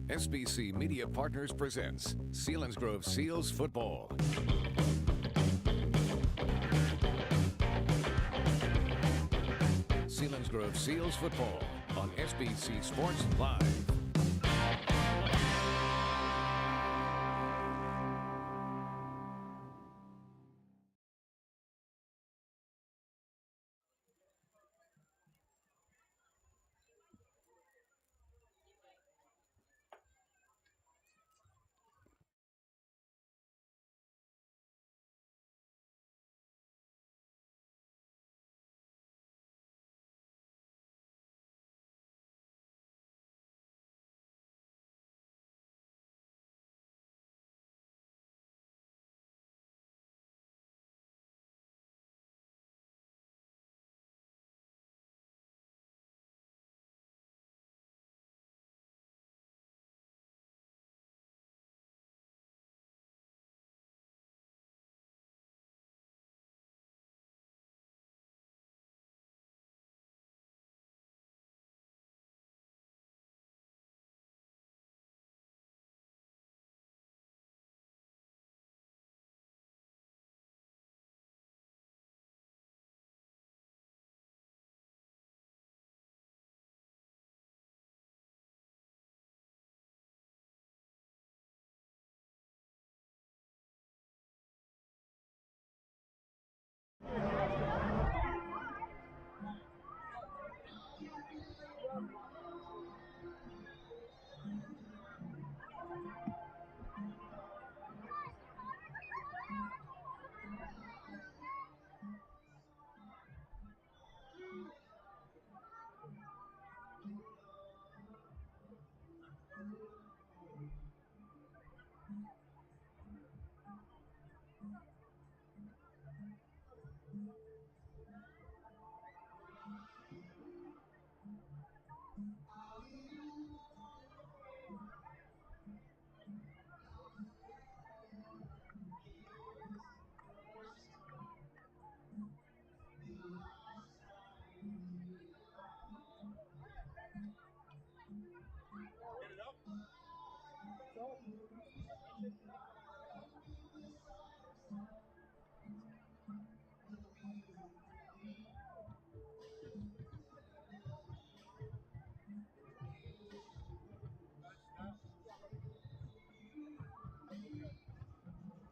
SBC Media Partners presents Selinsgrove Seals Football. Selinsgrove Seals Football on SBC Sports Live.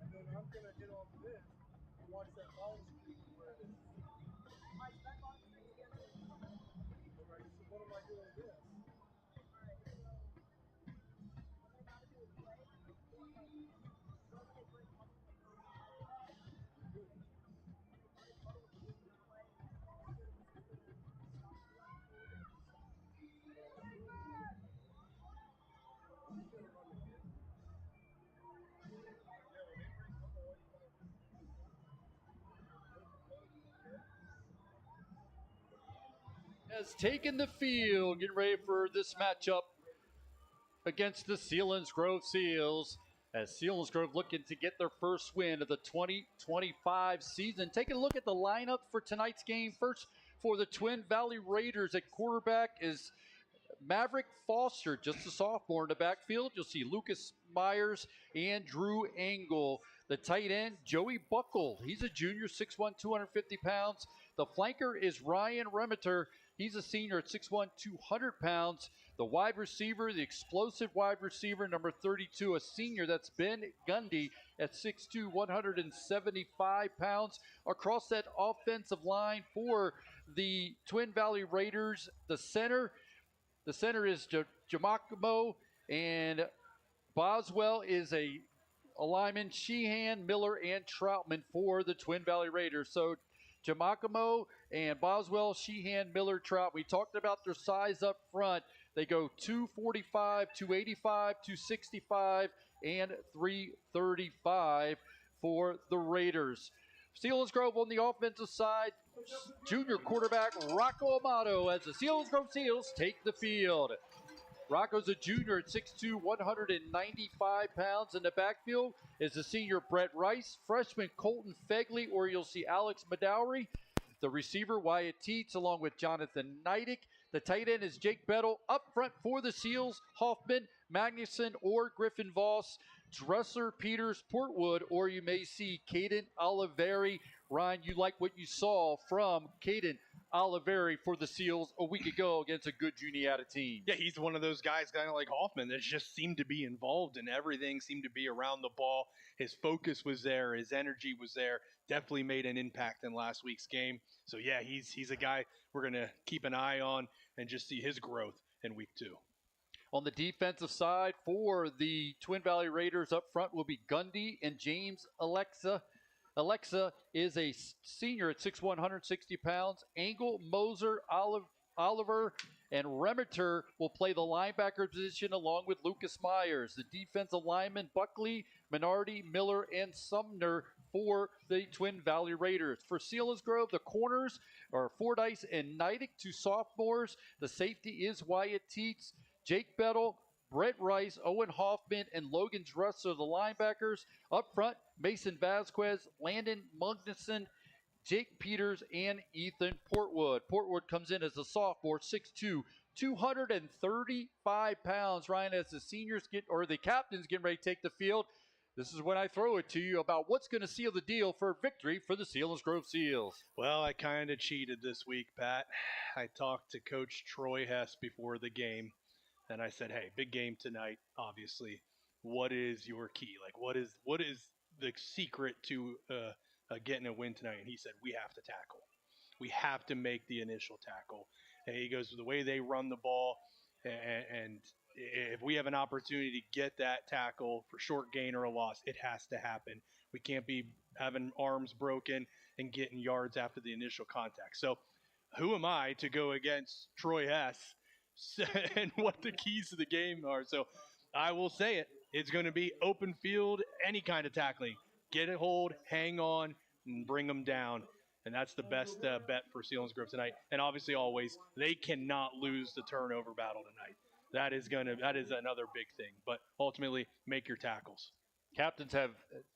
And then I'm going to hit on this and watch that line streak where it is. Alright, so what am I doing this? Has taken the field, getting ready for this matchup against the Selinsgrove Seals. As Selinsgrove looking to get their first win of the 2025 season. Taking a look at the lineup for tonight's game. First, for the Twin Valley Raiders at quarterback is Maverick Foster, just a sophomore in the backfield. You'll see Lucas Myers and Drew Engel. The tight end, Joey Buckle. He's a junior, 6'1", 250 pounds. The flanker is Ryan Remeter. He's a senior at 6'1", 200 pounds. The wide receiver, the explosive wide receiver, number 32, a senior. That's Ben Gundy at 6'2", 175 pounds. Across that offensive line for the Twin Valley Raiders, the center is Jamacamo, and Boswell is a lineman. Sheehan, Miller, and Troutman for the Twin Valley Raiders. So Jamacamo and Boswell, Sheehan, Miller, Trout. We talked about their size up front. They go 245, 285, 265, and 335 for the Raiders. Selinsgrove on the offensive side, junior quarterback Rocco Amato as the Selinsgrove Seals take the field. Rocco's a junior at 6'2", 195 pounds. In the backfield is the senior Brett Rice, freshman Colton Fegley, or you'll see Alex Madowry. The receiver Wyatt Teets along with Jonathan Neidick. The tight end is Jake Bettle. Up front for the Seals, Hoffman, Magnuson, or Griffin Voss. Dressler, Peters, Portwood, or you may see Caden Oliveri. Ryan, you like what you saw from Caden Oliveri for the Seals a week ago against a good Juniata team. Yeah, he's one of those guys, kind of like Hoffman, that just seemed to be involved in everything, seemed to be around the ball. His focus was there. His energy was there. Definitely made an impact in last week's game. So, yeah, he's a guy we're going to keep an eye on and just see his growth in week 2. On the defensive side for the Twin Valley Raiders, up front will be Gundy and James Alexa. Alexa is a senior at 6'1", 160 pounds. Angle, Moser, Oliver, and Remeter will play the linebacker position along with Lucas Myers. The defensive linemen, Buckley, Minardi, Miller, and Sumner for the Twin Valley Raiders. For Selinsgrove, the corners are Fordyce and Neidick, 2 sophomores. The safety is Wyatt Teets. Jake Bettle, Brett Rice, Owen Hoffman, and Logan Dressler, the linebackers. Up front, Mason Vasquez, Landon Magnuson, Jake Peters, and Ethan Portwood. Portwood comes in as a sophomore, 6'2", 235 pounds. Ryan, as the the captains getting ready to take the field, this is when I throw it to you about what's going to seal the deal for victory for the Selinsgrove Seals. Well, I kind of cheated this week, Pat. I talked to Coach Troy Hess before the game. And I said, hey, big game tonight, obviously. What is your key? Like, what is the secret to getting a win tonight? And he said, we have to tackle. We have to make the initial tackle. And he goes, the way they run the ball, and if we have an opportunity to get that tackle for short gain or a loss, it has to happen. We can't be having arms broken and getting yards after the initial contact. So who am I to go against Troy Hess and what the keys to the game are? So I will say it. It's going to be open field, any kind of tackling. Get a hold, hang on, and bring them down. And that's the best bet for Selinsgrove tonight. And obviously, always, they cannot lose the turnover battle tonight. That is another big thing. But ultimately, make your tackles. Captains have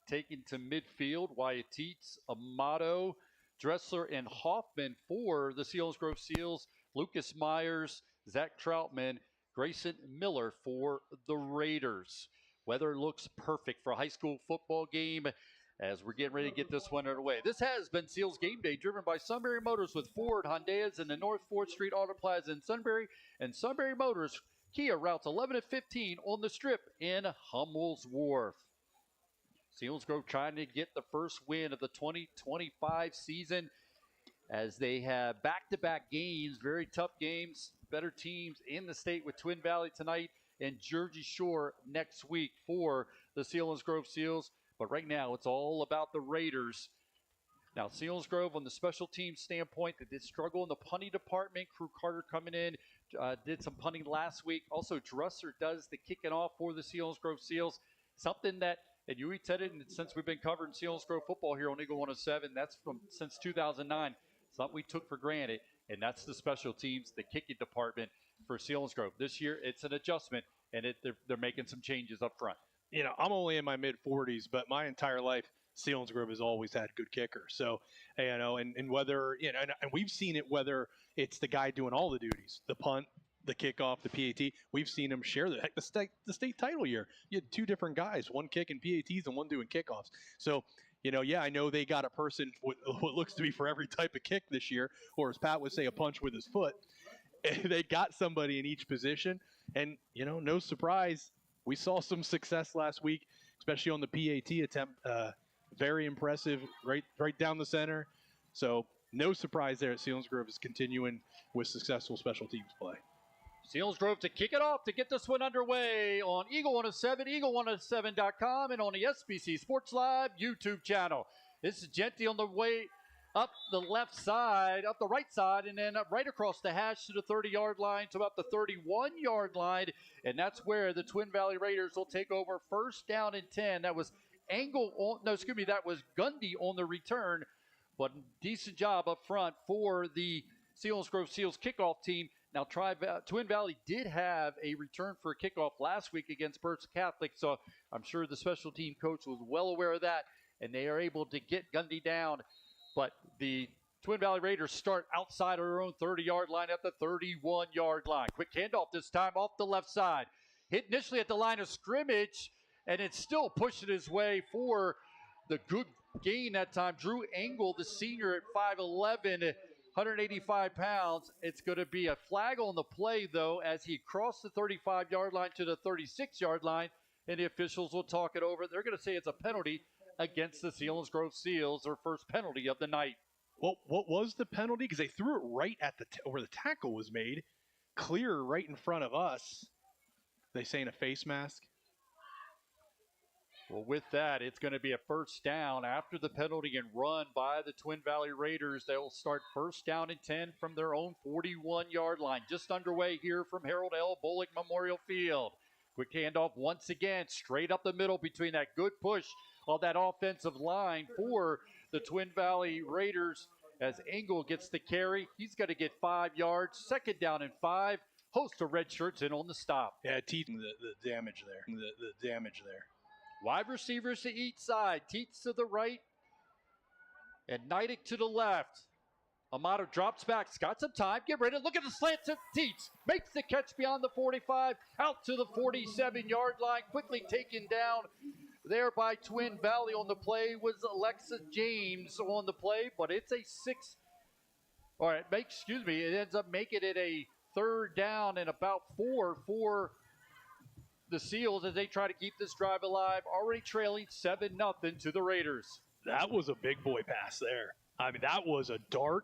taken to midfield Wyatt Teets, Amato, Dressler, and Hoffman for the Selinsgrove Seals. Lucas Myers, Zach Troutman, Grayson Miller for the Raiders. Weather looks perfect for a high school football game as we're getting ready to get this one underway. This has been Seals Game Day, driven by Sunbury Motors with Ford, Hondas in the North 4th Street Auto Plaza in Sunbury, and Sunbury Motors, Kia routes 11 and 15 on the Strip in Hummel's Wharf. Selinsgrove trying to get the first win of the 2025 season as they have back-to-back games, very tough games, better teams in the state with Twin Valley tonight and Jersey Shore next week for the Selinsgrove Seals. But right now, it's all about the Raiders. Now, Selinsgrove, on the special team standpoint, they did struggle in the punting department. Crew Carter coming in, did some punting last week. Also, Dressler does the kicking off for the Selinsgrove Seals. Something that, and you said it, and since we've been covering Selinsgrove football here on Eagle 107, that's since 2009. Something we took for granted, and that's the special teams, the kicking department for Selinsgrove. This year, it's an adjustment, and they're making some changes up front. You know, I'm only in my mid-40s, but my entire life, Selinsgrove has always had good kickers. So, you know, and whether, you know, and we've seen it whether it's the guy doing all the duties, the punt, the kickoff, the PAT, we've seen them share the state title year. You had 2 different guys, one kicking PATs and one doing kickoffs. So, you know, yeah, I know they got a person with what looks to be for every type of kick this year, or as Pat would say, a punch with his foot. They got somebody in each position. And, you know, no surprise, we saw some success last week, especially on the PAT attempt. Very impressive, right down the center. So no surprise there at Selinsgrove is continuing with successful special teams play. Selinsgrove to kick it off to get this one underway on Eagle 107, eagle107.com, and on the SBC Sports Live YouTube channel. This is Genty on the way up the left side, up the right side, and then up right across the hash to the 30-yard line to about the 31-yard line, and that's where the Twin Valley Raiders will take over first down and 10. That was that was Gundy on the return, but decent job up front for the Selinsgrove Seals kickoff team. Now, Twin Valley did have a return for a kickoff last week against Berks Catholic, so I'm sure the special team coach was well aware of that, and they are able to get Gundy down. But the Twin Valley Raiders start outside of their own 30-yard line at the 31-yard line. Quick handoff this time off the left side. Hit initially at the line of scrimmage, and it's still pushing his way for the good gain that time. Drew Engel, the senior at 5'11", 185 pounds. It's going to be a flag on the play, though, as he crossed the 35-yard line to the 36-yard line, and the officials will talk it over. They're going to say it's a penalty against the Selinsgrove Seals, their first penalty of the night. Well, what was the penalty? Because they threw it right at where the tackle was made, clear right in front of us. They saying a face mask? Well, with that, it's going to be a first down after the penalty and run by the Twin Valley Raiders. They will start first down and 10 from their own 41-yard line. Just underway here from Harold L. Bullock Memorial Field. Quick handoff once again, straight up the middle between that good push of that offensive line for the Twin Valley Raiders as Engel gets the carry. He's going to get 5 yards. Second down and 5. Host of red shirts in on the stop. Yeah, the damage there. The damage there. Wide receivers to each side. Teets to the right and Neidick to the left. Amato drops back. He's got some time. Get ready. Look at the slant to Teets. Makes the catch beyond the 45. Out to the 47-yard line. Quickly taken down there by Twin Valley. On the play was Alexa James on the play, but it's a 6. All right, it ends up making it a third down and about 4 for the Seals as they try to keep this drive alive. Already trailing 7-0 to the Raiders. That was a big boy pass there. I mean, that was a dart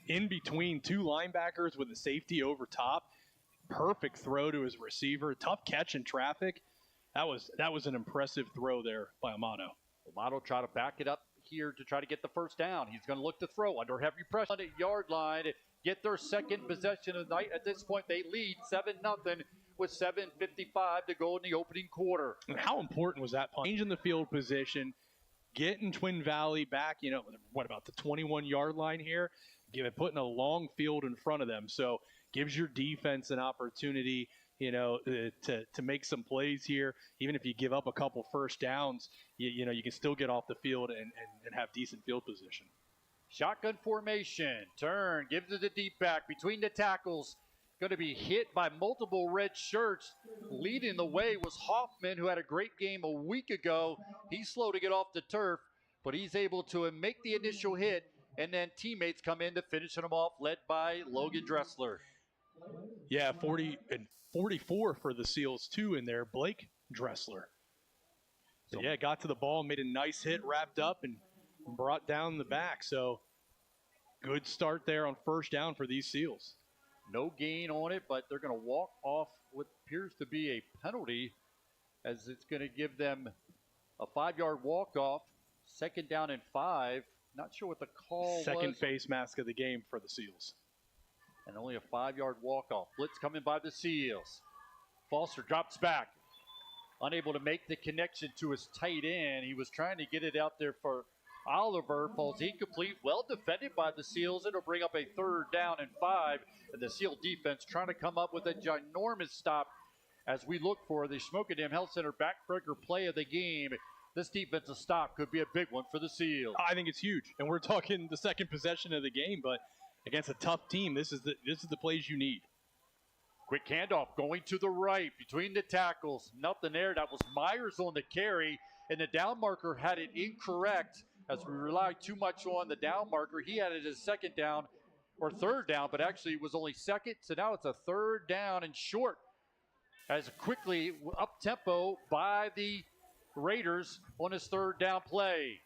in between two linebackers with a safety over top. Perfect throw to his receiver. Tough catch in traffic. That was an impressive throw there by Amato. Amato try to back it up here to try to get the first down. He's going to look to throw under heavy pressure on the yard line. Get their second possession of the night. At this point, they lead 7-0 with 7:55 to go in the opening quarter. And how important was that punt? Changing the field position, getting Twin Valley back, what about the 21-yard line here? Putting a long field in front of them. So gives your defense an opportunity, to make some plays here. Even if you give up a couple first downs, you can still get off the field and have decent field position. Shotgun formation, turn, gives it the deep back between the tackles. Going to be hit by multiple red shirts. Leading the way was Hoffman, who had a great game a week ago. He's slow to get off the turf, but he's able to make the initial hit, and then teammates come in to finish him off, led by Logan Dressler. Yeah, 40 and 44 for the Seals, too, in there. Blake Dressler. So, yeah, got to the ball, made a nice hit, wrapped up, and brought down the back. So, good start there on first down for these Seals. No gain on it, but they're going to walk off what appears to be a penalty, as it's going to give them a 5-yard walk-off. Second down and 5. Not sure what the call was. Second face mask of the game for the Seals. And only a 5-yard walk-off. Blitz coming by the Seals. Foster drops back. Unable to make the connection to his tight end. He was trying to get it out there for Oliver. Falls incomplete. Well defended by the Seals. It'll bring up a third down and 5. And the Seal defense trying to come up with a ginormous stop as we look for the Schmokendam Health Center backbreaker play of the game. This defensive stop could be a big one for the Seals. I think it's huge. And we're talking the second possession of the game, but against a tough team, this is the plays you need. Quick handoff going to the right between the tackles. Nothing there. That was Myers on the carry, and the down marker had it incorrect as we relied too much on the down marker. He had it as second down or third down, but actually it was only second. So now it's a third down and short as quickly up-tempo by the Raiders on his third down play.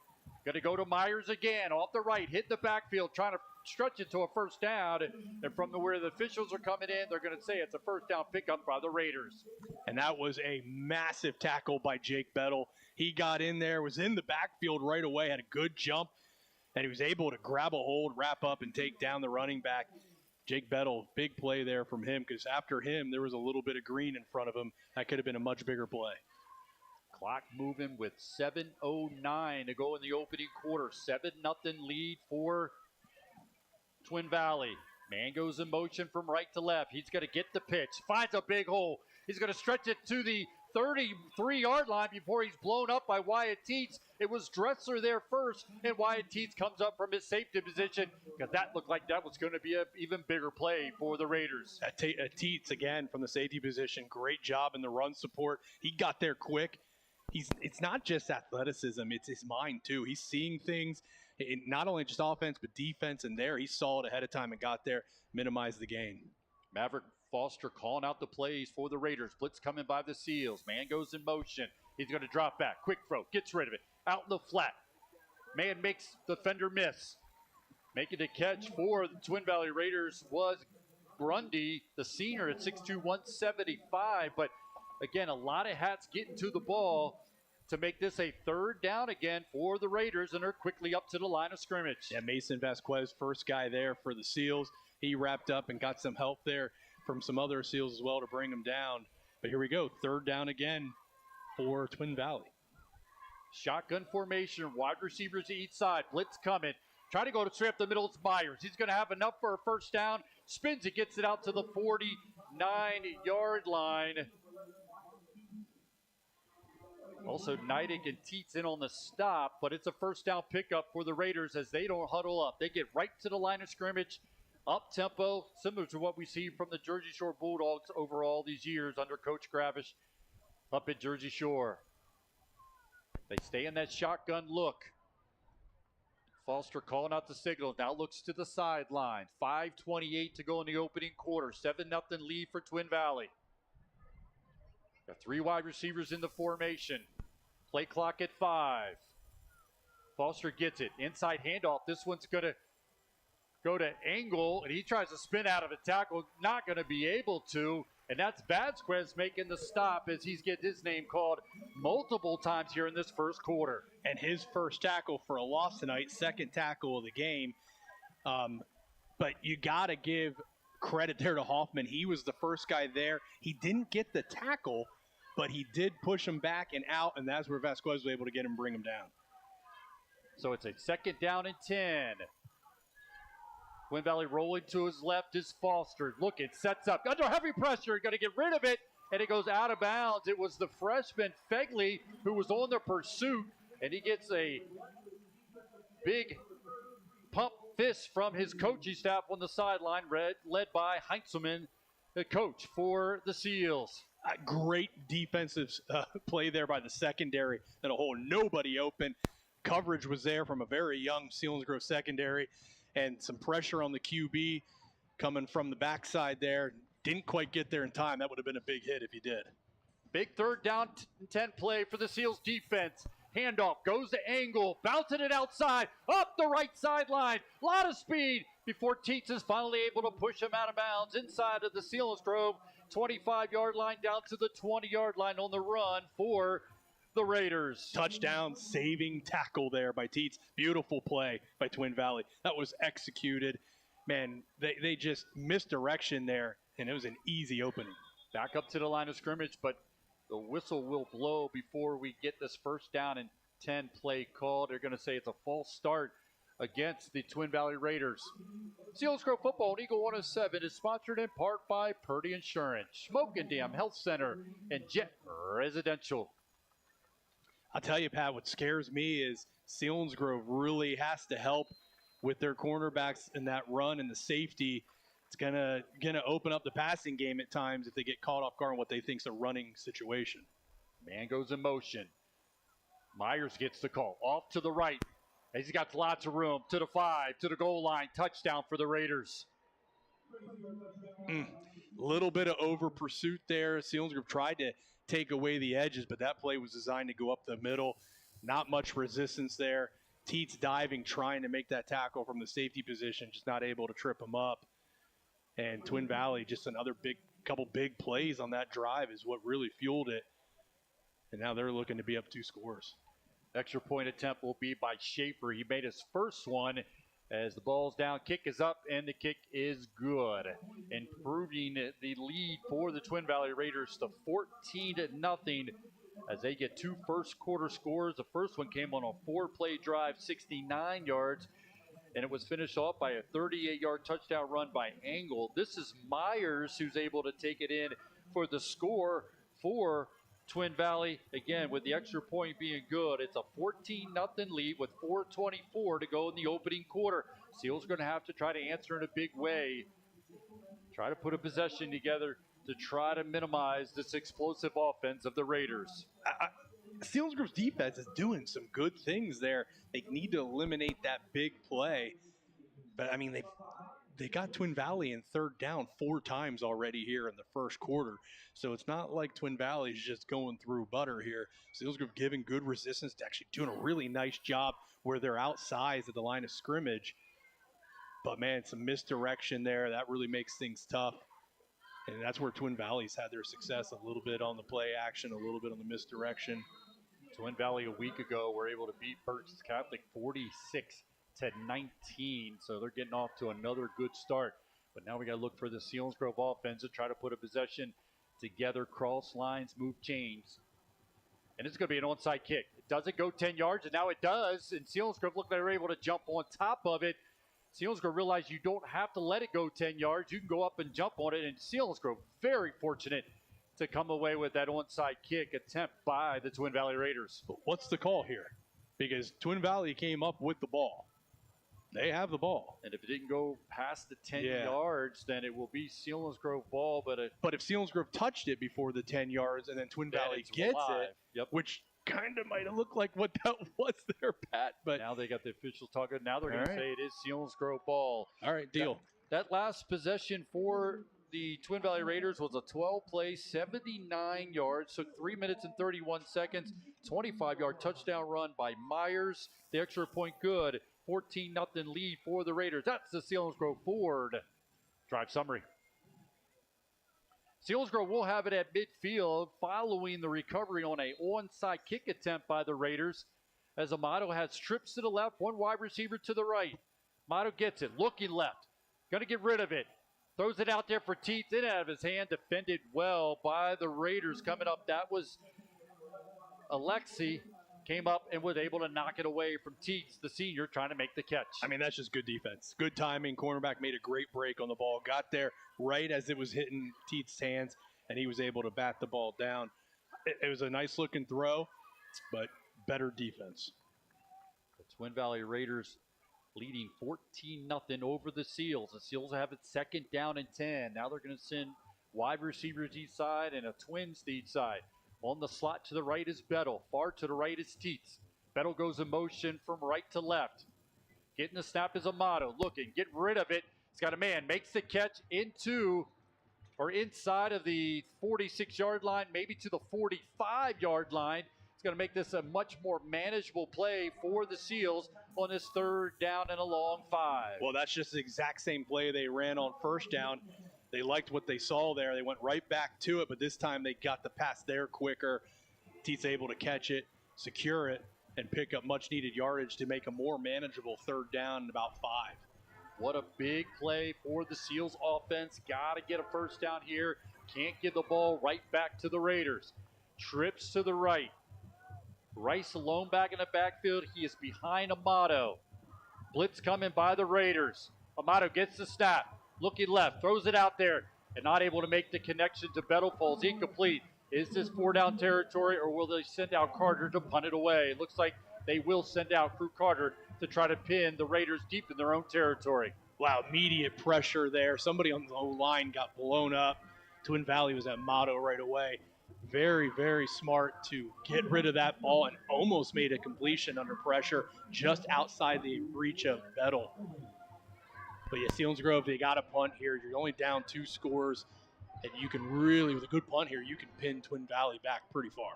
Going to go to Myers again off the right, hit the backfield, trying to stretch it to a first down. And from where the officials are coming in, they're going to say it's a first down pickup by the Raiders. And that was a massive tackle by Jake Bettle. He got in there, was in the backfield right away, had a good jump, and he was able to grab a hold, wrap up, and take down the running back. Jake Bettle, big play there from him, because after him, there was a little bit of green in front of him. That could have been a much bigger play. Clock moving with 7:09 to go in the opening quarter. 7-0 lead for Twin Valley. Man goes in motion from right to left. He's going to get the pitch. Finds a big hole. He's going to stretch it to the 33-yard line before he's blown up by Wyatt Teets. It was Dressler there first, and Wyatt Teets comes up from his safety position because that looked like that was going to be an even bigger play for the Raiders. Teets, again, from the safety position, great job in the run support. He got there quick. It's not just athleticism, it's his mind, too. He's seeing things, not only just offense, but defense, and there he saw it ahead of time and got there, minimized the gain. Maverick Foster calling out the plays for the Raiders. Blitz coming by the Seals. Man goes in motion. He's going to drop back. Quick throw. Gets rid of it. Out in the flat. Man makes the defender miss. Making the catch for the Twin Valley Raiders was Grundy, the senior at 6'2", 175. But again, a lot of hats getting to the ball to make this a third down again for the Raiders, and they're quickly up to the line of scrimmage. Yeah, Mason Vasquez, first guy there for the Seals. He wrapped up and got some help there from some other Seals as well to bring him down. But here we go, third down again for Twin Valley. Shotgun formation, wide receivers each side. Blitz coming. Try to go to straight up the middle. It's Myers. He's going to have enough for a first down. Spins it, gets it out to the 49-yard line. Also, Neidig and Teets in on the stop, but it's a first down pickup for the Raiders as they don't huddle up. They get right to the line of scrimmage. Up-tempo, similar to what we see from the Jersey Shore Bulldogs over all these years under Coach Gravish up at Jersey Shore. They stay in that shotgun look. Foster calling out the signal. Now looks to the sideline. 5:28 to go in the opening quarter. 7-0 lead for Twin Valley. Got three wide receivers in the formation. Play clock at 5. Foster gets it. Inside handoff. This one's going to go to Engel, and he tries to spin out of a tackle. Not going to be able to. And that's Vasquez making the stop as he's getting his name called multiple times here in this first quarter. And his first tackle for a loss tonight, second tackle of the game. But you got to give credit there to Hoffman. He was the first guy there. He didn't get the tackle, but he did push him back and out, and that's where Vasquez was able to get him and bring him down. So it's a second down and 10. Twin Valley rolling to his left is Foster. Looking, sets up, under heavy pressure, going to get rid of it, and it goes out of bounds. It was the freshman Fegley who was on the pursuit, and he gets a big pump fist from his coaching staff on the sideline, led by Heinzelman, the coach for the Seals. A great defensive play there by the secondary, and a whole nobody open. Coverage was there from a very young Selinsgrove secondary, and some pressure on the QB coming from the backside there. Didn't quite get there in time. That would have been a big hit if he did. Big third down 10 play for the Seals defense. Handoff goes to Engel, bouncing it outside, up the right sideline. A lot of speed before Teets is finally able to push him out of bounds inside of the Selinsgrove 25-yard line down to the 20-yard line on the run for the Raiders. Touchdown, saving tackle there by Teets. Beautiful play by Twin Valley. That was executed. Man, they just missed direction there, and it was an easy opening. Back up to the line of scrimmage, but the whistle will blow before we get this first down and 10 play called. They're going to say it's a false start against the Twin Valley Raiders. Selinsgrove Football on Eagle 107 is sponsored in part by Purdy Insurance, Smoke and Dam Health Center, and Jet Residential. I'll tell you, Pat, what scares me is Selinsgrove really has to help with their cornerbacks in that run and the safety. It's gonna open up the passing game at times if they get caught off guard on what they think is a running situation. Man goes in motion. Myers gets the call. Off to the right. He's got lots of room. To the 5, to the goal line. Touchdown for the Raiders. Little bit of over pursuit there. Selinsgrove tried to take away the edges, but that play was designed to go up the middle. Not much resistance there. Teets diving, trying to make that tackle from the safety position, just not able to trip him up. And Twin Valley, just another couple big plays on that drive is what really fueled it. And now they're looking to be up 2 scores. Extra point attempt will be by Schaefer. He made his first one as the ball's down. Kick is up, and the kick is good. Improving the lead for the Twin Valley Raiders to 14-0 as they get 2 first quarter scores. The first one came on a 4-play drive, 69 yards, and it was finished off by a 38-yard touchdown run by Engel. This is Myers who's able to take it in for the score for Twin Valley, again, with the extra point being good, it's a 14-0 lead with 4:24 to go in the opening quarter. Seals going to have to try to answer in a big way, try to put a possession together to try to minimize this explosive offense of the Raiders. Selinsgrove's defense is doing some good things there. They need to eliminate that big play. But, I mean, they got Twin Valley in third down 4 times already here in the first quarter. So it's not like Twin Valley's just going through butter here. Selinsgrove giving good resistance, to actually doing a really nice job where they're outsized at the line of scrimmage. But, man, some misdirection there. That really makes things tough. And that's where Twin Valley's had their success, a little bit on the play action, a little bit on the misdirection. Twin Valley a week ago were able to beat Berks Catholic 46-19, so they're getting off to another good start. But now we got to look for the Selinsgrove offense to try to put a possession together, cross lines, move chains. And it's going to be an onside kick. It doesn't go 10 yards, and now it does. And Selinsgrove looked like they were able to jump on top of it. Selinsgrove realized you don't have to let it go 10 yards. You can go up and jump on it. And Selinsgrove very fortunate to come away with that onside kick attempt by the Twin Valley Raiders. What's the call here? Because Twin Valley came up with the ball. They have the ball. And if it didn't go past the 10 yards, then it will be Selinsgrove ball. But if Selinsgrove touched it before the 10 yards and then Twin Valley gets it, which kind of might have looked like what that was there, Pat. But now they got the officials talking. Now they're going to say it is Selinsgrove ball. All right, deal. That last possession for the Twin Valley Raiders was a 12-play, 79 yards, took 3 minutes and 31 seconds, 25-yard touchdown run by Myers. The extra point good, 14-0 lead for the Raiders. That's the Selinsgrove Ford drive summary. Selinsgrove will have it at midfield following the recovery on a onside kick attempt by the Raiders, as Amato has trips to the left, one wide receiver to the right. Amato gets it, looking left, going to get rid of it. Throws it out there for Teets, in out of his hand, defended well by the Raiders. Coming up, that was Alexi, came up and was able to knock it away from Teets, the senior, trying to make the catch. I mean, that's just good defense. Good timing. Cornerback made a great break on the ball. Got there right as it was hitting Teets' hands, and he was able to bat the ball down. It was a nice-looking throw, but better defense. The Twin Valley Raiders leading 14-0 over the Seals. The Seals have it second down and 10. Now they're going to send wide receivers each side and a twins to each side. On the slot to the right is Bettle. Far to the right is Teets. Bettle goes in motion from right to left. Getting the snap is Amato. Looking, get rid of it. He's got a man. Makes the catch into or inside of the 46-yard line, maybe to the 45-yard line. It's going to make this a much more manageable play for the Seals on this third down and a long 5. Well, that's just the exact same play they ran on first down. They liked what they saw there. They went right back to it, but this time they got the pass there quicker. Teets able to catch it, secure it, and pick up much-needed yardage to make a more manageable third down in about 5. What a big play for the Seals offense. Got to get a first down here. Can't give the ball right back to the Raiders. Trips to the right. Rice alone back in the backfield. He is behind Amato. Blitz coming by the Raiders. Amato gets the snap. Looking left. Throws it out there. And not able to make the connection to Bettle. Falls incomplete. Is this 4-down territory, or will they send out Carter to punt it away? It looks like they will send out Crew Carter to try to pin the Raiders deep in their own territory. Wow, immediate pressure there. Somebody on the O-line got blown up. Twin Valley was at motto right away. Very, very smart to get rid of that ball and almost made a completion under pressure just outside the reach of Bettle. But yeah, Selinsgrove, they got a punt here. You're only down 2 scores, and you can really, with a good punt here, you can pin Twin Valley back pretty far.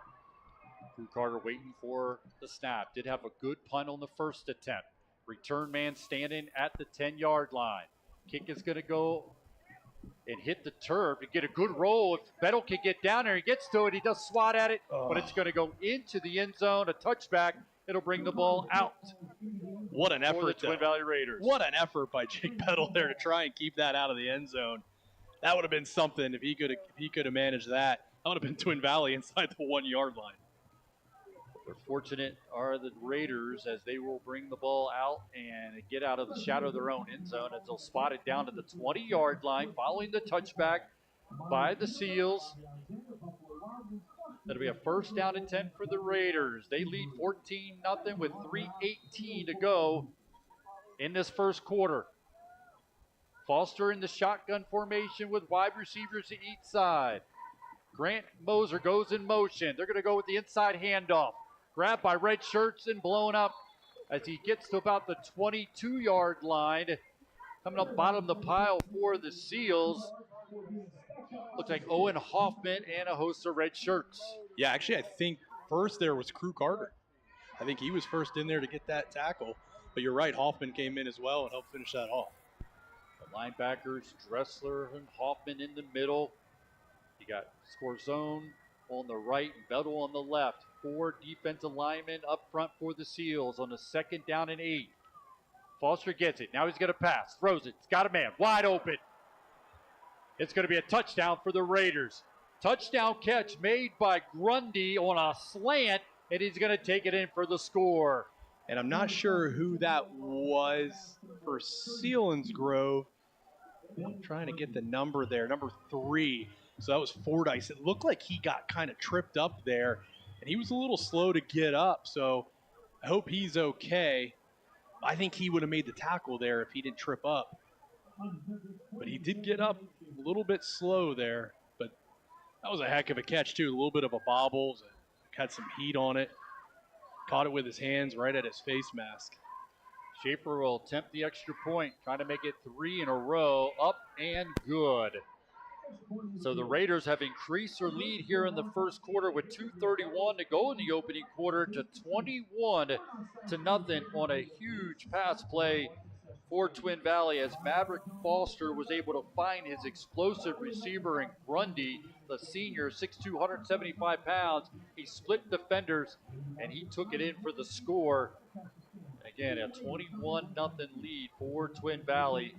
Drew Carter waiting for the snap. Did have a good punt on the first attempt. Return man standing at the 10-yard line. Kick is going to go and hit the turf and get a good roll. If Bettle can get down there, he gets to it. He does swat at it, but it's going to go into the end zone. A touchback. It'll bring the ball out. What an effort. For the Twin Valley Raiders. What an effort by Jake Bettle there to try and keep that out of the end zone. That would have been something if he could have managed that. That would have been Twin Valley inside the 1-yard line. They're fortunate are the Raiders as they will bring the ball out and get out of the shadow of their own end zone as they'll spot it down to the 20-yard line following the touchback by the Seals. That'll be a first down and 10 for the Raiders. They lead 14-0 with 3:18 to go in this first quarter. Foster in the shotgun formation with wide receivers to each side. Grant Moser goes in motion. They're going to go with the inside handoff. Grabbed by red shirts and blown up as he gets to about the 22-yard line. Coming up bottom of the pile for the Seals. Looks like Owen Hoffman and a host of red shirts. Yeah, actually, I think first there was Crew Carter. I think he was first in there to get that tackle. But you're right, Hoffman came in as well and helped finish that off. The linebackers, Dressler and Hoffman in the middle. You got Scorzone on the right and Bettle on the left. 4 defensive linemen up front for the Seals on the second down and 8. Foster gets it. Now he's going to pass. Throws it. He's got a man wide open. It's going to be a touchdown for the Raiders. Touchdown catch made by Grundy on a slant, and he's going to take it in for the score. And I'm not sure who that was for Selinsgrove. I'm trying to get the number there, number 3. So that was Fordyce. It looked like he got kind of tripped up there, and he was a little slow to get up. So I hope he's okay. I think he would have made the tackle there if he didn't trip up. But he did get up a little bit slow there. But that was a heck of a catch, too. A little bit of a bobble. Had some heat on it. Caught it with his hands right at his face mask. Schaefer will attempt the extra point, trying to make it 3 in a row. Up and good. So the Raiders have increased their lead here in the first quarter with 2:31 to go in the opening quarter to 21-0 on a huge pass play for Twin Valley as Maverick Foster was able to find his explosive receiver in Grundy, the senior, 6'2", 175 pounds. He split defenders, and he took it in for the score. Again, a 21-0 lead for Twin Valley.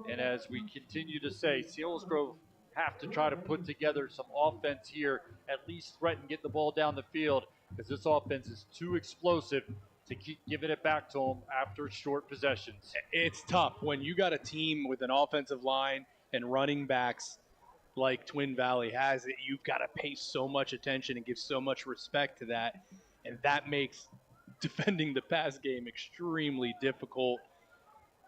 And as we continue to say, Selinsgrove have to try to put together some offense here, at least threaten get the ball down the field, because this offense is too explosive to keep giving it back to them after short possessions. It's tough when you got a team with an offensive line and running backs like Twin Valley has it. You've got to pay so much attention and give so much respect to that, and that makes defending the pass game extremely difficult.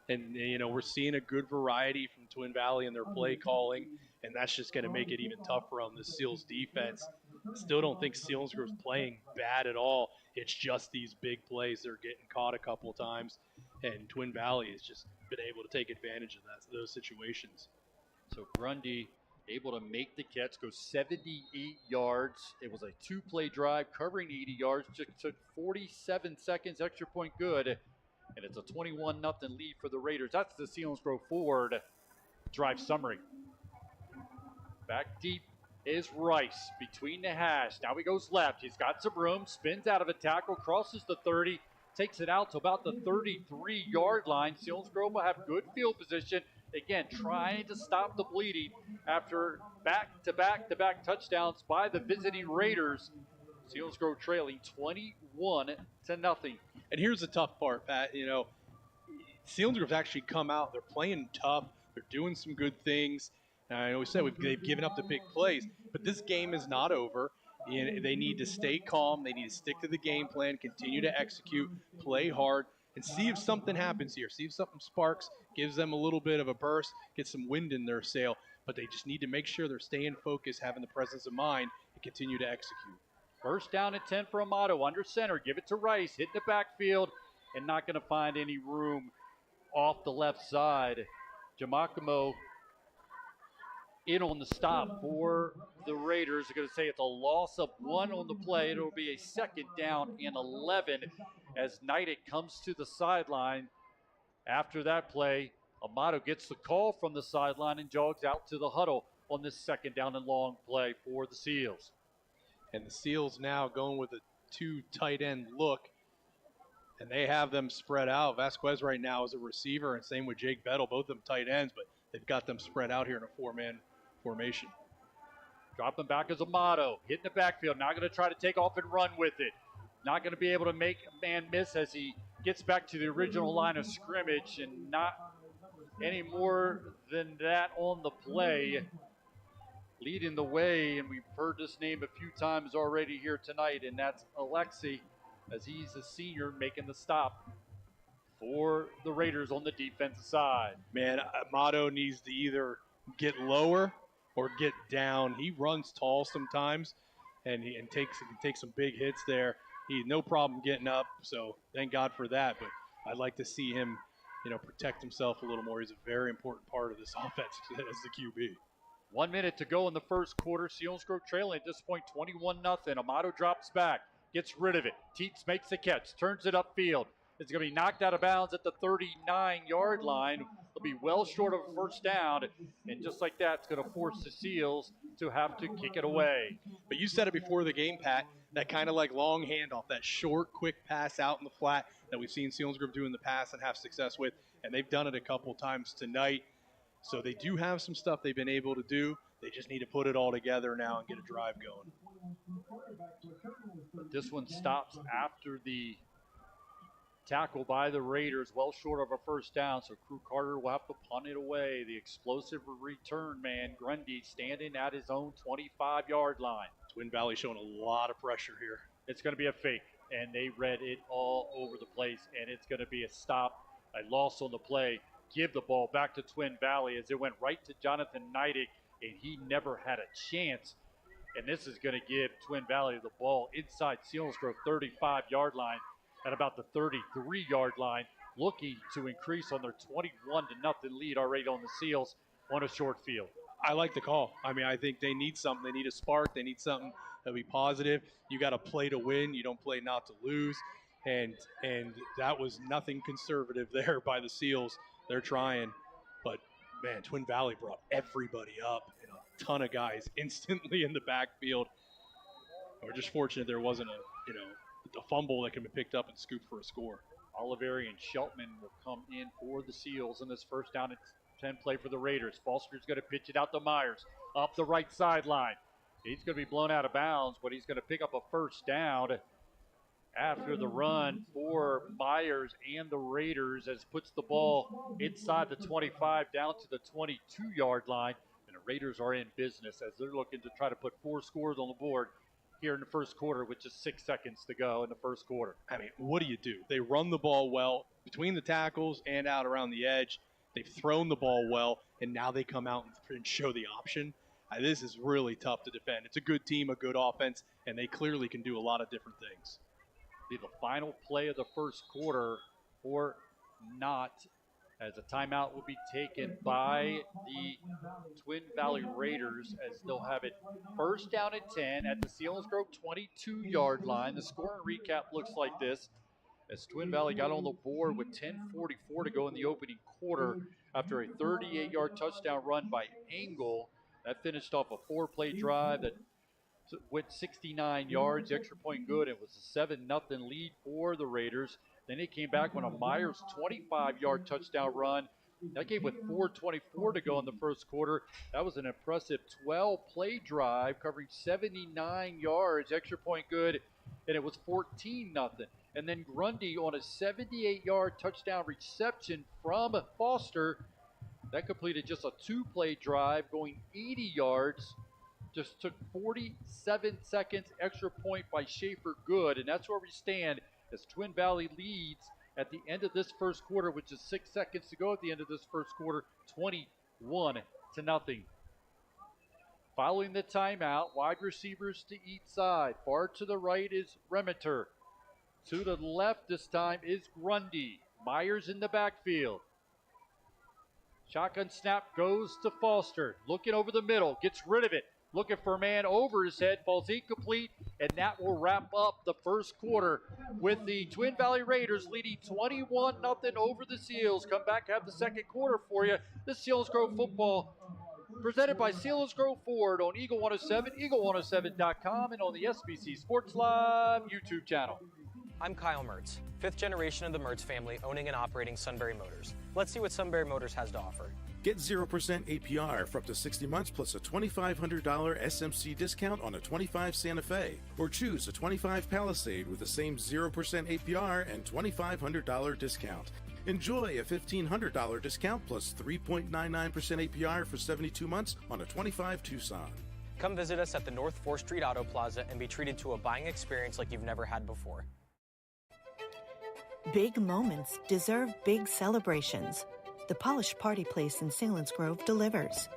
And, you know, we're seeing a good variety from Twin Valley in their play calling, and that's just going to make it even tougher on the Seals defense. Still don't think Selinsgrove's playing bad at all. It's just these big plays. They're getting caught a couple times, and Twin Valley has just been able to take advantage of those situations. So Grundy able to make the catch, go 78 yards. It was a 2-play drive covering 80 yards. Just took 47 seconds, extra point good. And it's a 21-0 lead for the Raiders. That's the Selinsgrove forward drive summary. Back deep is Rice between the hash. Now he goes left. He's got some room, spins out of a tackle, crosses the 30, takes it out to about the 33-yard line. Selinsgrove will have good field position. Again, trying to stop the bleeding after back-to-back touchdowns by the visiting Raiders. Selinsgrove trailing 21-0. And here's the tough part, Pat. You know, Selinsgrove's actually come out. They're playing tough. They're doing some good things. And I always said they've given up the big plays, but this game is not over. And they need to stay calm. They need to stick to the game plan, continue to execute, play hard, and see if something happens here. See if something sparks, gives them a little bit of a burst, get some wind in their sail. But they just need to make sure they're staying focused, having the presence of mind, and continue to execute. First down and 10 for Amato under center. Give it to Rice. Hitting the backfield and not going to find any room off the left side. Giacomo in on the stop for the Raiders. They're going to say it's a loss of 1 on the play. It'll be a second down and 11 as Neidig comes to the sideline. After that play, Amato gets the call from the sideline and jogs out to the huddle on this second down and long play for the Seals. And the Seals now going with a 2 tight end look, and they have them spread out. Vasquez right now is a receiver, and same with Jake Bettle, both of them tight ends, but they've got them spread out here in a 4-man formation. Dropping back as Amato, hitting the backfield, now going to try to take off and run with it. Not going to be able to make a man miss as he gets back to the original line of scrimmage, and not any more than that on the play. leading the way, and we've heard this name a few times already here tonight, and that's Alexi, as he's a senior making the stop for the Raiders on the defensive side. Man, Amato needs to either get lower or get down. He runs tall sometimes, and he takes some big hits there. He had no problem getting up, so thank God for that. But I'd like to see him, protect himself a little more. He's a very important part of this offense as the QB. 1 minute to go in the first quarter. Selinsgrove trailing at this point 21-0. Amato drops back, gets rid of it. Teets makes the catch, turns it upfield. It's going to be knocked out of bounds at the 39-yard line. It'll be well short of a first down. And just like that, it's going to force the Seals to have to kick it away. But you said it before the game, Pat, that kind of like long handoff, that short, quick pass out in the flat that we've seen Selinsgrove do in the past and have success with. And they've done it a couple times tonight. So they do have some stuff they've been able to do. They just need to put it all together now and get a drive going. But this one stops after the tackle by the Raiders, well short of a first down. So Crew Carter will have to punt it away. The explosive return man, Grundy, standing at his own 25-yard line. Twin Valley showing a lot of pressure here. It's going to be a fake, and they read it all over the place, and it's going to be a stop, a loss on the play. Give the ball back to Twin Valley as it went right to Jonathan Neidig, and he never had a chance. And this is going to give Twin Valley the ball inside Selinsgrove 35-yard line at about the 33-yard line, looking to increase on their 21-0 lead already on the Seals on a short field. I like the call. I mean, I think they need something. They need a spark. They need something that'll be positive. You got to play to win. You don't play not to lose. And that was nothing conservative there by the Seals. They're trying. But, man, Twin Valley brought everybody up and a ton of guys instantly in the backfield. We're just fortunate there wasn't a fumble that can be picked up and scooped for a score. Oliveri and Sheltman will come in for the Seals in this first down and 10 play for the Raiders. Foster's going to pitch it out to Myers up the right sideline. He's going to be blown out of bounds, but he's going to pick up a first down after the run for Myers and the Raiders, as puts the ball inside the 25 down to the 22-yard line. And the Raiders are in business as they're looking to try to put 4 scores on the board here in the first quarter with just 6 seconds to go in the first quarter. I mean, what do you do? They run the ball well between the tackles and out around the edge. They've thrown the ball well, and now they come out and show the option. This is really tough to defend. It's a good team, a good offense, and they clearly can do a lot of different things. Be the final play of the first quarter or not, as a timeout will be taken by the Twin Valley Raiders, as they'll have it first down and 10 at the Selinsgrove 22-yard line. The scoring recap looks like this, as Twin Valley got on the board with 10:44 to go in the opening quarter after a 38-yard touchdown run by Engel. That finished off a 4-play drive that went 69 yards, extra point good. It was a 7-0 lead for the Raiders. Then they came back on a Myers 25-yard touchdown run. That gave with 4:24 to go in the first quarter. That was an impressive 12-play drive covering 79 yards, extra point good, and it was 14-0. And then Grundy on a 78-yard touchdown reception from Foster. That completed just a 2-play drive going 80 yards. Just took 47 seconds, extra point by Schaefer Good. And that's where we stand as Twin Valley leads at the end of this first quarter, which is 6 seconds to go at the end of this first quarter, 21-0. Following the timeout, wide receivers to each side. Far to the right is Remeter. To the left this time is Grundy. Myers in the backfield. Shotgun snap goes to Foster. Looking over the middle, gets rid of it. Looking for a man over his head, falls incomplete, and that will wrap up the first quarter with the Twin Valley Raiders leading 21-0 over the Seals. Come back, have the second quarter for you. This Selinsgrove football presented by Selinsgrove Ford on Eagle 107, eagle107.com, and on the SBC Sports Live YouTube channel. I'm Kyle Mertz, 5th generation of the Mertz family owning and operating Sunbury Motors. Let's see what Sunbury Motors has to offer. Get 0% APR for up to 60 months plus a $2,500 SMC discount on a 25 Santa Fe. Or choose a 25 Palisade with the same 0% APR and $2,500 discount. Enjoy a $1,500 discount plus 3.99% APR for 72 months on a 25 Tucson. Come visit us at the North 4th Street Auto Plaza and be treated to a buying experience like you've never had before. Big moments deserve big celebrations. The Polished Party Place in Selinsgrove delivers.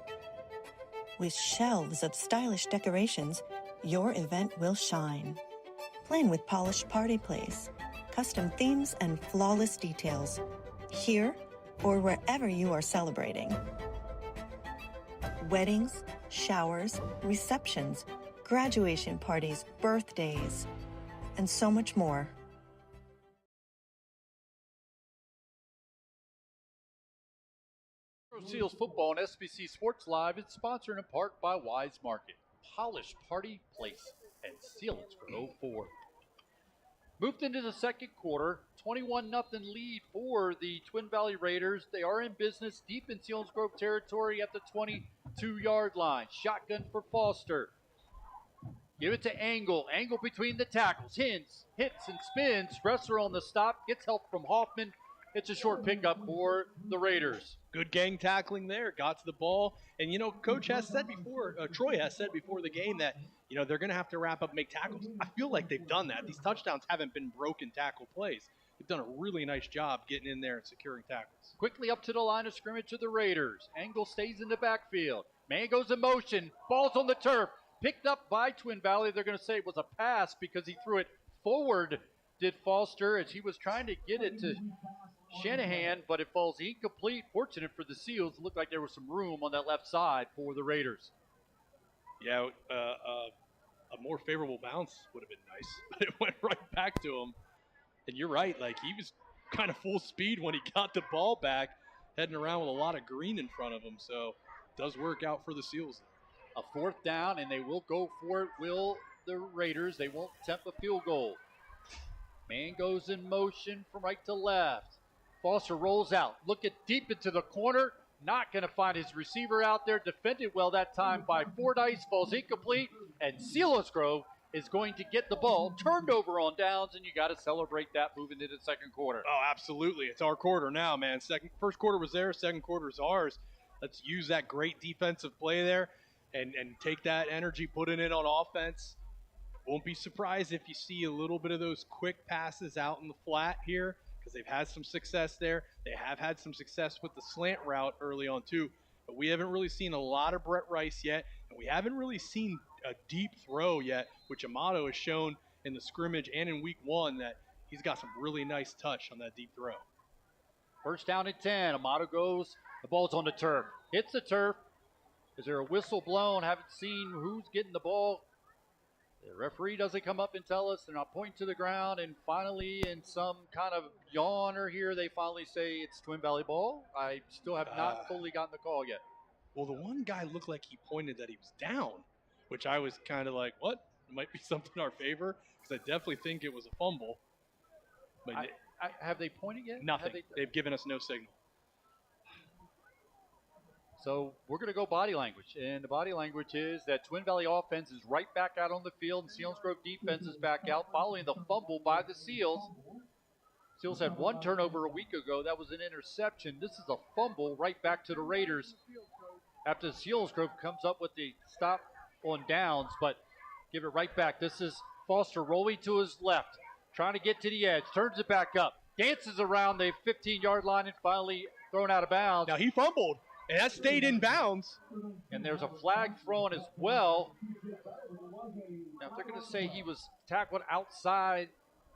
With shelves of stylish decorations, your event will shine. Plan with Polished Party Place. Custom themes and flawless details. Here or wherever you are celebrating. Weddings, showers, receptions, graduation parties, birthdays, and so much more. Seals football on SBC Sports Live is sponsored in part by Wise Market, Polished Party Place, and Selinsgrove 4. Moved into the second quarter, 21-0 lead for the Twin Valley Raiders. They are in business deep in Selinsgrove territory at the 22-yard line. Shotgun for Foster. Give it to Angle. Angle between the tackles. Hits and spins. Stresser on the stop. Gets help from Hoffman. It's a short pickup for the Raiders. Good gang tackling there, got to the ball. And, you know, Coach has said before, Troy has said before the game that, you know, they're going to have to wrap up and make tackles. I feel like they've done that. These touchdowns haven't been broken tackle plays. They've done a really nice job getting in there and securing tackles. Quickly up to the line of scrimmage to the Raiders. Angle stays in the backfield. Man goes in motion. Ball's on the turf. Picked up by Twin Valley. They're going to say it was a pass because he threw it forward, did Foster, as he was trying to get it to Shanahan, but it falls incomplete. Fortunate for the Seals. It looked like there was some room on that left side for the Raiders. Yeah, a more favorable bounce would have been nice, but it went right back to him. And you're right, like he was kind of full speed when he got the ball back, heading around with a lot of green in front of him. So it does work out for the Seals. A fourth down, and they will go for it, will the Raiders. They won't attempt a field goal. Man goes in motion from right to left. Foster rolls out, looking deep into the corner, not going to find his receiver out there. Defended well that time by Fordyce, falls incomplete, and Selinsgrove is going to get the ball turned over on downs, and you got to celebrate that moving into the second quarter. Oh, absolutely. It's our quarter now, man. First quarter was theirs, second quarter is ours. Let's use that great defensive play there and take that energy, put it in on offense. Won't be surprised if you see a little bit of those quick passes out in the flat here, because they've had some success there. They have had some success with the slant route early on too, but we haven't really seen a lot of Brett Rice yet, and we haven't really seen a deep throw yet, which Amato has shown in the scrimmage and in week 1 that he's got some really nice touch on that deep throw. First down and 10. Amato goes. The ball's on the turf. Hits the turf. Is there a whistle blown? Haven't seen who's getting the ball. The referee doesn't come up and tell us. They're not pointing to the ground. And finally, in some kind of yawner here, they finally say it's Twin Valley ball. I still have not fully gotten the call yet. Well, the one guy looked like he pointed that he was down, which I was kind of like, what? It might be something in our favor, because I definitely think it was a fumble. But have they pointed yet? Nothing. They've given us no signal. So we're going to go body language. And the body language is that Twin Valley offense is right back out on the field, and Selinsgrove defense is back out following the fumble by the Seals. Seals had one turnover a week ago. That was an interception. This is a fumble right back to the Raiders after Selinsgrove comes up with the stop on downs, but give it right back. This is Foster rolling to his left, trying to get to the edge, turns it back up, dances around the 15-yard line, and finally thrown out of bounds. Now he fumbled. And that stayed in bounds. And there's a flag thrown as well. Now, if they're going to say he was tackled outside,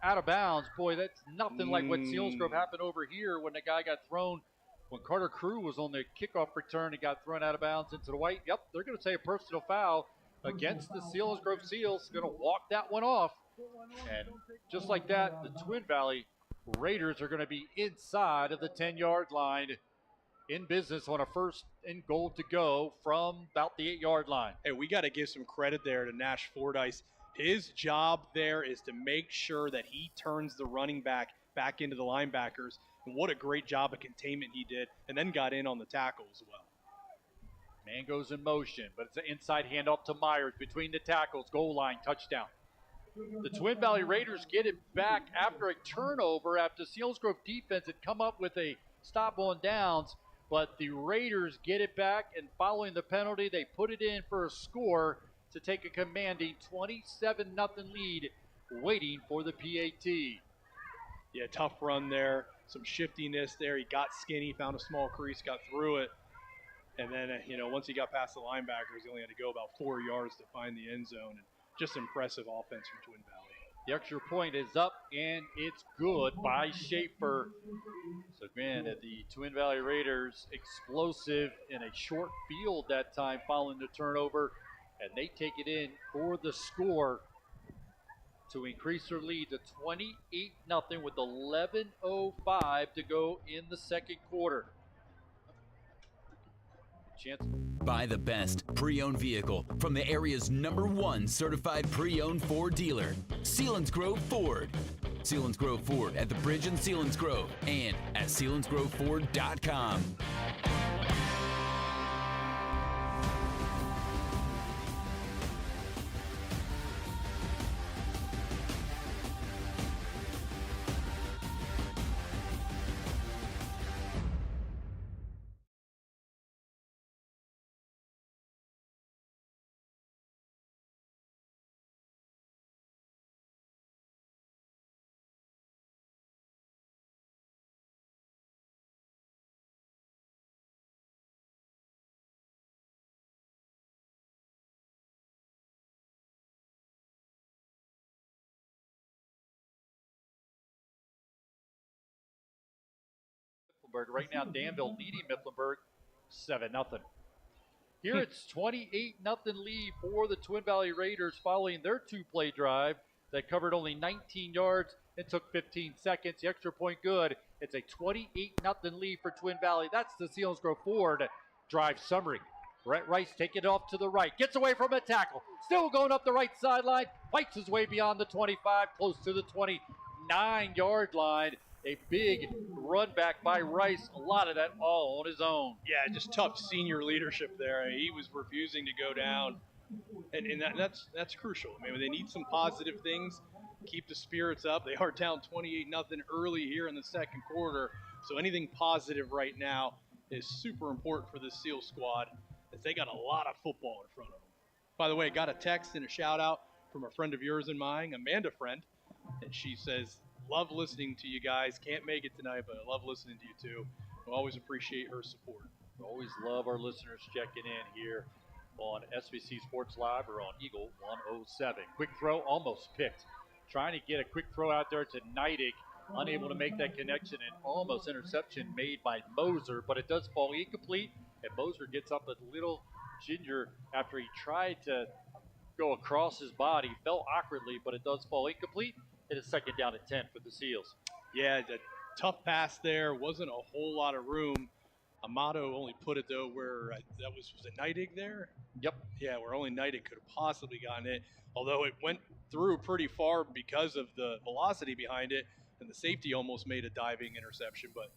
out of bounds, boy, that's nothing like what Selinsgrove happened over here when the guy got thrown, when Carter Crew was on the kickoff return and got thrown out of bounds into the white. Yep, they're going to say a personal foul against the Selinsgrove Seals. Going to walk that one off. And just like that, the Twin Valley Raiders are going to be inside of the 10-yard line, in business on a first and goal to go from about the 8-yard line. Hey, we got to give some credit there to Nash Fordyce. His job there is to make sure that he turns the running back into the linebackers. And what a great job of containment he did, and then got in on the tackle as well. Man goes in motion, but it's an inside handoff to Myers between the tackles. Goal line, touchdown. The Twin Valley Raiders get it back after a turnover after Selinsgrove defense had come up with a stop on downs. But the Raiders get it back, and following the penalty, they put it in for a score. to take a commanding 27-0 lead, waiting for the PAT. Yeah, tough run there. Some shiftiness there. He got skinny, found a small crease, got through it. And then, once he got past the linebackers, he only had to go about 4 yards to find the end zone. And just impressive offense from Twin Valley. The extra point is up, and it's good by Schaefer. So, granted, the Twin Valley Raiders explosive in a short field that time following the turnover, and they take it in for the score to increase their lead to 28-0 with 11:05 to go in the second quarter. Chance. Buy the best pre-owned vehicle from the area's #1 certified pre-owned Ford dealer, Selinsgrove Ford. Selinsgrove Ford at the Bridge in Selinsgrove and at selinsgroveford.com. Right now, Danville leading Mifflinburg 7-0. Here it's 28-0 lead for the Twin Valley Raiders following their two-play drive that covered only 19 yards and took 15 seconds. The extra point good. It's a 28-0 lead for Twin Valley. That's the Selinsgrove Ford drive summary. Brett Rice taking it off to the right. Gets away from a tackle. Still going up the right sideline. Fights his way beyond the 25, close to the 29-yard line. A big run back by Rice. A lot of that all on his own. Yeah, just tough senior leadership there. He was refusing to go down, and that's crucial. I mean, they need some positive things. Keep the spirits up. They are down 28-0 early here in the second quarter, so anything positive right now is super important for the SEAL squad, as they got a lot of football in front of them. By the way, got a text and a shout out from a friend of yours and mine, Amanda Friend, and she says, love listening to you guys. Can't make it tonight, but I love listening to you too. I always appreciate her support. We always love our listeners checking in here on SBC Sports Live or on Eagle 107. Quick throw, almost picked. Trying to get a quick throw out there to Neidig. Unable to make that connection, and almost interception made by Moser, but it does fall incomplete, and Moser gets up a little ginger after he tried to go across his body. Fell awkwardly, but it does fall incomplete. It is second down at 10 for the Seals. Yeah, the tough pass there. Wasn't a whole lot of room. Amato only put it, though, where that was it Neidig there? Yep. Yeah, where only Neidig could have possibly gotten it, although it went through pretty far because of the velocity behind it, and the safety almost made a diving interception, but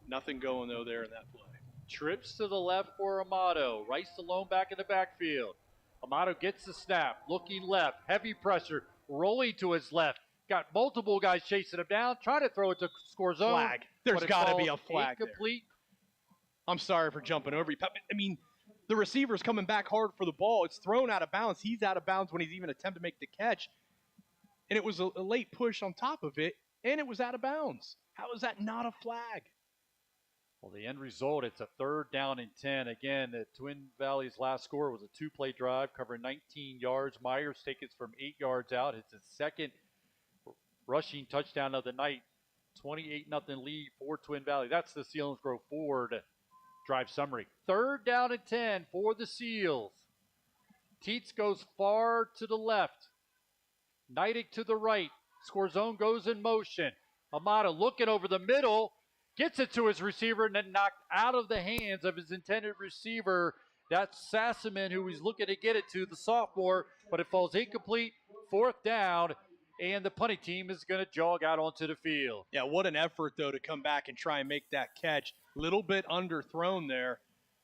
nothing going, though, there in that play. Trips to the left for Amato. Rice alone back in the backfield. Amato gets the snap, looking left, heavy pressure, rolling to his left. Got multiple guys chasing him down, trying to throw it to score zone. Flag. There's got to be a flag incomplete. There. I'm sorry for jumping over you. I mean, the receiver's coming back hard for the ball. It's thrown out of bounds. He's out of bounds when he's even attempting to make the catch. And it was a late push on top of it, and it was out of bounds. How is that not a flag? Well, the end result, it's a third down and 10. Again, the Twin Valley's last score was a two-play drive covering 19 yards. Myers takes it from 8 yards out. It's his second rushing touchdown of the night. 28-0 lead for Twin Valley. That's the Selinsgrove Ford drive summary. Third down and 10 for the Seals. Teets goes far to the left. Neidig to the right. Score zone goes in motion. Amato looking over the middle. Gets it to his receiver and then knocked out of the hands of his intended receiver. That's Sassaman, who he's looking to get it to, the sophomore, but it falls incomplete. Fourth down, and the punting team is going to jog out onto the field. Yeah, what an effort, though, to come back and try and make that catch. Little bit underthrown there.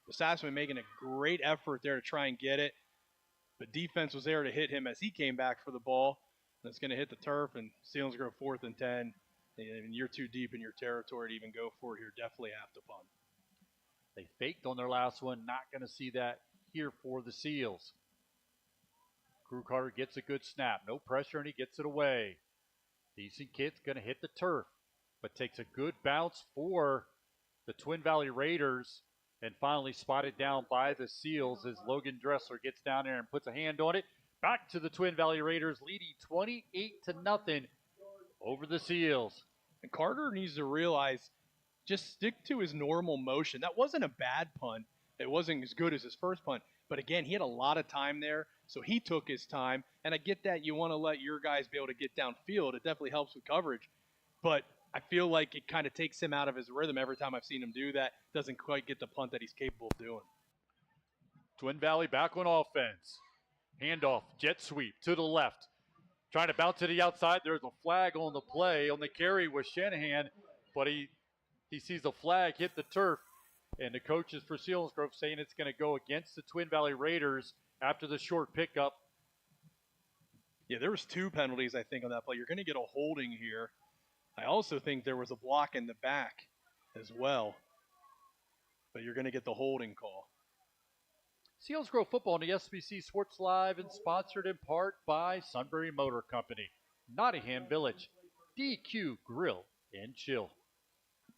The Sassaman making a great effort there to try and get it. But defense was there to hit him as he came back for the ball. And it's going to hit the turf, and Selinsgrove 4th and 10. And you're too deep in your territory to even go for it here. Definitely have to punt. They faked on their last one. Not going to see that here for the Seals. Crew Carter gets a good snap. No pressure, and he gets it away. Decent kid's going to hit the turf, but takes a good bounce for the Twin Valley Raiders and finally spotted down by the Seals as Logan Dressler gets down there and puts a hand on it. Back to the Twin Valley Raiders, leading 28-0 over the Seals. And Carter needs to realize, just stick to his normal motion. That wasn't a bad punt. It wasn't as good as his first punt. But again, he had a lot of time there, so he took his time. And I get that you want to let your guys be able to get downfield. It definitely helps with coverage. But I feel like it kind of takes him out of his rhythm every time I've seen him do that. Doesn't quite get the punt that he's capable of doing. Twin Valley back on offense. Handoff, jet sweep to the left. Trying to bounce to the outside. There's a flag on the play. On the carry was Shanahan, but he sees the flag hit the turf. And the coaches for Selinsgrove saying it's going to go against the Twin Valley Raiders after the short pickup. Yeah, there was 2 penalties, I think, on that play. You're going to get a holding here. I also think there was a block in the back as well. But you're going to get the holding call. Selinsgrove football on the SBC Sports Live and sponsored in part by Sunbury Motor Company, Nottingham Village, DQ Grill and Chill.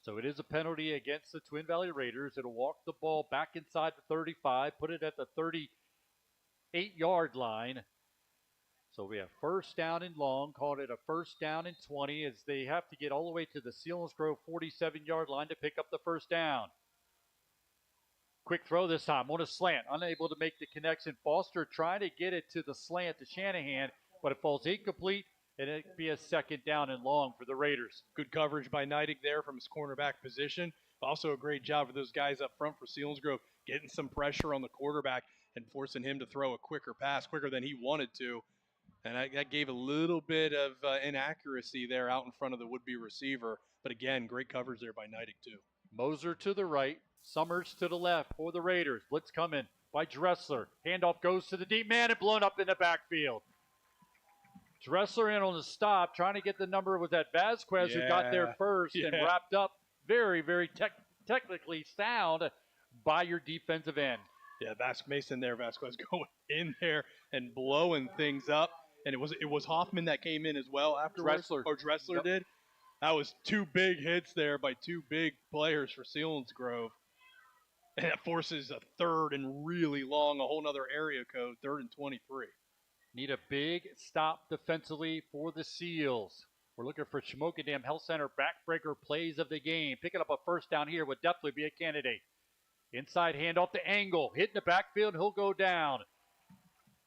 So it is a penalty against the Twin Valley Raiders. It'll walk the ball back inside the 35, put it at the 38-yard line. So we have first down and long, called it a first down and 20 as they have to get all the way to the Selinsgrove 47-yard line to pick up the first down. Quick throw this time on a slant, unable to make the connection. Foster trying to get it to the slant to Shanahan, but it falls incomplete, and it'd be a second down and long for the Raiders. Good coverage by Neidig there from his cornerback position. Also a great job for those guys up front for Selinsgrove, getting some pressure on the quarterback and forcing him to throw a quicker pass, quicker than he wanted to. And that gave a little bit of inaccuracy there out in front of the would-be receiver. But again, great coverage there by Neidig too. Moser to the right, Summers to the left for the Raiders. Blitz coming by Dressler. Handoff goes to the deep man and blown up in the backfield. Dressler in on the stop, trying to get the number. Was that Vasquez who got there first and wrapped up very, very technically sound by your defensive end. Yeah, Vasquez going in there and blowing things up. And it was Hoffman that came in as well afterwards. Dressler did. That was 2 big hits there by 2 big players for Selinsgrove. And that forces a third and really long, a whole nother area code, 3rd and 23. Need a big stop defensively for the Seals. We're looking for Shamokin Health Center backbreaker plays of the game. Picking up a first down here would definitely be a candidate. Inside handoff to Angle. Hitting the backfield, he'll go down.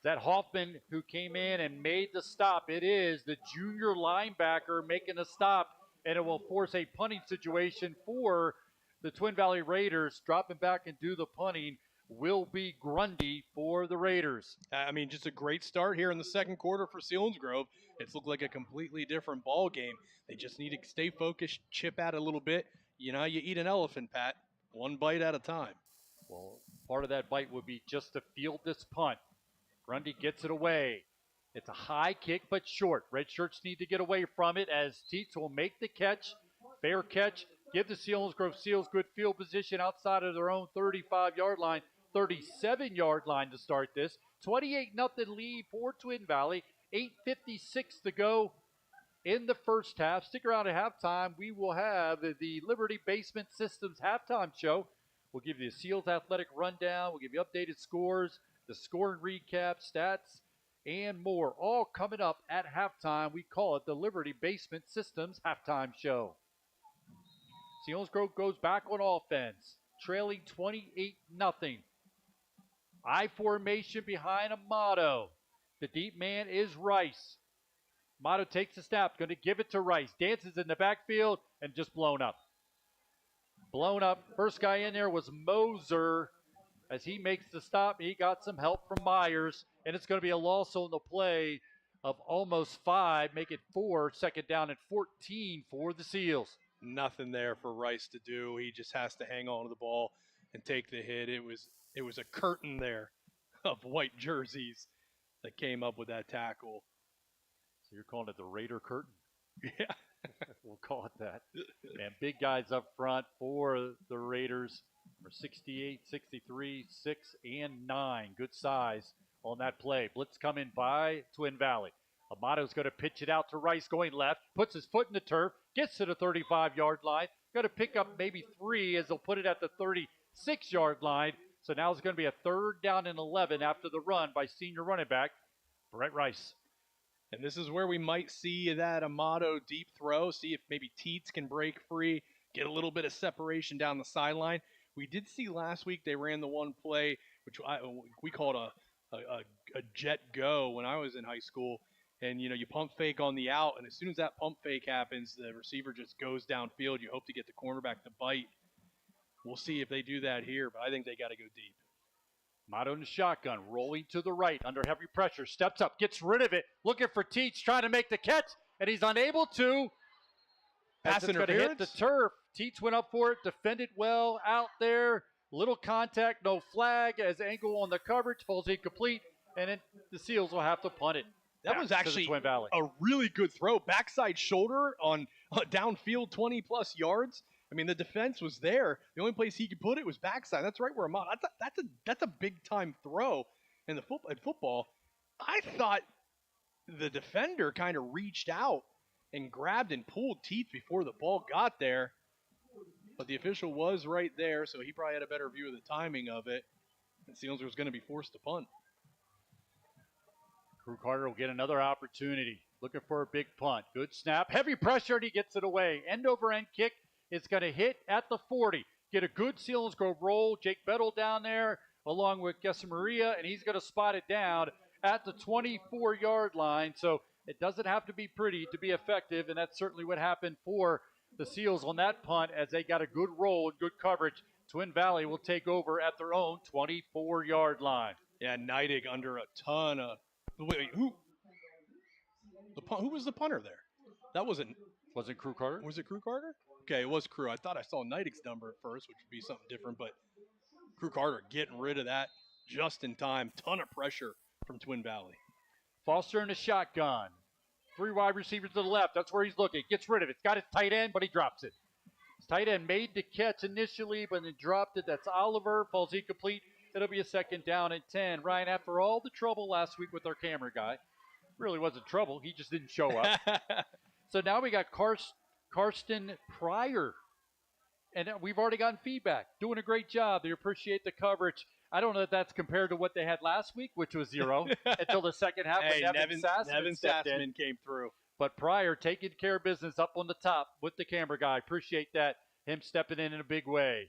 That Hoffman who came in and made the stop. It is the junior linebacker making the stop, and it will force a punting situation for the Twin Valley Raiders. Dropping back and do the punting will be Grundy for the Raiders. I mean, just a great start here in the second quarter for Selinsgrove. It's looked like a completely different ball game. They just need to stay focused, chip at it a little bit. You know, you eat an elephant, Pat, 1 bite at a time. Well, part of that bite would be just to field this punt. Grundy gets it away. It's a high kick, but short. Red shirts need to get away from it as Teets will make the catch. Fair catch. Give the Selinsgrove Seals good field position outside of their own 35-yard line, 37-yard line to start this. 28-0 lead for Twin Valley. 8:56 to go in the first half. Stick around at halftime. We will have the Liberty Basement Systems halftime show. We'll give you a Seals athletic rundown. We'll give you updated scores, the scoring recap, stats, and more. All coming up at halftime. We call it the Liberty Basement Systems halftime show. Selinsgrove goes back on offense, trailing 28-0. I formation behind Amato. The deep man is Rice. Amato takes the snap, going to give it to Rice. Dances in the backfield and just blown up. Blown up. First guy in there was Moser. As he makes the stop, he got some help from Myers, and it's going to be a loss on the play of almost 5, make it 4, second down and 14 for the Seals. Nothing there for Rice to do. He just has to hang on to the ball and take the hit. It was a curtain there of white jerseys that came up with that tackle. So you're calling it the Raider curtain? Yeah. We'll call it that. And big guys up front for the Raiders are 68, 63, 6, and 9. Good size on that play. Blitz coming by Twin Valley. Amato's going to pitch it out to Rice going left, puts his foot in the turf, gets to the 35-yard line. Going to pick up maybe 3 as they'll put it at the 36-yard line. So now it's going to be a 3rd down and 11 after the run by senior running back Brett Rice. And this is where we might see that Amato deep throw, see if maybe Teets can break free, get a little bit of separation down the sideline. We did see last week they ran the one play, which we called a jet go when I was in high school. And, you pump fake on the out, and as soon as that pump fake happens, the receiver just goes downfield. You hope to get the cornerback to bite. We'll see if they do that here, but I think they got to go deep. Amato in the shotgun, rolling to the right under heavy pressure, steps up, gets rid of it, looking for Teets, trying to make the catch, and he's unable to. Pass As it's going to hit the turf. Teets went up for it, defended well out there. Little contact, no flag, as angle on the coverage, falls incomplete, and then the Seals will have to punt it. That was actually a really good throw. Backside shoulder on downfield 20-plus yards. I mean, the defense was there. The only place he could put it was backside. That's right where I'm on. That's a big-time throw in football. I thought the defender kind of reached out and grabbed and pulled Teeth before the ball got there. But the official was right there, so he probably had a better view of the timing of it. And Seals was going to be forced to punt. Crew Carter will get another opportunity. Looking for a big punt. Good snap. Heavy pressure, and he gets it away. End-over-end kick. It's going to hit at the 40. Get a good Selinsgrove roll. Jake Bettle down there along with Maria, and he's going to spot it down at the 24-yard line. So it doesn't have to be pretty to be effective, and that's certainly what happened for the Seals on that punt as they got a good roll and good coverage. Twin Valley will take over at their own 24-yard line. Yeah, Neidig under a ton of... Wait, who was the punter there? That wasn't Crew Carter? Was it Crew Carter? Okay, it was Crew. I thought I saw Neidig's number at first, which would be something different, but Crew Carter getting rid of that just in time. Ton of pressure from Twin Valley. Foster in the shotgun. 3 wide receivers to the left. That's where he's looking. Gets rid of it. Got his tight end, but he drops it. His tight end made the catch initially, but then dropped it. That's Oliver. Falls incomplete. It'll be a 2nd down and 10. Ryan, after all the trouble last week with our camera guy, really wasn't trouble. He just didn't show up. So now we got Karsten Pryor. And we've already gotten feedback. Doing a great job. They appreciate the coverage. I don't know if that's compared to what they had last week, which was 0, until the second half. Hey, Nevin Sassman came through. But Pryor taking care of business up on the top with the camera guy. Appreciate that. Him stepping in a big way.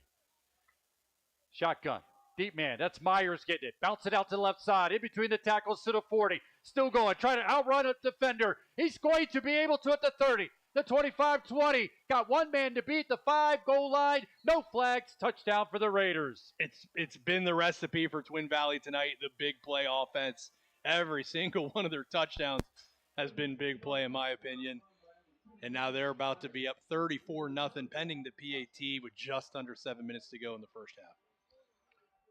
Shotgun. Deep man. That's Myers getting it. Bounce it out to the left side. In between the tackles to the 40. Still going. Trying to outrun a defender. He's going to be able to at the 30. The 25-20. Got one man to beat the 5 goal line. No flags. Touchdown for the Raiders. It's been the recipe for Twin Valley tonight. The big play offense. Every single one of their touchdowns has been big play in my opinion. And now they're about to be up 34-0 pending the PAT with just under 7 minutes to go in the first half.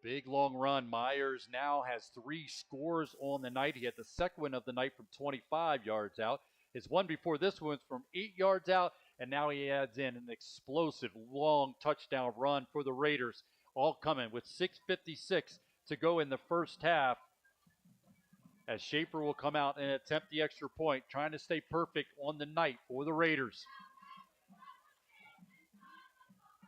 Big long run. Myers now has 3 scores on the night. He had the second one of the night from 25 yards out. His one before this one's from 8 yards out, and now he adds in an explosive long touchdown run for the Raiders. All coming with 6:56 to go in the first half. As Schaefer will come out and attempt the extra point, trying to stay perfect on the night for the Raiders.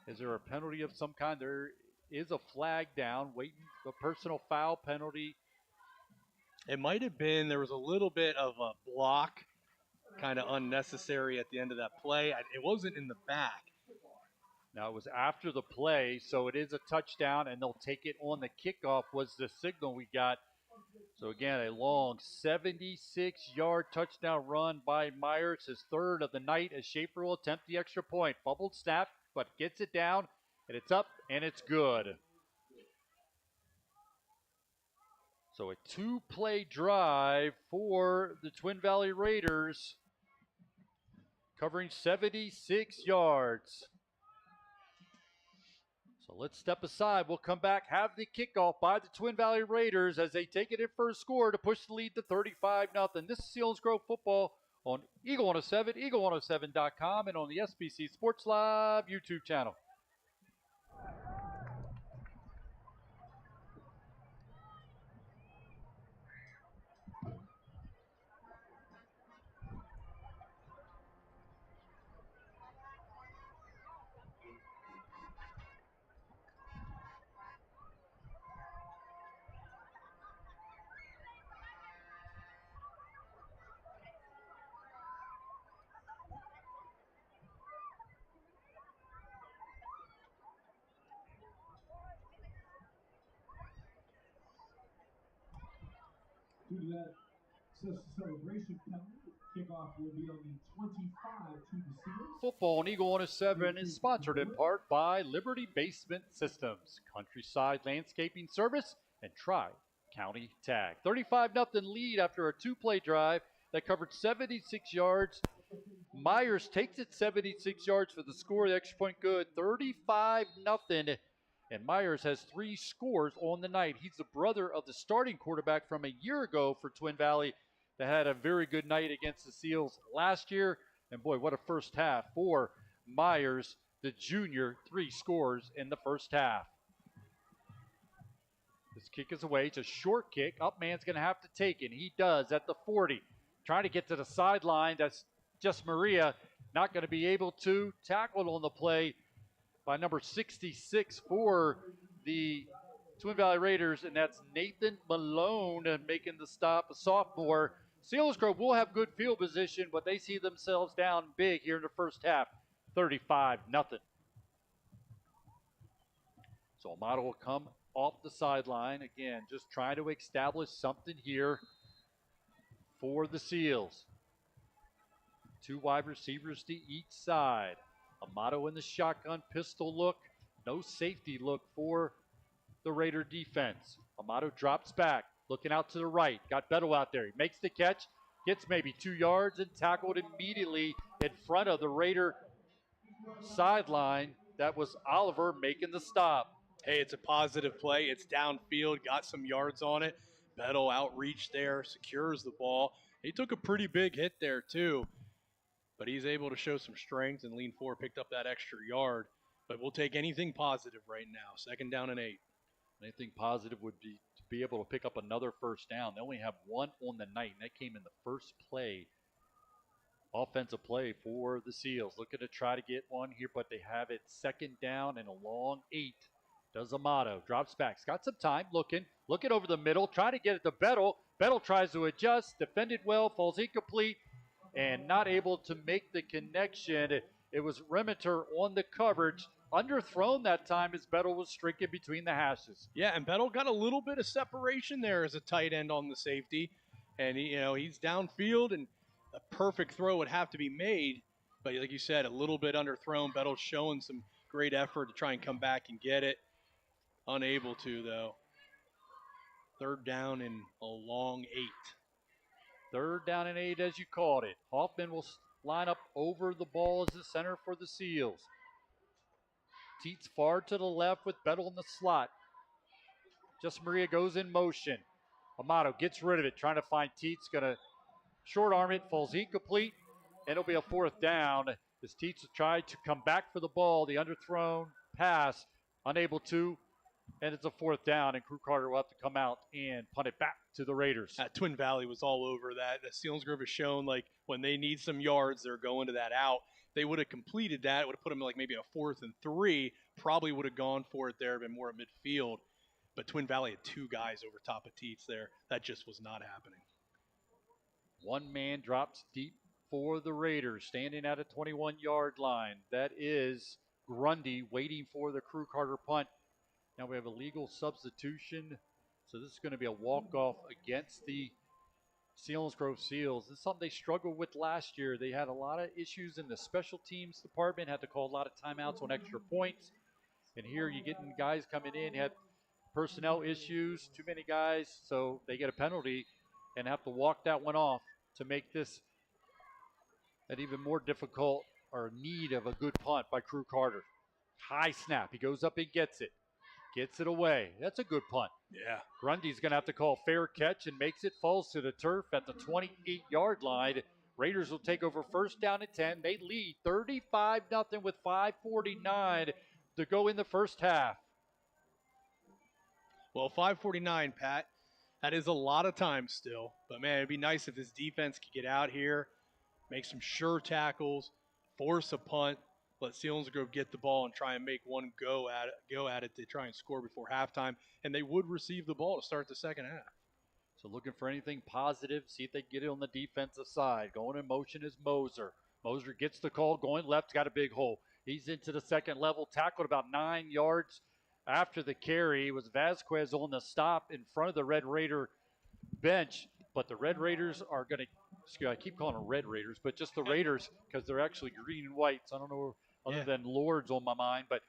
Is there a penalty of some kind? There is a flag down, waiting for a personal foul penalty. It might have been, there was a little bit of a block, kind of unnecessary at the end of that play. It wasn't in the back. Now, it was after the play, so it is a touchdown, and they'll take it on the kickoff was the signal we got. So, again, a long 76-yard touchdown run by Myers, his 3rd of the night, as Schaefer will attempt the extra point. Fumbled snap, but gets it down, and it's up, and it's good. So a 2-play drive for the Twin Valley Raiders, covering 76 yards. So let's step aside. We'll come back, have the kickoff by the Twin Valley Raiders as they take it in for a score to push the lead to 35-0. This is Selinsgrove football on Eagle 107, eagle107.com, and on the SBC Sports Live YouTube channel. Due to that celebration penalty, kickoff will be on the 25 to the Seals. Football on Eagle 107 is sponsored in part by Liberty Basement Systems, Countryside Landscaping Service, and Tri-County Tag. 35-0 lead after a two-play drive that covered 76 yards. Myers takes it 76 yards for the score. The extra point good, 35-0. And Myers has 3 scores on the night. He's the brother of the starting quarterback from a year ago for Twin Valley that had a very good night against the Seals last year. And boy, what a first half for Myers, the junior. 3 scores in the first half. This kick is away. It's a short kick. Upman's going to have to take it. He does at the 40. Trying to get to the sideline. That's just Maria. Not going to be able to. Tackled on the play by number 66 for the Twin Valley Raiders, and that's Nathan Malone making the stop, a sophomore. Selinsgrove will have good field position, but they see themselves down big here in the first half, 35-0. So Amato will come off the sideline. Again, just trying to establish something here for the Seals. 2 wide receivers to each side. Amato in the shotgun pistol look. No safety look for the Raider defense. Amato drops back, looking out to the right. Got Beto out there. He makes the catch, gets maybe 2 yards, and tackled immediately in front of the Raider sideline. That was Oliver making the stop. Hey, it's a positive play. It's downfield, got some yards on it. Beto outreach there, secures the ball. He took a pretty big hit there too, but he's able to show some strength and lean forward, picked up that extra yard. But we'll take anything positive right now. 2nd down and 8. Anything positive would be to be able to pick up another first down. They only have 1 on the night, and that came in the first play, offensive play for the Seals. Looking to try to get one here, but they have it 2nd down and a long 8. Does Amato, drops back. He's got some time, looking over the middle, trying to get it to Bettel. Bettel tries to adjust, defended well, falls incomplete, and not able to make the connection. It was Rementer on the coverage. Underthrown that time as Bettel was streaking between the hashes. Yeah, and Bettel got a little bit of separation there as a tight end on the safety. And, he's downfield, and a perfect throw would have to be made. But like you said, a little bit underthrown. Bettel's showing some great effort to try and come back and get it. Unable to, though. 3rd down and a long 8. 3rd down and 8, as you called it. Hoffman will line up over the ball as the center for the Seals. Teets far to the left with Bettel in the slot. Just Maria goes in motion. Amato gets rid of it, trying to find Teets. Going to short arm it, falls incomplete, and it'll be a 4th down as Teets tried to come back for the ball. The underthrown pass, unable to. And it's a 4th down, and Crew Carter will have to come out and punt it back to the Raiders. Twin Valley was all over that. The Selinsgrove has shown, like, when they need some yards, they're going to that out. They would have completed that. It would have put them like maybe a 4th and 3. Probably would have gone for it there, been more at midfield. But Twin Valley had 2 guys over top of Teets there. That just was not happening. 1 man drops deep for the Raiders, standing at a 21-yard line. That is Grundy waiting for the Crew Carter punt. Now we have a legal substitution, so this is going to be a walk-off against the Selinsgrove Seals. This is something they struggled with last year. They had a lot of issues in the special teams department, had to call a lot of timeouts on extra points. And here you're getting guys coming in, had personnel issues, too many guys, so they get a penalty and have to walk that one off to make this an even more difficult or need of a good punt by Crew Carter. High snap. He goes up and gets it. Gets it away. That's a good punt. Yeah. Grundy's going to have to call fair catch and makes it, falls to the turf at the 28-yard line. Raiders will take over 1st down and 10. They lead 35-0 with 5:49 to go in the first half. Well, 5:49, Pat. That is a lot of time still. But, man, it'd be nice if this defense could get out here, make some sure tackles, force a punt, let Selinsgrove get the ball and try and make one go at it to try and score before halftime, and they would receive the ball to start the second half. So looking for anything positive, see if they get it on the defensive side. Going in motion is Moser. Moser gets the call, going left, got a big hole. He's into the second level, tackled about 9 yards after the carry. It was Vasquez on the stop in front of the Red Raider bench. But the Red Raiders are going to, I keep calling them Red Raiders, but just the Raiders because they're actually green and white. So I don't know other than Lords on my mind, but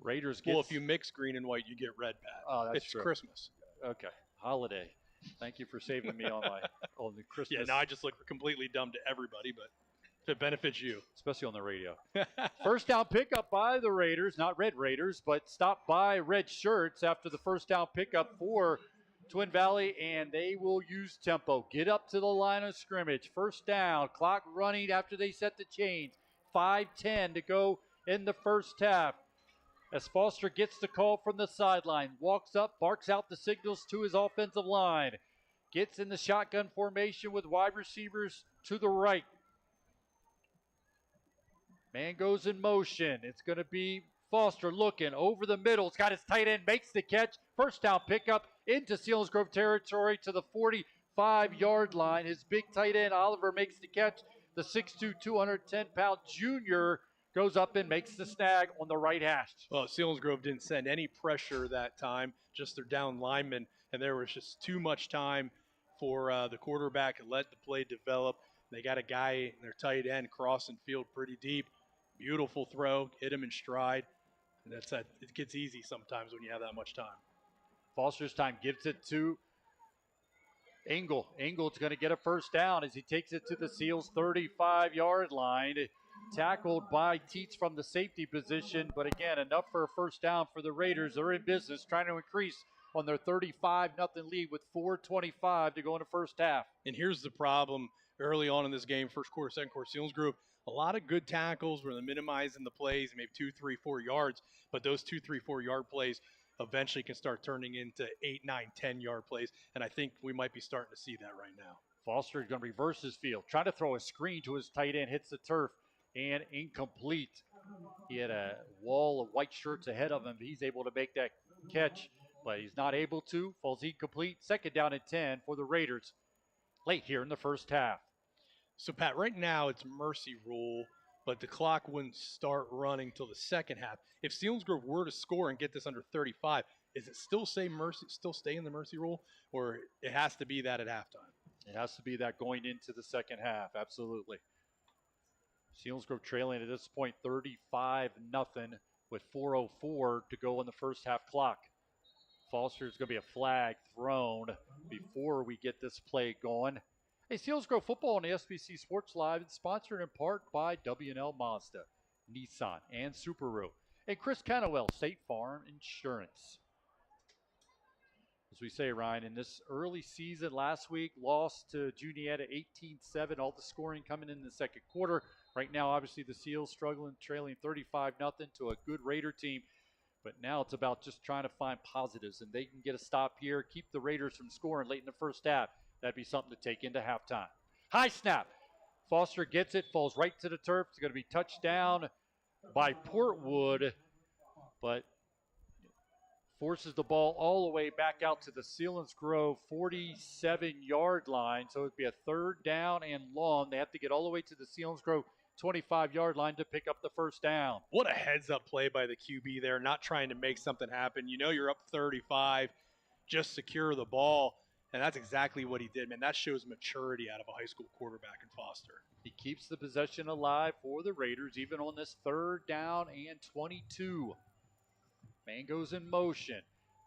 Raiders get. Well, if you mix green and white, you get red, Pat. Oh, that's it's true. Christmas. Okay, holiday. Thank you for saving me on the Christmas. Yeah, now I just look completely dumb to everybody, but if it benefits you. Especially on the radio. First down pickup by the Raiders, not Red Raiders, but stopped by Red Shirts after the first down pickup for Twin Valley, and they will use tempo. Get up to the line of scrimmage. First down, clock running after they set the chains. 5:10 to go in the first half. As Foster gets the call from the sideline, walks up, barks out the signals to his offensive line. Gets in the shotgun formation with wide receivers to the right. Man goes in motion. It's going to be Foster looking over the middle. It's got his tight end, makes the catch. First down pickup into Selinsgrove territory to the 45-yard line. His big tight end, Oliver, makes the catch. The 6'2", 210-pound junior goes up and makes the snag on the right hash. Well, Selinsgrove didn't send any pressure that time, just their down linemen, and there was just too much time for the quarterback to let the play develop. They got a guy, their tight end, crossing field pretty deep. Beautiful throw, hit him in stride. And it gets easy sometimes when you have that much time. Foster's time gives it to Engel. Engel's going to get a first down as he takes it to the Seals 35-yard line. Tackled by Teets from the safety position, but again, enough for a first down for the Raiders. They're in business, trying to increase on their 35-0 lead with 4:25 to go in the first half. And here's the problem early on in this game, first quarter, second quarter, Selinsgrove, a lot of good tackles where they're minimizing the plays, maybe 2, 3, 4 yards, but those 2, 3, 4 yard plays eventually can start turning into 8, 9, 10 yard plays, and I think we might be starting to see that right now. Foster is going to reverse his field, trying to throw a screen to his tight end, hits the turf, and incomplete. He had a wall of white shirts ahead of him. He's able to make that catch, but he's not able to. Falls incomplete. Second down and 10 for the Raiders late here in the first half. So, Pat, right now it's mercy rule, but the clock wouldn't start running till the second half. If Selinsgrove were to score and get this under 35, is it still stay in the mercy rule, or it has to be that at halftime? It has to be that going into the second half, absolutely. Selinsgrove trailing at this point 35-0 with 4:04 to go in the first half clock. Foster's going to be a flag thrown before we get this play going. Hey, Selinsgrove football on the SBC Sports Live is sponsored in part by W&L Mazda, Nissan, and Subaru, and Chris Cannowell, State Farm Insurance. As we say, Ryan, in this early season last week, lost to Juniata 18-7, all the scoring coming in the second quarter. Right now, obviously, the Seals struggling, trailing 35-0 to a good Raider team. But now it's about just trying to find positives, and they can get a stop here, keep the Raiders from scoring late in the first half. That'd be something to take into halftime. High snap. Foster gets it, falls right to the turf. It's going to be touched down by Portwood, but forces the ball all the way back out to the Selinsgrove 47-yard line. So it'd be a third down and long. They have to get all the way to the Selinsgrove 25-yard line to pick up the first down. What a heads-up play by the QB there, not trying to make something happen. You know you're up 35, just secure the ball, and that's exactly what he did, man. That shows maturity out of a high school quarterback in Foster. He keeps the possession alive for the Raiders, even on this third down and 22. Man goes in motion.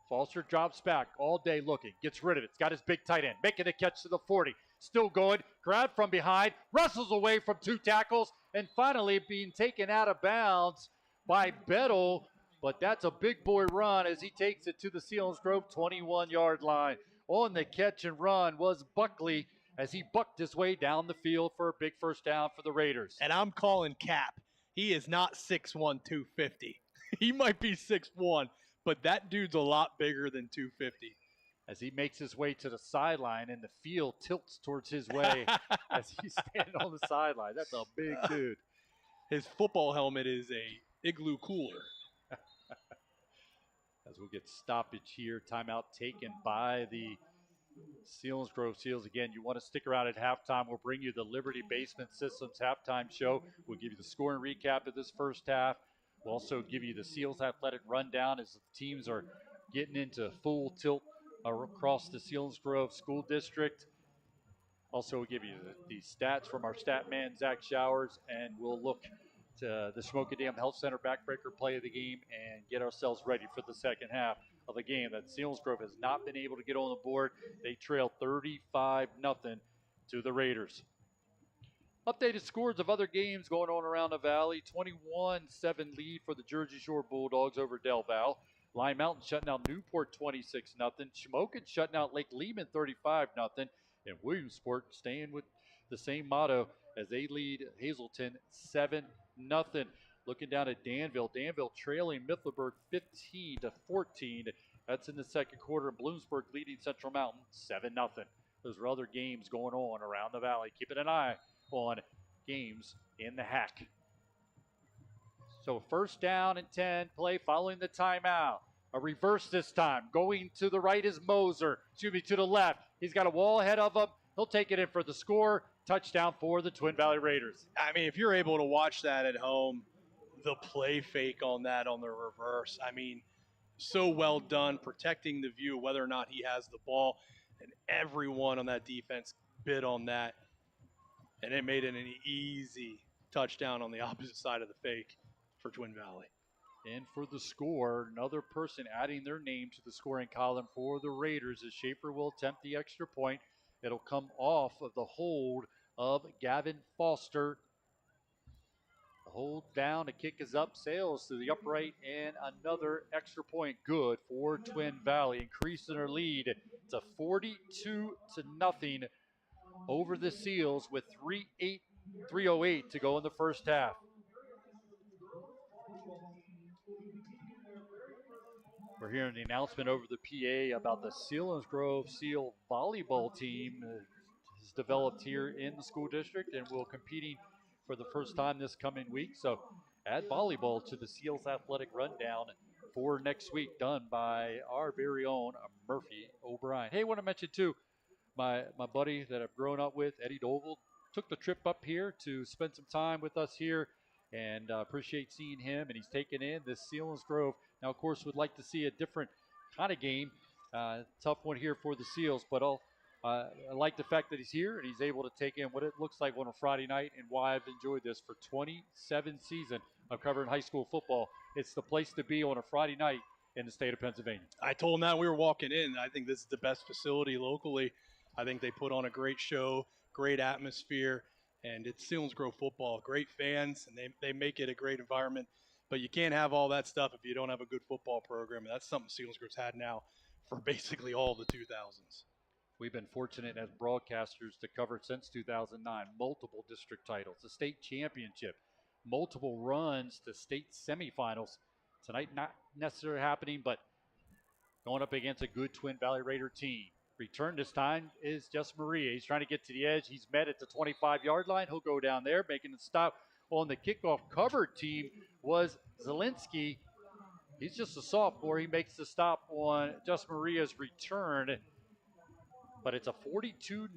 Foster drops back all day looking, gets rid of it. It's got his big tight end, making the catch to the 40. Still going, grab from behind, wrestles away from two tackles, and finally being taken out of bounds by Bettle. But that's a big boy run as he takes it to the Selinsgrove 21-yard line. On the catch and run was Buckley as he bucked his way down the field for a big first down for the Raiders. And I'm calling cap. He is not 6'1", 250. He might be 6'1", but that dude's a lot bigger than 250. As he makes his way to the sideline and the field tilts towards his way as he's standing on the sideline. That's a big dude. His football helmet is a igloo cooler. As we'll get stoppage here, timeout taken by the Selinsgrove Seals. Again, you want to stick around at halftime. We'll bring you the Liberty Basement Systems halftime show. We'll give you the scoring recap of this first half. We'll also give you the Seals athletic rundown as the teams are getting into full tilt across the Selinsgrove School District. Also, we'll give you the stats from our stat man, Zach Showers, and we'll look to the Smoky Dam Health Center backbreaker play of the game and get ourselves ready for the second half of the game that Selinsgrove has not been able to get on the board. They trail 35-0 to the Raiders. Updated scores of other games going on around the Valley. 21-7 lead for the Jersey Shore Bulldogs over Del Val. Lime Mountain shutting out Newport 26-0. Shamokin shutting out Lake Lehman 35-0. And Williamsport staying with the same motto as they lead Hazelton 7-0. Looking down at Danville. Danville trailing Mifflinburg 15-14. That's in the second quarter. Bloomsburg leading Central Mountain 7-0. Those are other games going on around the Valley. Keeping an eye on games in the hack. So first down and 10 play following the timeout. A reverse this time. Going to the right is Moser. To the left. He's got a wall ahead of him. He'll take it in for the score. Touchdown for the Twin Valley Raiders. I mean, if you're able to watch that at home, the play fake on that on the reverse, I mean, so well done, protecting the view, whether or not he has the ball. And everyone on that defense bid on that. And it made it an easy touchdown on the opposite side of the fake for Twin Valley. And for the score, another person adding their name to the scoring column for the Raiders as Schaefer will attempt the extra point. It'll come off of the hold of Gavin Foster. The hold down, the kick is up, sails to the upright, and another extra point good for Twin Valley, increasing their lead to 42-0 over the Seals with 3:08 to go in the first half. We're hearing the announcement over the PA about the Selinsgrove Seal volleyball team is developed here in the school district and will competing for the first time this coming week. So add volleyball to the Seals athletic rundown for next week, done by our very own Murphy O'Brien. Hey, I want to mention too, my buddy that I've grown up with, Eddie Doval, took the trip up here to spend some time with us here, and appreciate seeing him. And he's taken in this Selinsgrove. Now, of course, would like to see a different kind of game. Tough one here for the Seals, but I like the fact that he's here and he's able to take in what it looks like on a Friday night, and why I've enjoyed this for 27 seasons of covering high school football. It's the place to be on a Friday night in the state of Pennsylvania. I told him that we were walking in. I think this is the best facility locally. I think they put on a great show, great atmosphere, and it's Selinsgrove football. Great fans, and they make it a great environment. But you can't have all that stuff if you don't have a good football program, and that's something Selinsgrove's had now for basically all the 2000s. We've been fortunate as broadcasters to cover since 2009, multiple district titles, a state championship, multiple runs to state semifinals. Tonight not necessarily happening, but going up against a good Twin Valley Raider team. Return this time is just Maria. He's trying to get to the edge. He's met at the 25-yard line. He'll go down there, making the stop on the kickoff covered team was Zelinsky. He's just a sophomore. He makes the stop on just Maria's return. But it's a 42-0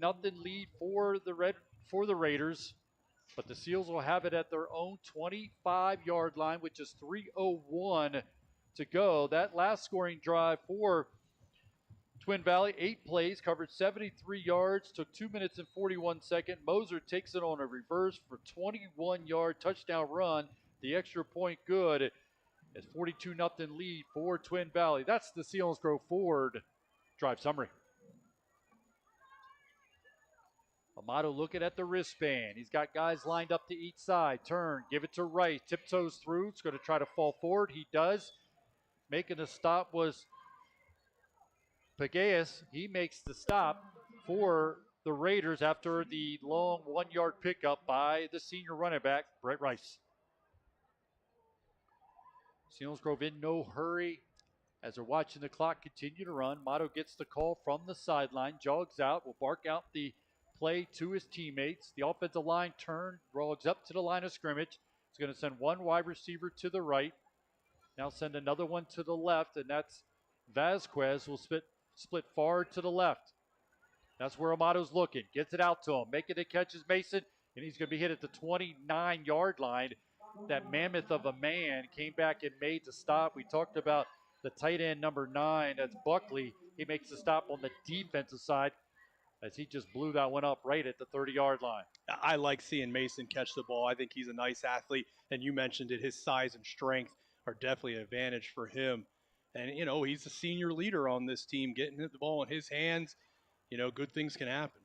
lead for the Raiders. But the Seals will have it at their own 25-yard line, which is 3:01 to go. That last scoring drive for Twin Valley, 8 plays, covered 73 yards, took 2 minutes and 41 seconds. Moser takes it on a reverse for 21-yard touchdown run. The extra point good. It's 42-0 lead for Twin Valley. That's the Selinsgrove Ford drive summary. Amato looking at the wristband. He's got guys lined up to each side. Turn, give it to Rice. Tiptoes through. It's going to try to fall forward. He does. Making the stop was Pegaeus. He makes the stop for the Raiders after the long 1-yard pickup by the senior running back, Brett Rice. Selinsgrove in no hurry as they're watching the clock continue to run. Mato gets the call from the sideline, jogs out, will bark out the play to his teammates. The offensive line turn, jogs up to the line of scrimmage. It's going to send one wide receiver to the right. Now send another one to the left, and that's Vasquez will split far to the left. That's where Amato's looking. Gets it out to him. Making the catch is Mason, and he's going to be hit at the 29-yard line. That mammoth of a man came back and made the stop. We talked about the tight end number 9. That's Buckley. He makes the stop on the defensive side. as he just blew that one up right at the 30-yard line. I like seeing Mason catch the ball. I think he's a nice athlete, and you mentioned it. His size and strength are definitely an advantage for him. And, you know, he's a senior leader on this team, getting the ball in his hands. You know, good things can happen.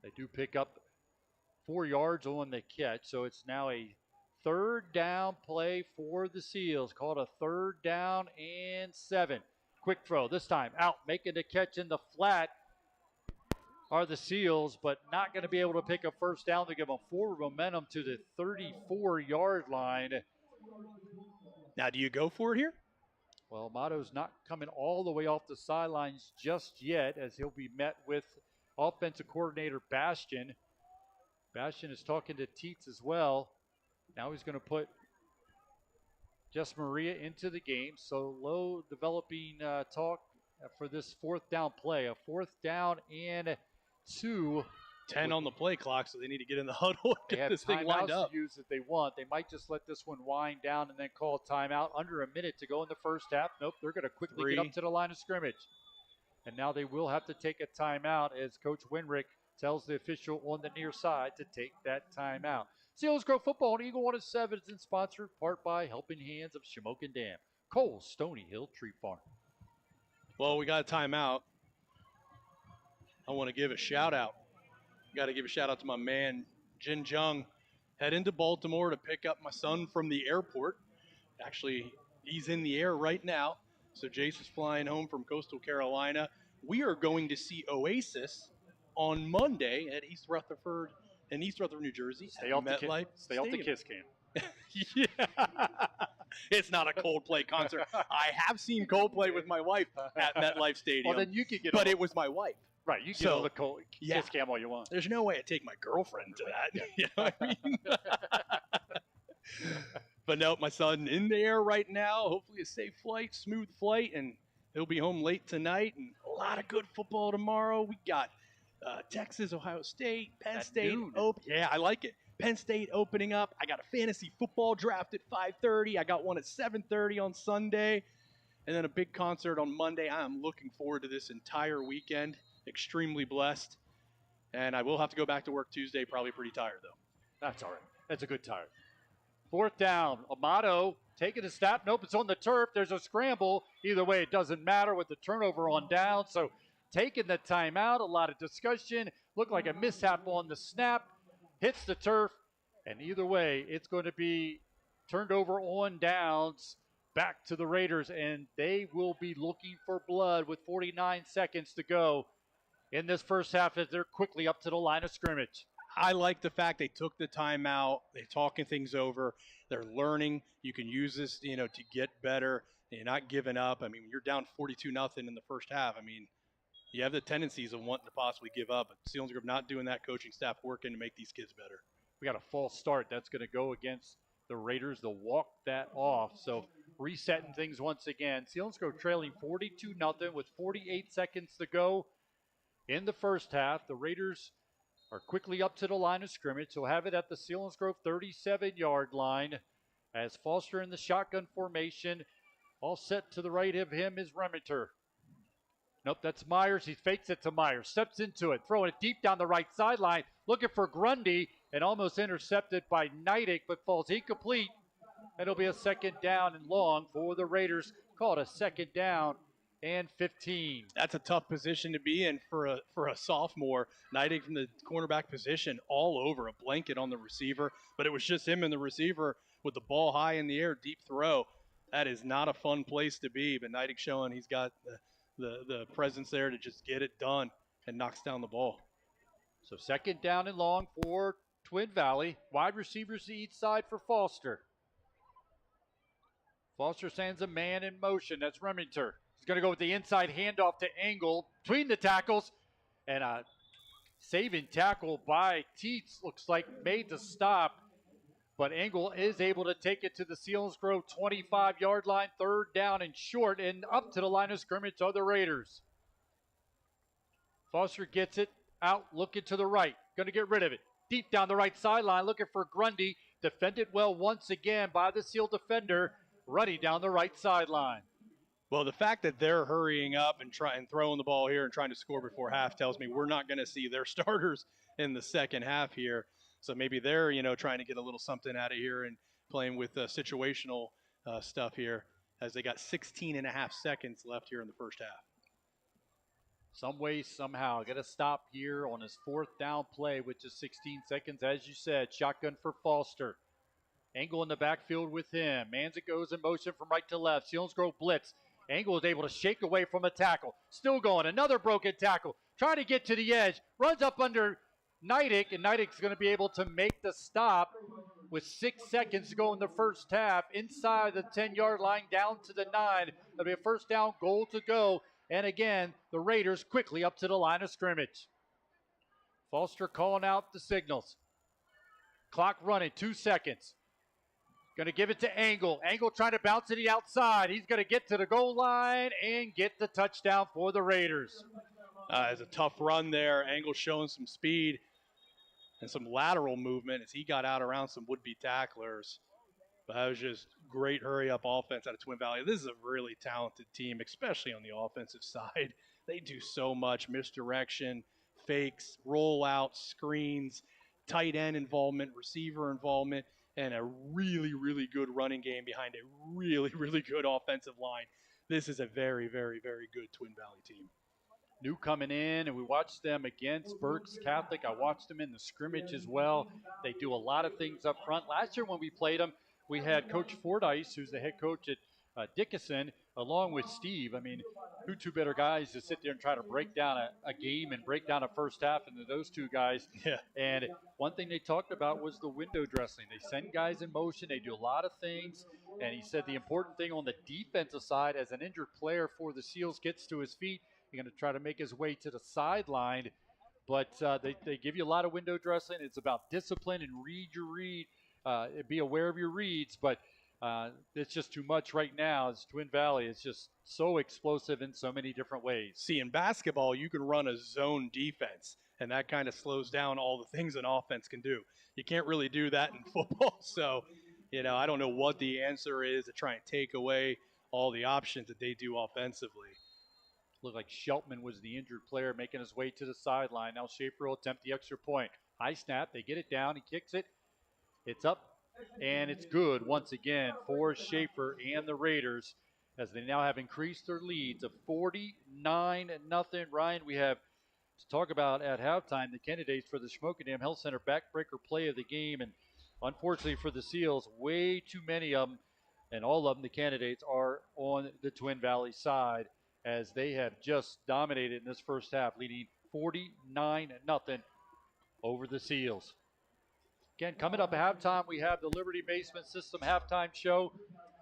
They do pick up 4 yards on the catch, so it's now a third down play for the Seals, called a 3rd down and 7. Quick throw, this time out, making the catch in the flat are the Seals, but not going to be able to pick a first down to give them forward momentum to the 34-yard line. Now, do you go for it here? Well, Amato's not coming all the way off the sidelines just yet, as he'll be met with offensive coordinator Bastian. Bastian is talking to Teets as well. Now he's going to put Jess Maria into the game. So low developing talk for this 4th down play. A 4th down and 2. 10 on the play clock, so they need to get in the huddle and get this thing lined up. To use if they want. They might just let this one wind down and then call a timeout. Under a minute to go in the first half. Nope, they're going to quickly get up to the line of scrimmage. And now they will have to take a timeout as Coach Winrick tells the official on the near side to take that timeout. Selinsgrove football on Eagle 107 is sponsored part by Helping Hands of Shamokin Dam, Coles, Stony Hill Tree Farm. Well, we got a timeout. I want to give a shout out. Got to give a shout out to my man, Jin Jung. Heading to Baltimore to pick up my son from the airport. Actually, he's in the air right now. So Jace is flying home from Coastal Carolina. We are going to see Oasis on Monday at East Rutherford, New Jersey. Stay off the Kiss Cam. Yeah. It's not a Coldplay concert. I have seen Coldplay with my wife at MetLife Stadium. Well, then you could get But it was my wife. Right, you can get on the Kiss Cam all you want. There's no way I'd take my girlfriend to that. You know what I mean? But no, my son in the air right now. Hopefully a safe flight, smooth flight, and he'll be home late tonight. And a lot of good football tomorrow. We got Texas, Ohio State, Penn State. Yeah, I like it. Penn State opening up. I got a fantasy football draft at 5:30. I got one at 7:30 on Sunday. And then a big concert on Monday. I am looking forward to this entire weekend. Extremely blessed. And I will have to go back to work Tuesday, probably pretty tired, though. That's all right. That's a good tired. 4th down. Amato taking a snap. Nope, it's on the turf. There's a scramble. Either way, it doesn't matter with the turnover on down. So taking the timeout, a lot of discussion. Looked like a mishap on the snap. Hits the turf. And either way, it's going to be turned over on downs. Back to the Raiders, and they will be looking for blood with 49 seconds to go in this first half as they're quickly up to the line of scrimmage. I like the fact they took the timeout. They're talking things over. They're learning. You can use this, you know, to get better. You're not giving up. I mean, you're down 42-0 in the first half. I mean, you have the tendencies of wanting to possibly give up. But Selinsgrove not doing that, coaching staff working to make these kids better. We got a false start. That's going to go against the Raiders. They'll walk that off. So resetting things once again. Selinsgrove trailing 42-0 with 48 seconds to go in the first half. The Raiders are quickly up to the line of scrimmage. So have it at the Selinsgrove 37-yard line as Foster in the shotgun formation. All set to the right of him is Remington. Nope, that's Myers. He fakes it to Myers. Steps into it, throwing it deep down the right sideline. Looking for Grundy and almost intercepted by Neidig, but falls incomplete. It'll be a 2nd down and long for the Raiders. Called a 2nd down and 15. That's a tough position to be in for a sophomore. Neidig from the cornerback position, all over, a blanket on the receiver. But it was just him and the receiver with the ball high in the air, deep throw. That is not a fun place to be. But Neidig showing he's got the presence there to just get it done and knocks down the ball. So 2nd down and long for Twin Valley. Wide receivers to each side for Foster. Foster sends a man in motion. That's Remington. He's going to go with the inside handoff to Engel between the tackles. And a saving tackle by Teets looks like made the stop. But Engel is able to take it to the Selinsgrove 25-yard line. 3rd down and short, and up to the line of scrimmage are the Raiders. Foster gets it out, looking to the right. Going to get rid of it. Deep down the right sideline, looking for Grundy. Defended well once again by the Seal defender, running down the right sideline. Well, the fact that they're hurrying up and throwing the ball here and trying to score before half tells me we're not going to see their starters in the second half here. So maybe they're, trying to get a little something out of here and playing with situational stuff here as they got 16 and a half seconds left here in the first half. Some way, somehow, got to stop here on his 4th down play with just 16 seconds. As you said, shotgun for Foster. Engel in the backfield with him. Manzik goes in motion from right to left. Selinsgrove blitz. Engel is able to shake away from a tackle. Still going. Another broken tackle. Trying to get to the edge. Runs up under Neidig, and Neidig's going to be able to make the stop with 6 seconds to go in the first half. Inside the 10-yard line, down to the 9. That'll be a first down, goal to go. And again, the Raiders quickly up to the line of scrimmage. Foster calling out the signals. Clock running, 2 seconds. Going to give it to Engel. Engel trying to bounce to the outside. He's going to get to the goal line and get the touchdown for the Raiders. It's a tough run there. Engel showing some speed and some lateral movement as he got out around some would-be tacklers. But that was just great hurry-up offense out of Twin Valley. This is a really talented team, especially on the offensive side. They do so much misdirection, fakes, rollouts, screens, tight end involvement, receiver involvement, and a really, really good running game behind a really, really good offensive line. This is a very, very, very good Twin Valley team. New coming in, and we watched them against Berks Catholic. I watched them in the scrimmage as well. They do a lot of things up front. Last year when we played them, we had Coach Fordyce, who's the head coach at Dickinson, along with Steve. I mean, who two better guys to sit there and try to break down a game and break down a first half into those two guys. Yeah. And one thing they talked about was the window dressing. They send guys in motion. They do a lot of things. And he said the important thing on the defensive side, as an injured player for the Seals gets to his feet, he's going to try to make his way to the sideline. But they give you a lot of window dressing. It's about discipline and read your read. Be aware of your reads, but it's just too much right now. It's Twin Valley. It's just so explosive in so many different ways. See, in basketball, you can run a zone defense, and that kind of slows down all the things an offense can do. You can't really do that in football. So, I don't know what the answer is to try and take away all the options that they do offensively. Looked like Sheltman was the injured player making his way to the sideline. Now Schaefer will attempt the extra point. High snap. They get it down. He kicks it. It's up, and it's good once again for Schaefer and the Raiders as they now have increased their lead to 49-0. Ryan, we have to talk about at halftime the candidates for the Schmokendam Health Center backbreaker play of the game. And unfortunately for the Seals, way too many of them, and all of them, the candidates, are on the Twin Valley side as they have just dominated in this first half, leading 49-0 over the Seals. Again, coming up at halftime, we have the Liberty Basement System halftime show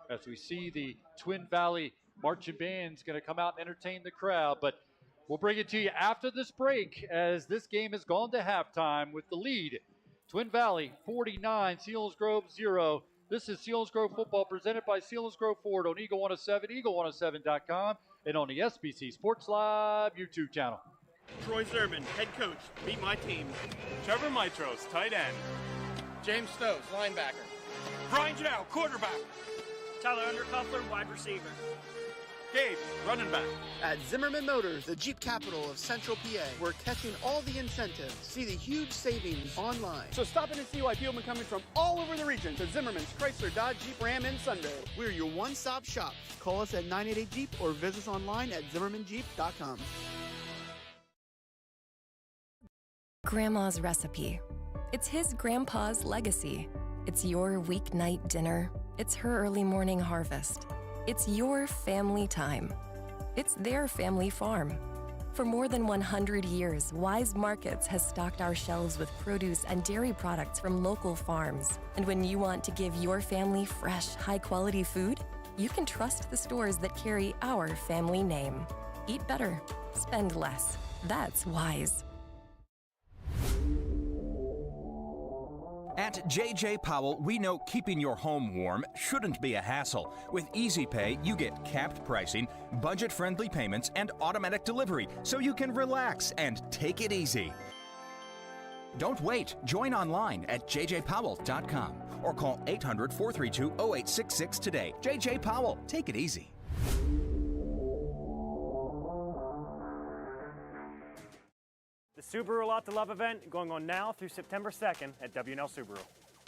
as we see the Twin Valley Marching Band's going to come out and entertain the crowd. But we'll bring it to you after this break as this game has gone to halftime with the lead. Twin Valley 49, Selinsgrove 0. This is Selinsgrove football presented by Selinsgrove Ford on Eagle 107, eagle107.com, and on the SBC Sports Live YouTube channel. Troy Zerman, head coach, meet my team. Trevor Mitros, tight end. James Stokes, linebacker. Brian Jow, quarterback. Tyler Undercuffler, wide receiver. Gabe, running back. At Zimmerman Motors, the Jeep capital of Central PA, we're catching all the incentives. See the huge savings online. So stop in and see why people have been coming from all over the region to Zimmerman's Chrysler, Dodge, Jeep, Ram, and Sunbury. We're your one-stop shop. Call us at 988-JEEP or visit us online at ZimmermanJeep.com. Grandma's recipe. It's his grandpa's legacy. It's your weeknight dinner. It's her early morning harvest. It's your family time. It's their family farm. For more than 100 years, Wise Markets has stocked our shelves with produce and dairy products from local farms. And when you want to give your family fresh, high-quality food, you can trust the stores that carry our family name. Eat better. Spend less. That's Wise. At J.J. Powell, we know keeping your home warm shouldn't be a hassle. With Easy Pay, you get capped pricing, budget-friendly payments, and automatic delivery, so you can relax and take it easy. Don't wait. Join online at jjpowell.com or call 800-432-0866 today. J.J. Powell, take it easy. The Subaru A Lot to Love event going on now through September 2nd at W&L Subaru.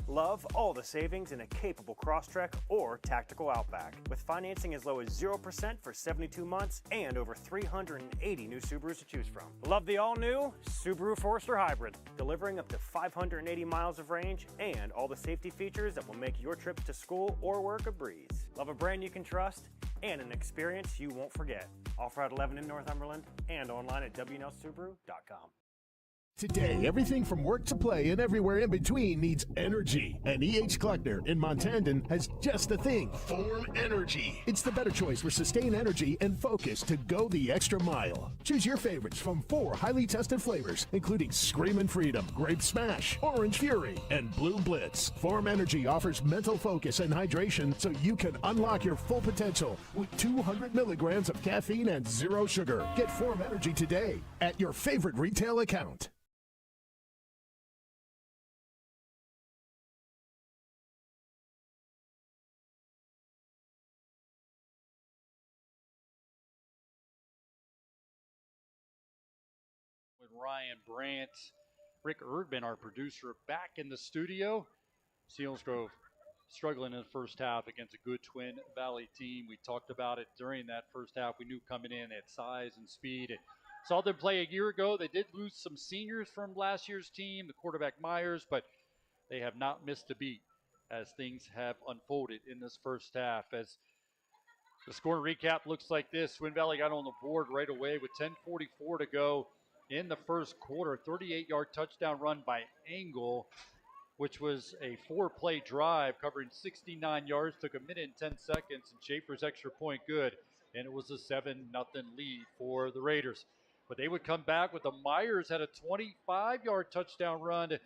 Love all the savings in a capable Crosstrek or tactical Outback, with financing as low as 0% for 72 months and over 380 new Subarus to choose from. Love the all-new Subaru Forester Hybrid, delivering up to 580 miles of range and all the safety features that will make your trips to school or work a breeze. Love a brand you can trust and an experience you won't forget. Offer at 11 in Northumberland and online at WNLSubaru.com. Today, everything from work to play and everywhere in between needs energy. And E.H. Kleckner in Montandon has just the thing, Form Energy. It's the better choice for sustained energy and focus to go the extra mile. Choose your favorites from 4 highly tested flavors, including Screamin' Freedom, Grape Smash, Orange Fury, and Blue Blitz. Form Energy offers mental focus and hydration so you can unlock your full potential with 200 milligrams of caffeine and 0 sugar. Get Form Energy today at your favorite retail account. Ryan Brandt, Rick Erdman, our producer, back in the studio. Selinsgrove struggling in the first half against a good Twin Valley team. We talked about it during that first half. We knew coming in at size and speed. And saw them play a year ago. They did lose some seniors from last year's team, the quarterback Myers, but they have not missed a beat as things have unfolded in this first half. As the score recap looks like this, Twin Valley got on the board right away with 10:44 to go in the first quarter. 38-yard touchdown run by Engel, which was a 4-play drive covering 69 yards, took a minute and 10 seconds, and Schaefer's extra point good, and it was a 7-0 lead for the Raiders. But they would come back with Myers had a 25-yard touchdown run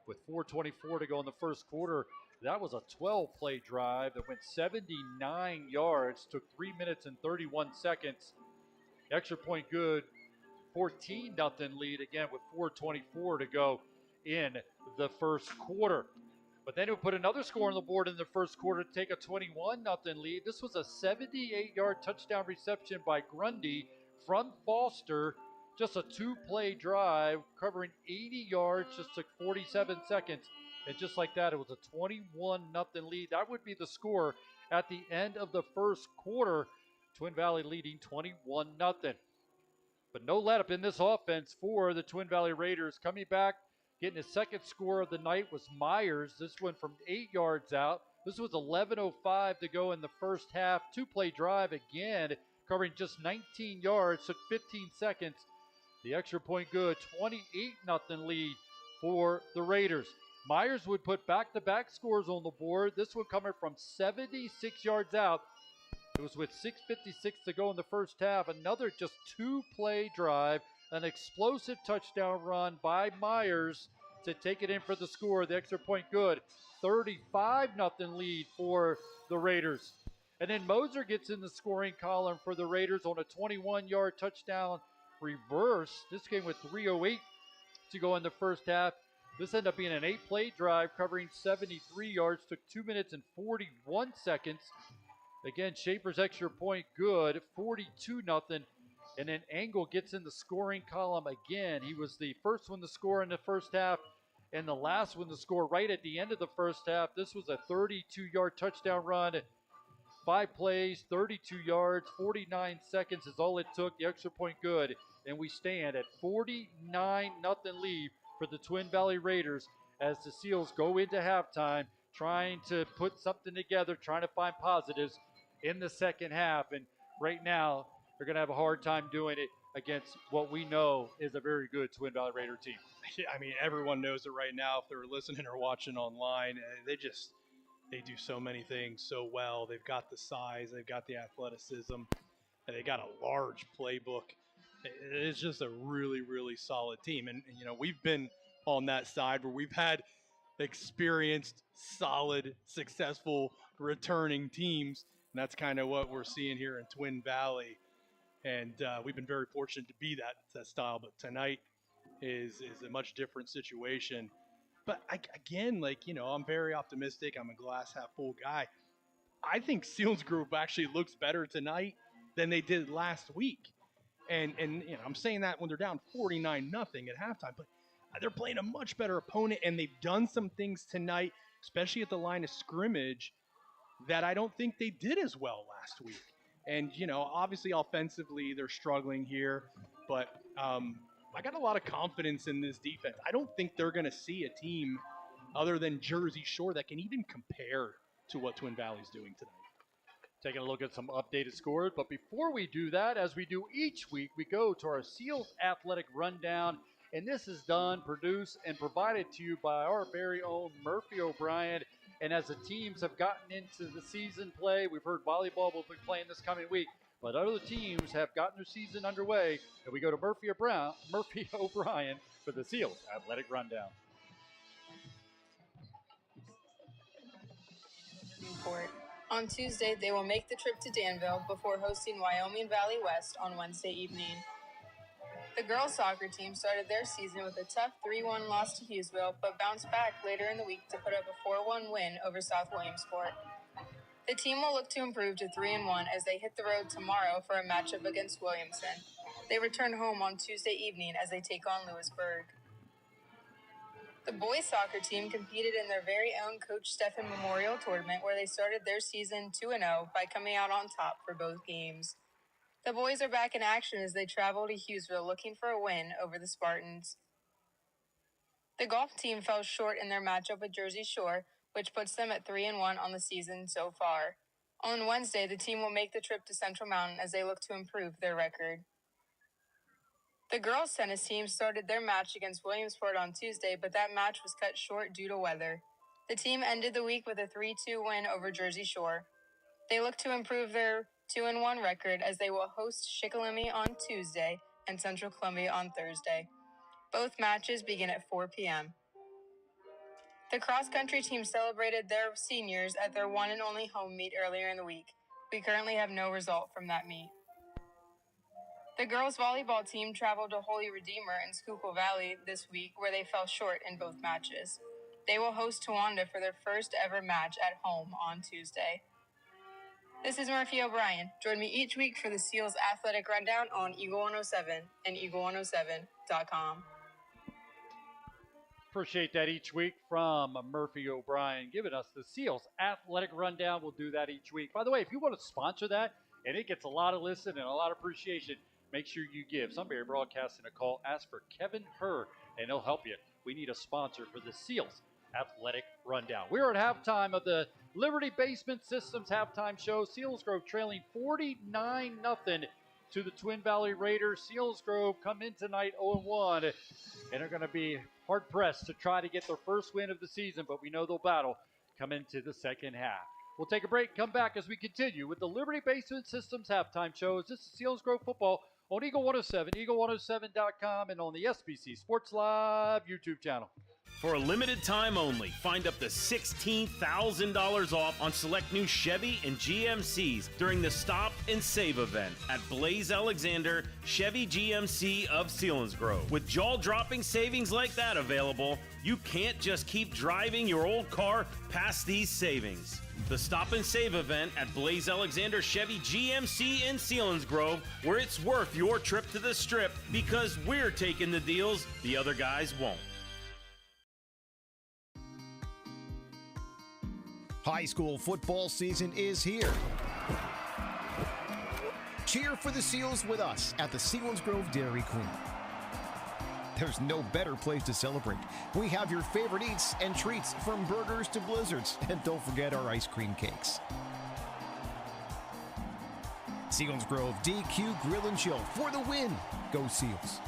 with 4:24 to go in the first quarter. That was a 12-play drive that went 79 yards, took 3 minutes and 31 seconds. Extra point good, 14-0 lead again with 4:24 to go in the first quarter. But then it would put another score on the board in the first quarter to take a 21-0 lead. This was a 78-yard touchdown reception by Grundy from Foster. Just a 2-play drive covering 80 yards, just took 47 seconds. And just like that, it was a 21-0 lead. That would be the score at the end of the first quarter. Twin Valley leading 21-0. But no let up in this offense for the Twin Valley Raiders. Coming back, getting his second score of the night was Myers. This one from 8 yards out. This was 11:05 to go in the first half. 2-play drive again, covering just 19 yards, took 15 seconds. The extra point good, 28-0 lead for the Raiders. Myers would put back-to-back scores on the board. This one coming from 76 yards out. It was with 6:56 to go in the first half. Another just 2-play drive, an explosive touchdown run by Myers to take it in for the score. The extra point good, 35-0 lead for the Raiders. And then Moser gets in the scoring column for the Raiders on a 21-yard touchdown reverse. This came with 3:08 to go in the first half. This ended up being an 8-play drive covering 73 yards, took 2 minutes and 41 seconds. Again, Schaefer's extra point good, 42-0. And then Engel gets in the scoring column again. He was the first one to score in the first half and the last one to score right at the end of the first half. This was a 32-yard touchdown run. 5 plays, 32 yards, 49 seconds is all it took. The extra point good. And we stand at 49-0 lead for the Twin Valley Raiders as the Seals go into halftime, trying to put something together, trying to find positives in the second half. And right now, they're going to have a hard time doing it against what we know is a very good Twin Valley Raider team. I mean, everyone knows it right now if they're listening or watching online. They do so many things so well. They've got the size, they've got the athleticism, and they got a large playbook. It's just a really, really solid team. And you know, we've been on that side where we've had experienced, solid, successful, returning teams. And that's kind of what we're seeing here in Twin Valley. And we've been very fortunate to be that style. But tonight is a much different situation. But again, I'm very optimistic. I'm a glass half full guy. I think Selinsgrove actually looks better tonight than they did last week. And I'm saying that when they're down 49-0 at halftime, but they're playing a much better opponent, and they've done some things tonight, especially at the line of scrimmage, that I don't think they did as well last week. And, obviously offensively they're struggling here, but I got a lot of confidence in this defense. I don't think they're going to see a team other than Jersey Shore that can even compare to what Twin Valley's doing tonight. Taking a look at some updated scores, but before we do that, as we do each week, we go to our Seals Athletic Rundown, and this is done, produced, and provided to you by our very own Murphy O'Brien. And as the teams have gotten into the season play, we've heard volleyball will be playing this coming week, but other teams have gotten their season underway, and we go to Murphy O'Brien for the Seals Athletic Rundown. On Tuesday, they will make the trip to Danville before hosting Wyoming Valley West on Wednesday evening. The girls soccer team started their season with a tough 3-1 loss to Hughesville, but bounced back later in the week to put up a 4-1 win over South Williamsport. The team will look to improve to 3-1 as they hit the road tomorrow for a matchup against Williamson. They return home on Tuesday evening as they take on Lewisburg. The boys soccer team competed in their very own Coach Stephan Memorial Tournament, where they started their season 2-0 by coming out on top for both games. The boys are back in action as they travel to Hughesville looking for a win over the Spartans. The golf team fell short in their matchup with Jersey Shore, which puts them at 3-1 on the season so far. On Wednesday, the team will make the trip to Central Mountain as they look to improve their record. The girls' tennis team started their match against Williamsport on Tuesday, but that match was cut short due to weather. The team ended the week with a 3-2 win over Jersey Shore. They look to improve their 2-1 record as they will host Shikellamy on Tuesday and Central Columbia on Thursday. Both matches begin at 4 p.m. The cross-country team celebrated their seniors at their one and only home meet earlier in the week. We currently have no result from that meet. The girls' volleyball team traveled to Holy Redeemer in Schuylkill Valley this week, where they fell short in both matches. They will host Towanda for their first ever match at home on Tuesday. This is Murphy O'Brien. Join me each week for the Seals Athletic Rundown on Eagle 107 and eagle107.com. Appreciate that each week from Murphy O'Brien, giving us the Seals Athletic Rundown. We'll do that each week. By the way, if you want to sponsor that, and it gets a lot of listen and a lot of appreciation, make sure you give Sunbury Broadcasting a call. Ask for Kevin Herr, and he'll help you. We need a sponsor for the Seals Athletic Rundown. We're at halftime of the Liberty Basement Systems halftime show. Selinsgrove trailing 49-0 to the Twin Valley Raiders. Selinsgrove come in tonight 0-1, and are going to be hard-pressed to try to get their first win of the season, but we know they'll battle come into the second half. We'll take a break, come back as we continue with the Liberty Basement Systems halftime shows. This is Selinsgrove football on Eagle 107, eagle107.com, and on the SBC Sports Live YouTube channel. For a limited time only, find up to $16,000 off on select new Chevy and GMCs during the Stop and Save event at Blaze Alexander Chevy GMC of Selinsgrove. With jaw-dropping savings like that available, you can't just keep driving your old car past these savings. The Stop and Save event at Blaze Alexander Chevy GMC in Selinsgrove, where it's worth your trip to the Strip because we're taking the deals the other guys won't. High school football season is here. Cheer for the Seals with us at the Selinsgrove Dairy Queen. There's no better place to celebrate. We have your favorite eats and treats, from burgers to blizzards, and don't forget our ice cream cakes. Selinsgrove DQ Grill and Chill for the win. Go Seals.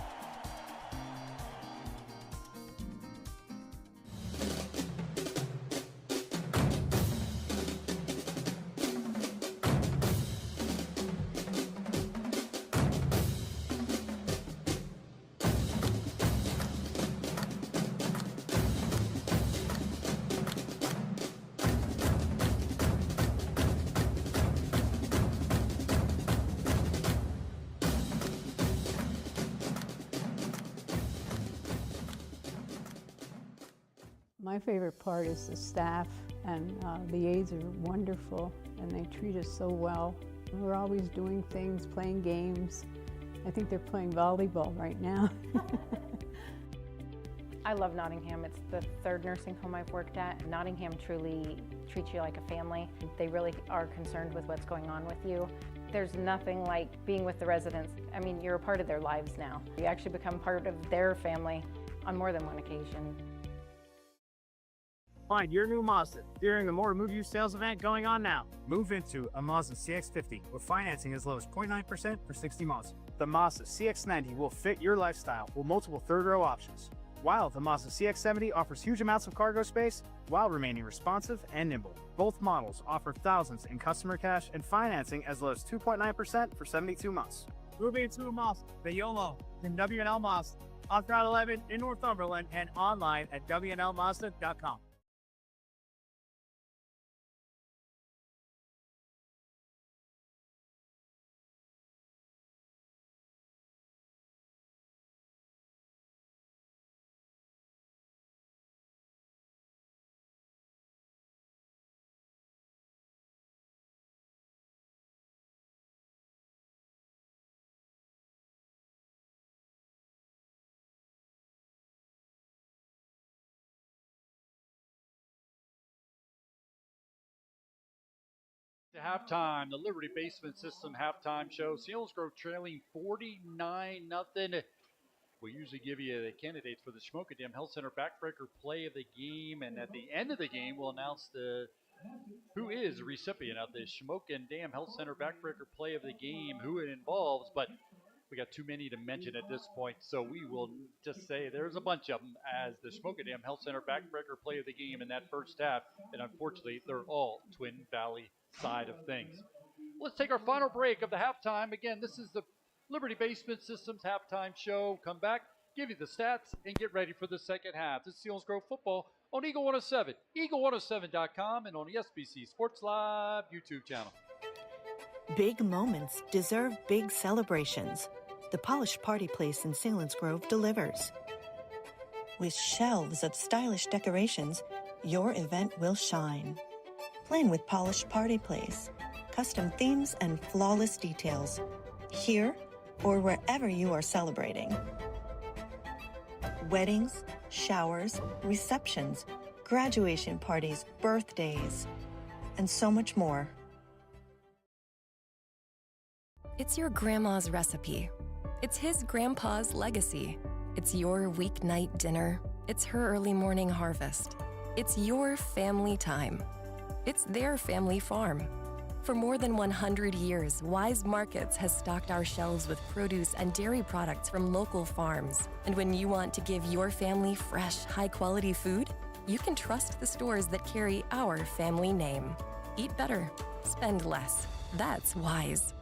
My favorite part is the staff, and the aides are wonderful, and they treat us so well. We're always doing things, playing games, I think they're playing volleyball right now. I love Nottingham. It's the third nursing home I've worked at. Nottingham truly treats you like a family. They really are concerned with what's going on with you. There's nothing like being with the residents. I mean, you're a part of their lives now. You actually become part of their family on more than one occasion. Find your new Mazda during the More Move You sales event going on now. Move into a Mazda CX-50 with financing as low as 0.9% for 60 months. The Mazda CX-90 will fit your lifestyle with multiple third-row options, while the Mazda CX-70 offers huge amounts of cargo space while remaining responsive and nimble. Both models offer thousands in customer cash and financing as low as 2.9% for 72 months. Moving into a Mazda, the YOLO from W&L Mazda, off Route 11 in Northumberland and online at WNLMazda.com. To halftime, the Liberty Basement System halftime show. Selinsgrove trailing 49-0. We usually give you the candidates for the Schmokadam Health Center backbreaker play of the game, and at the end of the game, we'll announce who is the recipient of the Schmokadam Health Center backbreaker play of the game, who it involves, but we got too many to mention at this point, so we will just say there's a bunch of them as the Schmokadam Health Center backbreaker play of the game in that first half, and unfortunately, they're all Twin Valley side of things. Let's take our final break of the halftime. Again, this is the Liberty Basement Systems halftime show. Come back, give you the stats, and get ready for the second half. This is Selinsgrove football on Eagle 107, eagle107.com, and on the SBC Sports Live YouTube channel. Big moments deserve big celebrations. The Polished Party Place in Selinsgrove delivers. With shelves of stylish decorations, your event will shine. Plan with Polished Party Place. Custom themes and flawless details. Here or wherever you are celebrating. Weddings, showers, receptions, graduation parties, birthdays, and so much more. It's your grandma's recipe. It's his grandpa's legacy. It's your weeknight dinner. It's her early morning harvest. It's your family time. It's their family farm. For more than 100 years, Wise Markets has stocked our shelves with produce and dairy products from local farms. And when you want to give your family fresh, high-quality food, you can trust the stores that carry our family name. Eat better. Spend less. That's Wise.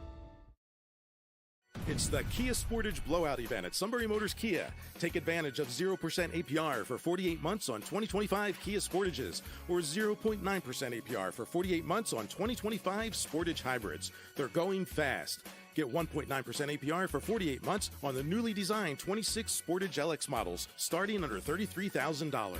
It's the Kia Sportage Blowout event at Sunbury Motors Kia. Take advantage of 0% APR for 48 months on 2025 Kia Sportages or 0.9% APR for 48 months on 2025 Sportage Hybrids. They're going fast. Get 1.9% APR for 48 months on the newly designed 26 Sportage LX models starting under $33,000.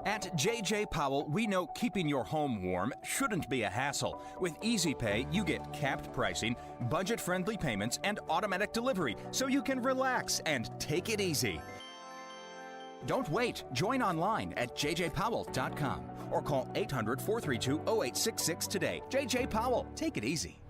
At J.J. Powell, we know keeping your home warm shouldn't be a hassle. With Easy Pay, you get capped pricing, budget-friendly payments, and automatic delivery, so you can relax and take it easy. Don't wait. Join online at jjpowell.com or call 800-432-0866 today. J.J. Powell, take it easy.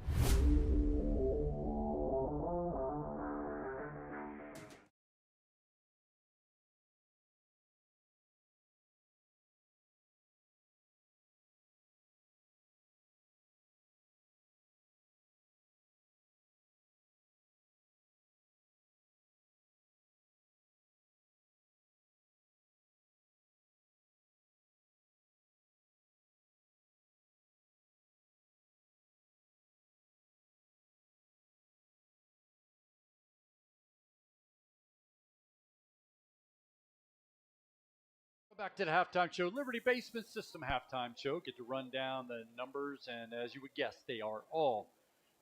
Back to the halftime show, Liberty Basement System halftime show. Get to run down the numbers, and as you would guess, they are all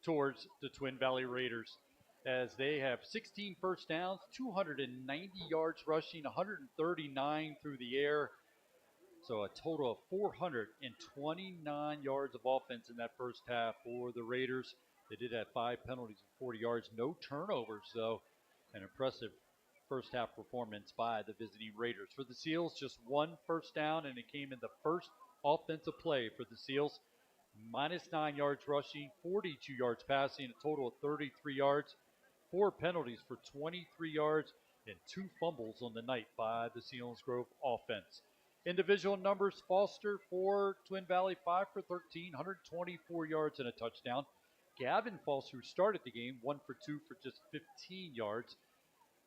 towards the Twin Valley Raiders. as they have 16 first downs, 290 yards rushing, 139 through the air. So a total of 429 yards of offense in that first half for the Raiders. They did have 5 penalties and 40 yards. No turnovers, though. An impressive first half performance by the visiting Raiders. For the Seals, just 1 first down, and it came in the first offensive play for the Seals. -9 yards rushing, 42 yards passing, a total of 33 yards. 4 penalties for 23 yards, and 2 fumbles on the night by the Selinsgrove offense. Individual numbers, Foster for Twin Valley, 5 for 13, 124 yards and a touchdown. Gavin Foster, who started the game, 1 for 2 for just 15 yards.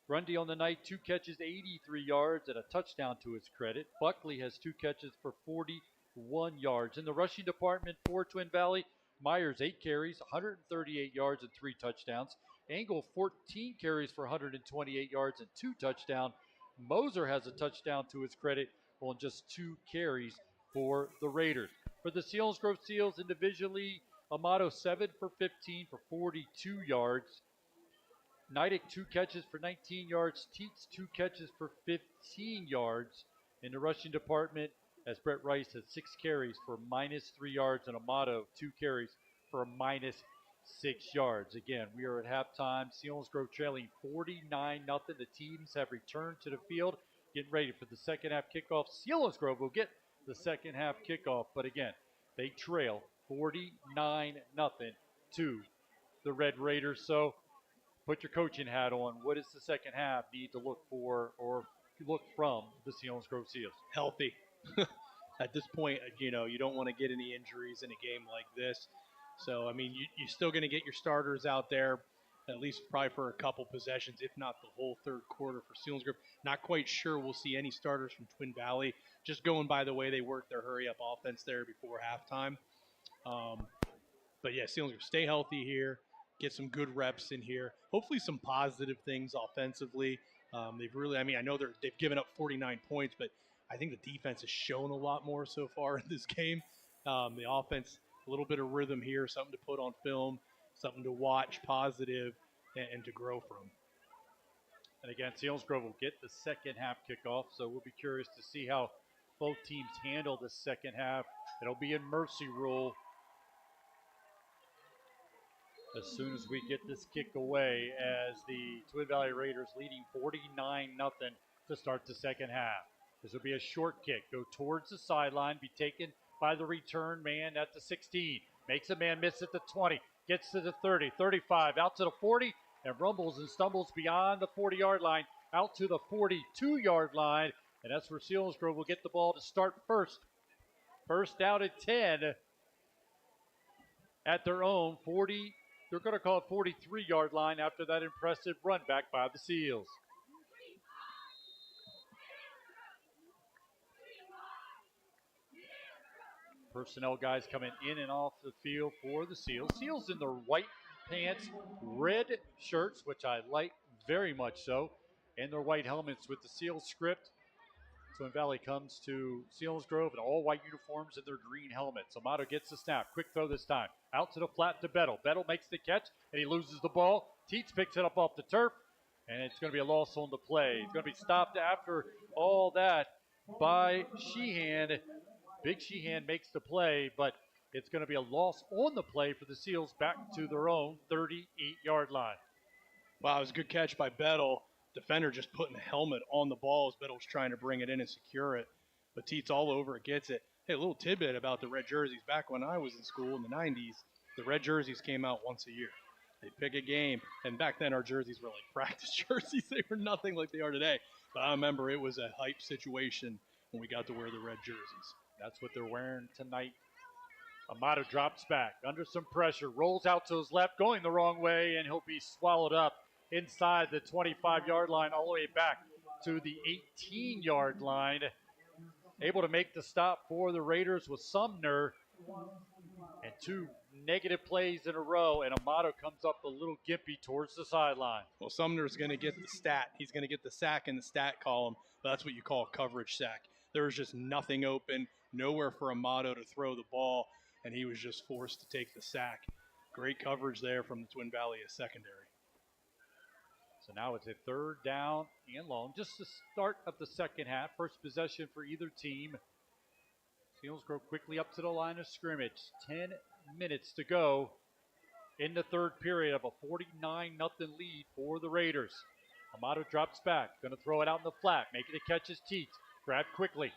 Grundy on the night, 2 catches, 83 yards and a touchdown to his credit. Buckley has 2 catches for 41 yards. In the rushing department for Twin Valley, Myers 8 carries, 138 yards and 3 touchdowns. Engel 14 carries for 128 yards and 2 touchdowns. Moser has a touchdown to his credit on just 2 carries for the Raiders. For the Selinsgrove Seals individually, Amato 7 for 15 for 42 yards. Neidick 2 catches for 19 yards. Teets 2 catches for 15 yards. In the rushing department, as Brett Rice has 6 carries for -3 yards, and Amato 2 carries for -6 yards. Again, we are at halftime. Selinsgrove trailing 49-0. The teams have returned to the field, getting ready for the second half kickoff. Selinsgrove will get the second half kickoff, but again, they trail 49-0 to the Red Raiders. So put your coaching hat on. What does the second half need to look for or look from the Selinsgrove Seals? Healthy. At this point, you don't want to get any injuries in a game like this. So, I mean, you're still going to get your starters out there, at least probably for a couple possessions, if not the whole third quarter for Selinsgrove. Not quite sure we'll see any starters from Twin Valley, just going by the way they worked their hurry-up offense there before halftime. But, yeah, Selinsgrove, stay healthy here, get some good reps in here, hopefully some positive things offensively. They've really, I know they've given up 49 points, but I think the defense has shown a lot more so far in this game. The offense, a little bit of rhythm here, something to put on film, something to watch positive and to grow from. And again, Selinsgrove will get the second half kickoff, so we'll be curious to see how both teams handle the second half. It'll be in mercy rule as soon as we get this kick away, as the Twin Valley Raiders leading 49-0 to start the second half. This will be a short kick. Go towards the sideline, be taken by the return man at the 16. Makes a man miss at the 20. Gets to the 30, 35, out to the 40, and rumbles and stumbles beyond the 40-yard line, out to the 42-yard line. And that's where Selinsgrove will get the ball to start first. First down at 10 at their own 40. They're going to call it 43-yard line after that impressive run back by the Seals. Personnel guys coming in and off the field for the Seals. Seals in their white pants, red shirts, which I like very much so, and their white helmets with the Seals script. Twin Valley comes to Selinsgrove in all white uniforms and their green helmets. Amato gets the snap. Quick throw this time. Out to the flat to Bettle. Bettle makes the catch, and he loses the ball. Teets picks it up off the turf, and it's going to be a loss on the play. It's going to be stopped after all that by Sheehan. Big Sheehan makes the play, but it's going to be a loss on the play for the Seals back to their own 38-yard line. Wow, it was a good catch by Bettle. Defender just putting the helmet on the ball as Bettle was trying to bring it in and secure it. But Teets all over it, gets it. Hey, a little tidbit about the red jerseys. Back when I was in school in the 90s, the red jerseys came out once a year. They'd pick a game, and back then our jerseys were like practice jerseys. They were nothing like they are today. But I remember it was a hype situation when we got to wear the red jerseys. That's what they're wearing tonight. Amato drops back under some pressure, rolls out to his left, going the wrong way, and he'll be swallowed up inside the 25-yard line, all the way back to the 18-yard line. Able to make the stop for the Raiders with Sumner, and 2 negative plays in a row, and Amato comes up a little gimpy towards the sideline. Well, Sumner's going to get the stat. He's going to get the sack in the stat column, but that's what you call a coverage sack. There was just nothing open, nowhere for Amato to throw the ball, and he was just forced to take the sack. Great coverage there from the Twin Valley secondary. So now it's a 3rd down and long. Just the start of the second half. First possession for either team. Selinsgrove quickly up to the line of scrimmage. 10 minutes to go in the 3rd period of a 49-0 lead for the Raiders. Amato drops back. Going to throw it out in the flat. Making the catch is Teets. Grabbed quickly.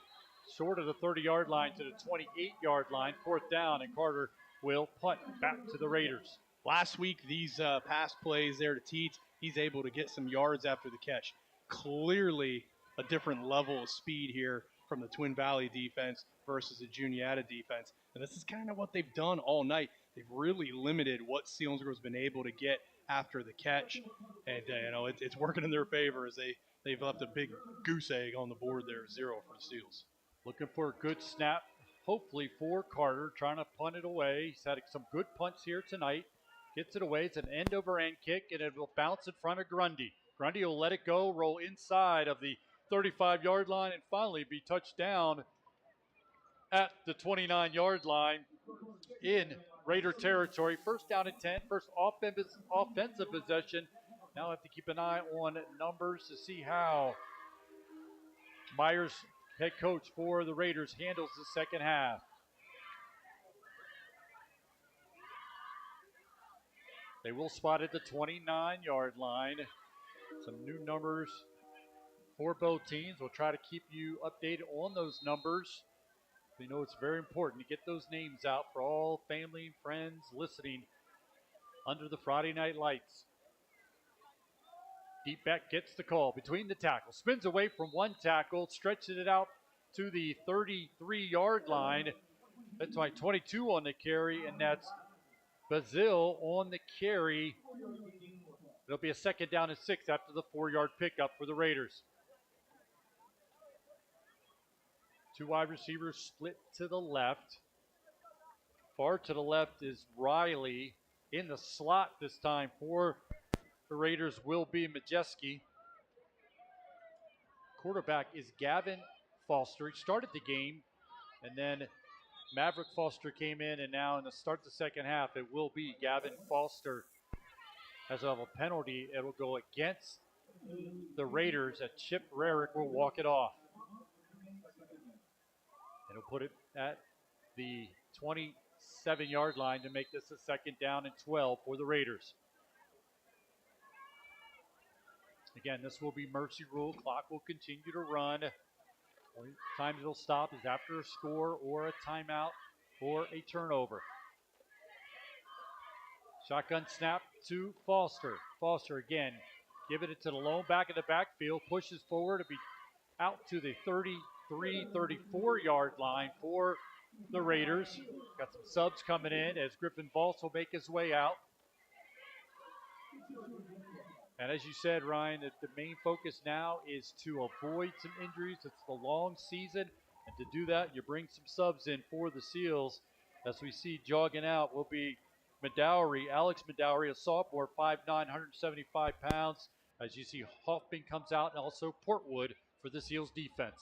Short of the 30-yard line to the 28-yard line. 4th down, and Carter will punt back to the Raiders. Last week, these pass plays there to Teets, he's able to get some yards after the catch. Clearly a different level of speed here from the Twin Valley defense versus the Juniata defense. And this is kind of what they've done all night. They've really limited what Selinsgrove's been able to get after the catch. And, it's working in their favor as they've left a big goose egg on the board there, 0 for the Seals. Looking for a good snap, hopefully for Carter, trying to punt it away. He's had some good punts here tonight. Gets it away. It's an end-over-end kick, and it will bounce in front of Grundy. Grundy will let it go, roll inside of the 35-yard line, and finally be touched down at the 29-yard line in Raider territory. First down and 10, first offensive possession. Now I have to keep an eye on numbers to see how Myers, head coach for the Raiders, handles the second half. They will spot at the 29-yard line. Some new numbers for both teams. We'll try to keep you updated on those numbers. We know it's very important to get those names out for all family and friends listening under the Friday night lights. Deep back gets the call between the tackles. Spins away from one tackle, stretches it out to the 33-yard line. That's why 22 on the carry, and that's Bazil on the carry. It'll be a 2nd down and 6 after the 4-yard pickup for the Raiders. 2 wide receivers split to the left. Far to the left is Riley. In the slot this time for the Raiders will be Majeski. Quarterback is Gavin Foster. He started the game, and then Maverick Foster came in, and now in the start of the second half, it will be Gavin Foster. As of a penalty, it'll go against the Raiders, and Chip Rarick will walk it off. And he'll put it at the 27-yard line to make this a 2nd down and 12 for the Raiders. Again, this will be mercy rule. Clock will continue to run. Only time it'll stop is after a score or a timeout or a turnover. Shotgun snap to Foster. Foster again, giving it to the lone back in the backfield, pushes forward to be out to the 33, 34-yard line for the Raiders. Got some subs coming in as Griffin Voss will make his way out. And as you said, Ryan, the main focus now is to avoid some injuries. It's the long season, and to do that, you bring some subs in for the Seals. As we see jogging out will be Alex Medowery, a sophomore, 5'9", 175 pounds. As you see, Hoffman comes out, and also Portwood for the Seals defense.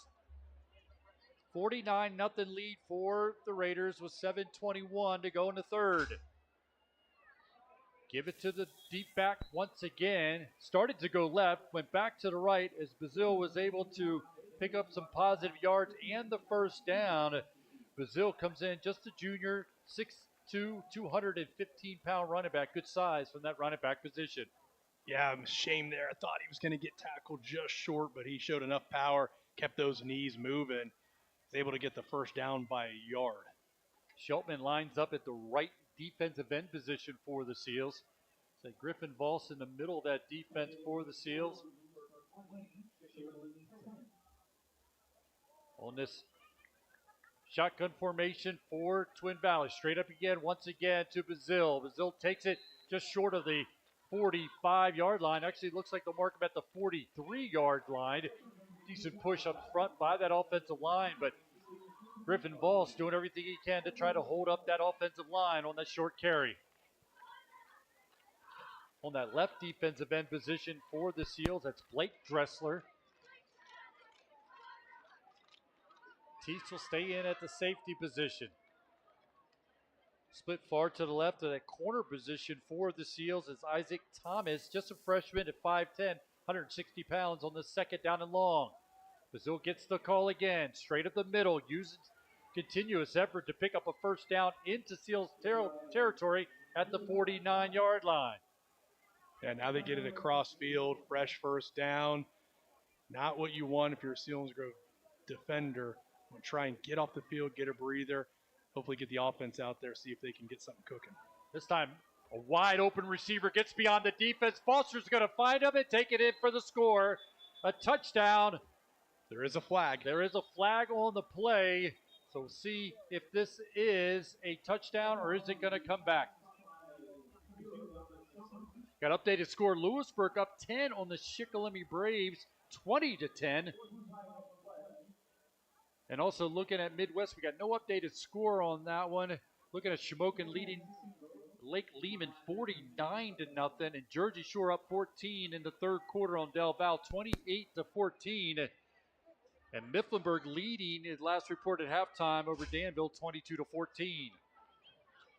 49-0 lead for the Raiders with 7:21 to go in the 3rd. Give it to the deep back once again. Started to go left, went back to the right as Bazil was able to pick up some positive yards and the first down. Bazil comes in, just a junior, 6'2", 215-pound running back. Good size from that running back position. Yeah, I'm ashamed there. I thought he was going to get tackled just short, but he showed enough power, kept those knees moving. Was able to get the first down by a yard. Sheltman lines up at the right defensive end position for the Seals. So Griffin Voss in the middle of that defense for the Seals. On this shotgun formation for Twin Valley. Straight up again, once again to Bazil. Bazil takes it just short of the 45-yard line. Actually, it looks like they'll mark him at the 43-yard line. Decent push up front by that offensive line, but Griffin Voss doing everything he can to try to hold up that offensive line on that short carry. On that left defensive end position for the Seals, that's Blake Dressler. Teets will stay in at the safety position. Split far to the left of that corner position for the Seals is Isaac Thomas, just a freshman at 5'10", 160 pounds on the second down and long. Brazil gets the call again, straight up the middle, uses continuous effort to pick up a first down into Seals territory at the 49-yard line. Yeah, now they get it across field, fresh first down. Not what you want if you're a Selinsgrove defender. Try and get off the field, get a breather, hopefully get the offense out there, see if they can get something cooking. This time, a wide open receiver gets beyond the defense. Foster's going to find him and take it in for the score. A touchdown. There is a flag. There is a flag on the play. So we'll see if this is a touchdown or is it going to come back. Got updated score. Lewisburg up 10 on the Shikellamy Braves, 20-10. And also looking at Midwest, we got no updated score on that one. Looking at Shamokin leading Lake Lehman 49-0, and Jersey Shore up 14 in the third quarter on Del Val, 28-14. And Mifflinburg leading his last report at halftime over Danville, 22-14.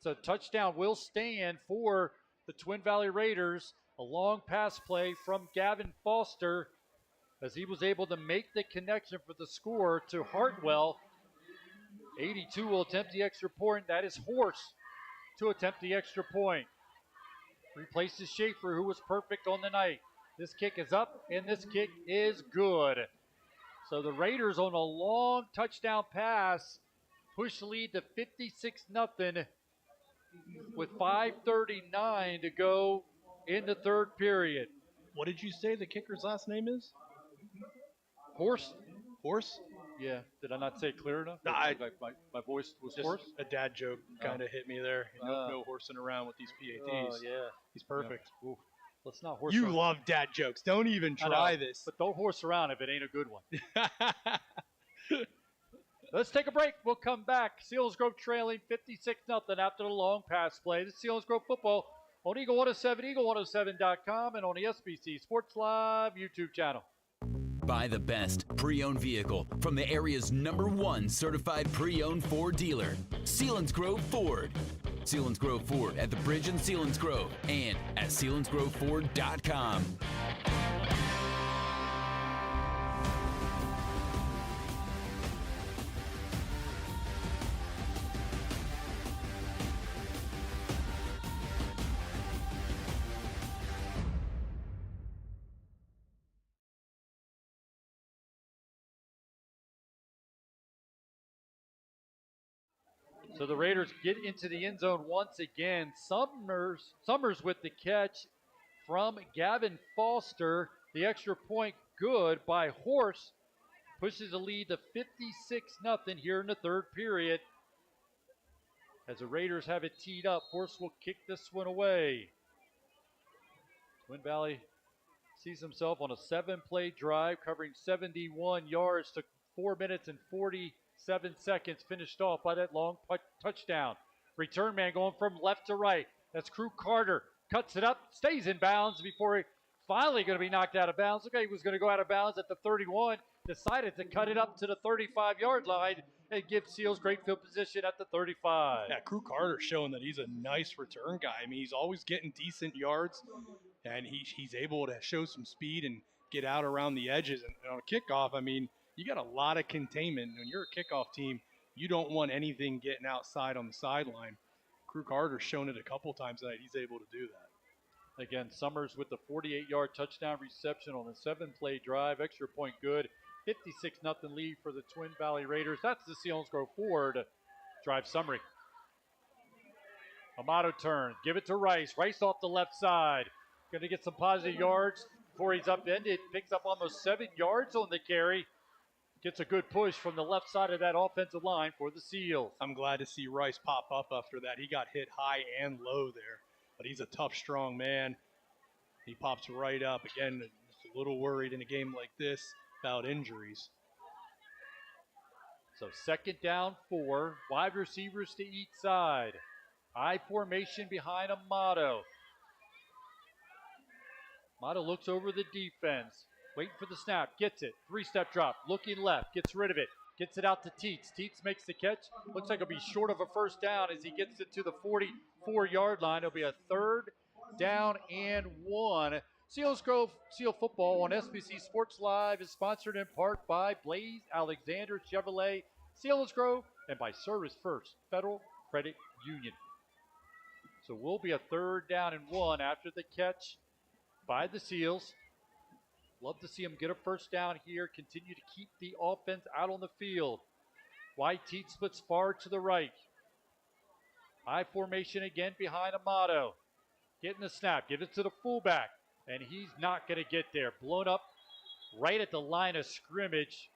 So touchdown will stand for the Twin Valley Raiders. A long pass play from Gavin Foster as he was able to make the connection for the score to Hartwell. 82 will attempt the extra point. That is Horse to attempt the extra point. Replaces Schaefer, who was perfect on the night. This kick is up, and this kick is good. So the Raiders on a long touchdown pass push the lead to 56-0 with 5:39 to go in the third period. What did you say the kicker's last name is? Horse. Horse? Yeah. Did I not say it clear enough? No, my voice was just hoarse? A dad joke kind of hit me there. No horsing around with these PATs. Oh, yeah. He's perfect. Yeah. Let's not horse You around. love dad jokes. Don't even try this. But don't horse around if it ain't a good one. Let's take a break. We'll come back. Selinsgrove trailing 56-0 after the long pass play. This is Selinsgrove football on Eagle 107, eagle107.com, and on the SBC Sports Live YouTube channel. Buy the best pre-owned vehicle from the area's #1 certified pre-owned Ford dealer, Selinsgrove Ford. Selinsgrove Ford at the Bridge in Selinsgrove and at selinsgroveford.com. So the Raiders get into the end zone once again. Summers with the catch from Gavin Foster. The extra point good by Horse. Pushes the lead to 56-0 here in the third period. As the Raiders have it teed up, Horse will kick this one away. Twin Valley sees himself on a 7-play drive covering 71 yards. Took 4 minutes and 47 seconds, finished off by that long touchdown. Return man going from left to right. That's Crew Carter. Cuts it up, stays in bounds before he finally going to be knocked out of bounds. Look, he was going to go out of bounds at the 31. Decided to cut it up to the 35-yard line and give Seals great field position at the 35. Yeah, Crew Carter showing that he's a nice return guy. I mean, he's always getting decent yards, and he's able to show some speed and get out around the edges. And on a kickoff, I mean, you got a lot of containment. When you're a kickoff team, you don't want anything getting outside on the sideline. Crew Carter's shown it a couple times tonight. He's able to do that. Again, Summers with the 48-yard touchdown reception on a 7-play drive. Extra point good. 56-0 lead for the Twin Valley Raiders. That's the Selinsgrove Ford drive summary. Amato turn. Give it to Rice. Rice off the left side. Going to get some positive yards before he's upended. Picks up almost 7 yards on the carry. Gets a good push from the left side of that offensive line for the Seals. I'm glad to see Rice pop up after that. He got hit high and low there, but he's a tough, strong man. He pops right up. Again, just a little worried in a game like this about injuries. So second down 4. Wide receivers to each side. I formation behind Amato. Amato looks over the defense. Waiting for the snap, gets it. 3-step drop, looking left, gets rid of it. Gets it out to Teets. Teets makes the catch. Looks like it'll be short of a first down as he gets it to the 44-yard line. It'll be a 3rd down and 1. Selinsgrove Seal Football on SBC Sports Live is sponsored in part by Blaze Alexander Chevrolet, Selinsgrove, and by Service First Federal Credit Union. So we'll be a 3rd down and 1 after the catch by the Seals. Love to see them get a first down here, continue to keep the offense out on the field. White Teets splits far to the right. High formation again behind Amato. Getting the snap, give it to the fullback, and he's not going to get there. Blown up right at the line of scrimmage.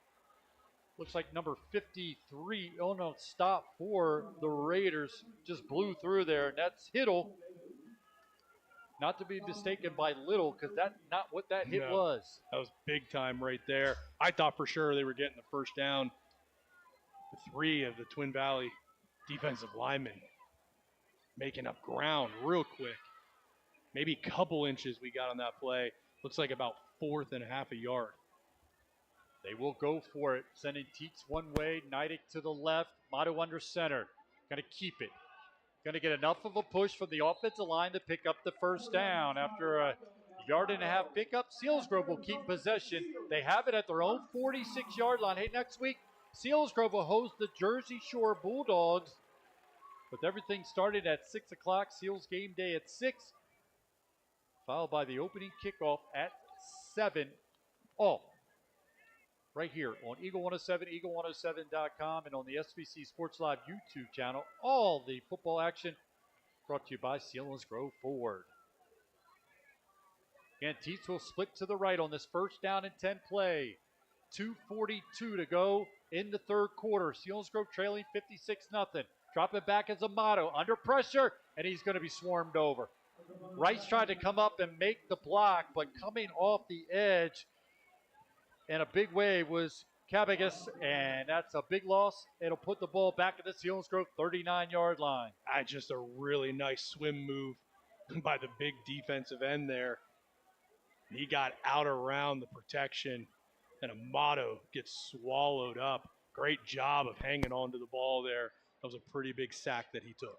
Looks like number 53, stop for the Raiders. Just blew through there, and that's Hiddle. Not to be mistaken by Little, because that's not what that hit was. That was big time right there. I thought for sure they were getting the first down. The 3 of the Twin Valley defensive linemen making up ground real quick. Maybe a couple inches we got on that play. Looks like about 4th and a half a yard. They will go for it, sending Teets one way, Neidig to the left, Mato under center. Going to keep it. Going to get enough of a push from the offensive line to pick up the first down. After a 1.5 yard pickup, Selinsgrove will keep possession. They have it at their own 46-yard line. Hey, next week, Selinsgrove will host the Jersey Shore Bulldogs. With everything started at 6 o'clock, Seals game day at 6, followed by the opening kickoff at 7. All right here on Eagle 107, eagle107.com, and on the SBC Sports Live YouTube channel. All the football action brought to you by Selinsgrove Ford. Again, Teets will split to the right on this 1st down and 10 play. 2:42 to go in the 3rd quarter. Selinsgrove trailing 56-0. Drop it back as Amato under pressure, and he's going to be swarmed over. Rice tried to come up and make the block, but coming off the edge in a big way was Cabagas, and that's a big loss. It'll put the ball back at the Selinsgrove 39-yard line. Just a really nice swim move by the big defensive end there. He got out around the protection, and Amato gets swallowed up. Great job of hanging on to the ball there. That was a pretty big sack that he took.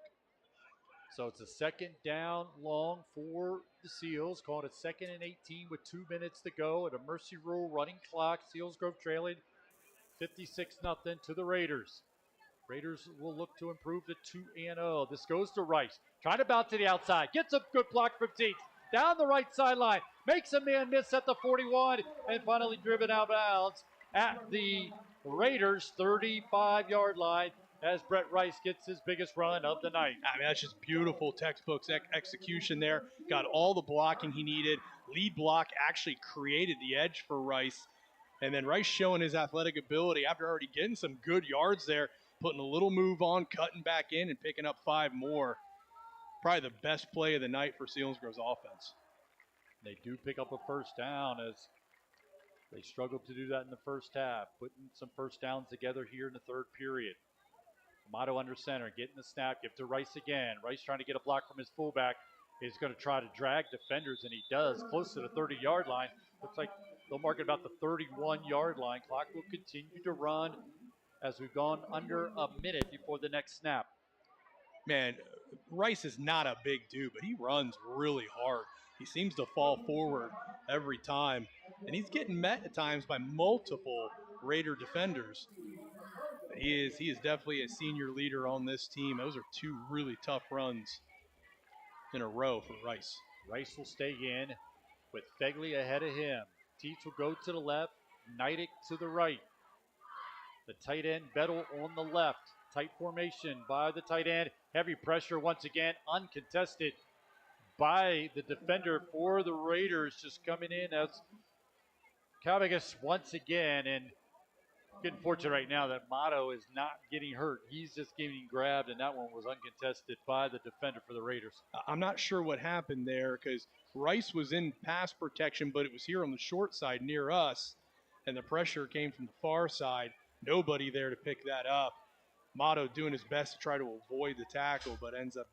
So it's a 2nd down long for the Seals. Called it 2nd and 18 with 2 minutes to go at a Mercy Rule running clock. Selinsgrove trailing 56-0 to the Raiders. Raiders will look to improve to 2-0. This goes to Rice. Trying to bounce to the outside. Gets a good block from Teets. Down the right sideline. Makes a man miss at the 41 and finally driven out of bounds at the Raiders 35-yard line, as Brett Rice gets his biggest run of the night. That's just beautiful textbook execution there. Got all the blocking he needed. Lead block actually created the edge for Rice. And then Rice showing his athletic ability after already getting some good yards there, putting a little move on, cutting back in, and picking up 5 more. Probably the best play of the night for Selinsgrove's offense. They do pick up a first down as they struggled to do that in the first half, putting some first downs together here in the 3rd period. Amato under center, getting the snap, give to Rice again. Rice trying to get a block from his fullback. He's going to try to drag defenders, and he does, close to the 30-yard line. Looks like they'll mark it about the 31-yard line. Clock will continue to run as we've gone under a minute before the next snap. Man, Rice is not a big dude, but he runs really hard. He seems to fall forward every time, and he's getting met at times by multiple Raider defenders. He is definitely a senior leader on this team. Those are 2 really tough runs in a row for Rice. Rice will stay in with Fegley ahead of him. Teets will go to the left, Neidig to the right. The tight end, Bettel on the left. Tight formation by the tight end. Heavy pressure once again, uncontested by the defender for the Raiders, just coming in as Cabagas once again, and getting fortunate right now that Mato is not getting hurt. He's just getting grabbed, and that one was uncontested by the defender for the Raiders. I'm not sure what happened there because Rice was in pass protection, but it was here on the short side near us, and the pressure came from the far side. Nobody there to pick that up. Mato doing his best to try to avoid the tackle, but ends up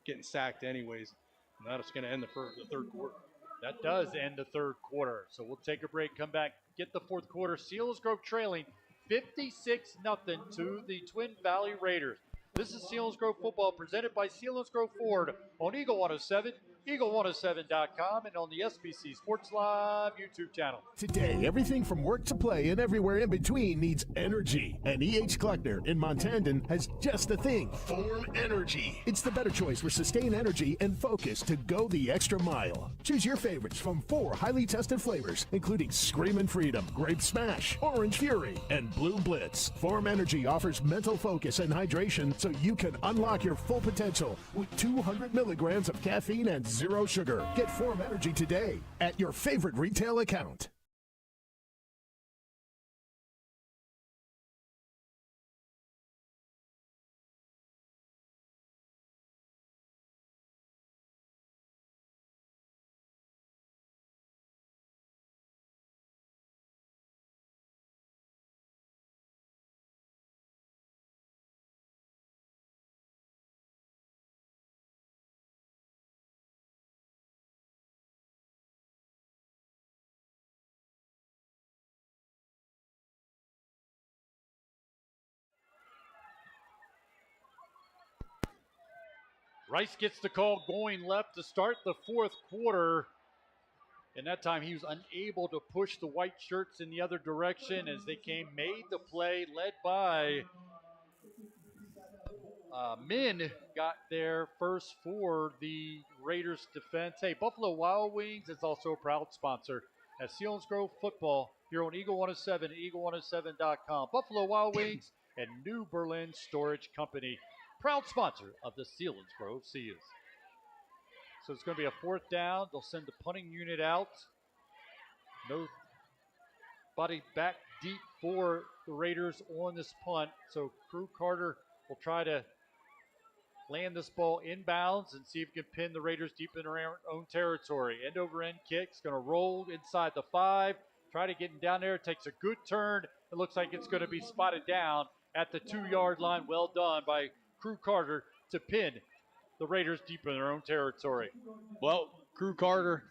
getting sacked anyways. And that's going to end the 3rd quarter. That does end the 3rd quarter. So we'll take a break, come back, get the 4th quarter. Selinsgrove trailing 56-0 to the Twin Valley Raiders. This is Selinsgrove football presented by Selinsgrove Ford on Eagle 107, Eagle107.com, and on the SBC Sports Live YouTube channel. Today, everything from work to play and everywhere in between needs energy. And E.H. Kleckner in Montandon has just the thing, Form Energy. It's the better choice for sustained energy and focus to go the extra mile. Choose your favorites from 4 highly tested flavors, including Screamin' Freedom, Grape Smash, Orange Fury, and Blue Blitz. Form Energy offers mental focus and hydration so you can unlock your full potential with 200 milligrams of caffeine and 0 sugar. Get Form Energy today at your favorite retail account. Rice gets the call going left to start the fourth quarter. And that time he was unable to push the white shirts in the other direction as they made the play, led by Min got there first for the Raiders defense. Hey, Buffalo Wild Wings is also a proud sponsor at Selinsgrove football here on Eagle 107, Eagle107.com. Buffalo Wild Wings and New Berlin Storage Company, proud sponsor of the Selinsgrove Seals. So it's going to be a fourth down. They'll send the punting unit out. Nobody back deep for the Raiders on this punt. So Crew Carter will try to land this ball inbounds and see if he can pin the Raiders deep in their own territory. End over end kick. It's going to roll inside the 5. Try to get him down there. It takes a good turn. It looks like it's going to be spotted down at the 2-yard line. Well done by Crew Carter to pin the Raiders deep in their own territory. Well, Crew Carter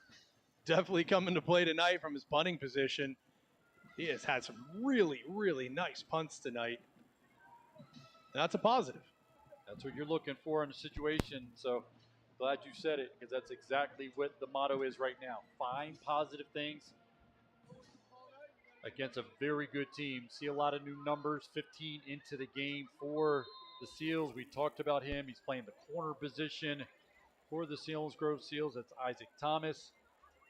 definitely coming to play tonight from his punting position. He has had some really, really nice punts tonight. That's a positive. That's what you're looking for in a situation. So glad you said it, because that's exactly what the motto is right now. Find positive things against a very good team. See a lot of new numbers, 15 into the game for the Seals. We talked about him. He's playing the corner position for the Selinsgrove Seals. That's Isaac Thomas.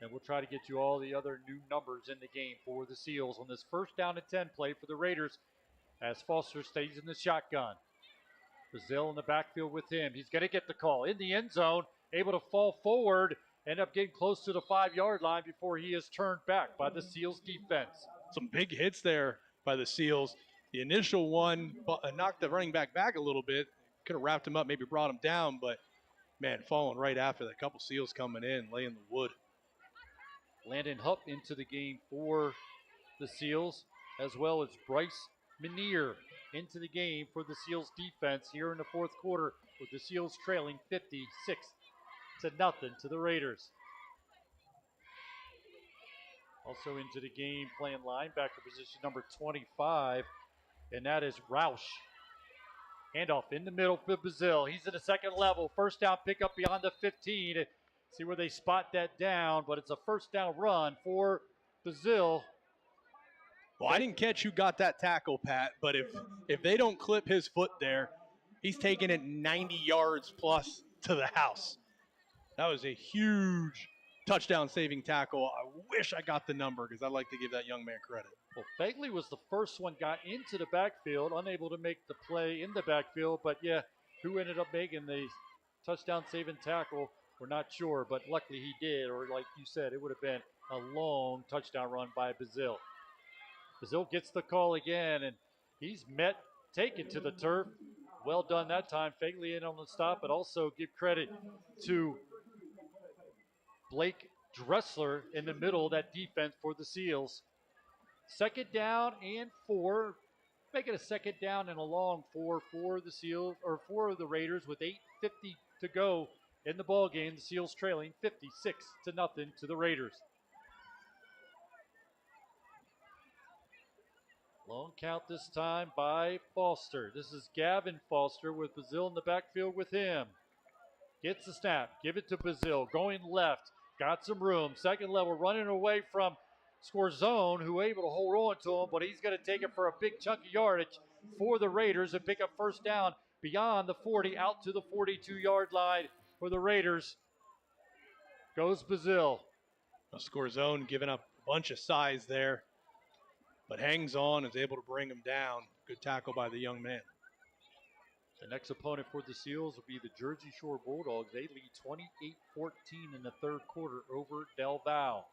And we'll try to get you all the other new numbers in the game for the Seals on this first down and 10 play for the Raiders as Foster stays in the shotgun. Brazil in the backfield with him. He's going to get the call in the end zone, able to fall forward, end up getting close to the 5-yard line before he is turned back by the Seals defense. Some big hits there by the Seals. The initial one knocked the running back a little bit. Could have wrapped him up, maybe brought him down, but man, falling right after that. Couple Seals coming in, laying the wood. Landon Hupp into the game for the Seals, as well as Bryce Minier into the game for the Seals defense here in the fourth quarter, with the Seals trailing 56-0 to the Raiders. Also into the game playing linebacker position number 25, and that is Roush. Handoff in the middle for Brazil. He's at the second level. First down pickup beyond the 15. See where they spot that down, but it's a first down run for Brazil. Well, I didn't catch who got that tackle, Pat, but if they don't clip his foot there, he's taking it 90 yards plus to the house. That was a huge touchdown-saving tackle. I wish I got the number because I'd like to give that young man credit. Well, Fagley was the first one, got into the backfield, unable to make the play in the backfield, but yeah, who ended up making the touchdown-saving tackle, we're not sure, but luckily he did, or like you said, it would have been a long touchdown run by Brazil. Brazil gets the call again, and he's taken to the turf. Well done that time. Fagley in on the stop, but also give credit to Blake Dressler in the middle of that defense for the Seals. Second down and 4. Make it a second down and a long 4 for the Seals, or for the Raiders, with 8:50 to go in the ball game. The Seals trailing 56-0 to the Raiders. Long count this time by Foster. This is Gavin Foster with Bazil in the backfield with him. Gets the snap. Give it to Bazil. Going left. Got some room. Second level running away from Scorzone, who able to hold on to him, but he's going to take it for a big chunk of yardage for the Raiders and pick up first down beyond the 40 out to the 42-yard line for the Raiders. Goes Bazil. Scorzone giving up a bunch of size there, but hangs on, is able to bring him down. Good tackle by the young man. The next opponent for the Seals will be the Jersey Shore Bulldogs. They lead 28-14 in the third quarter over Del Valle.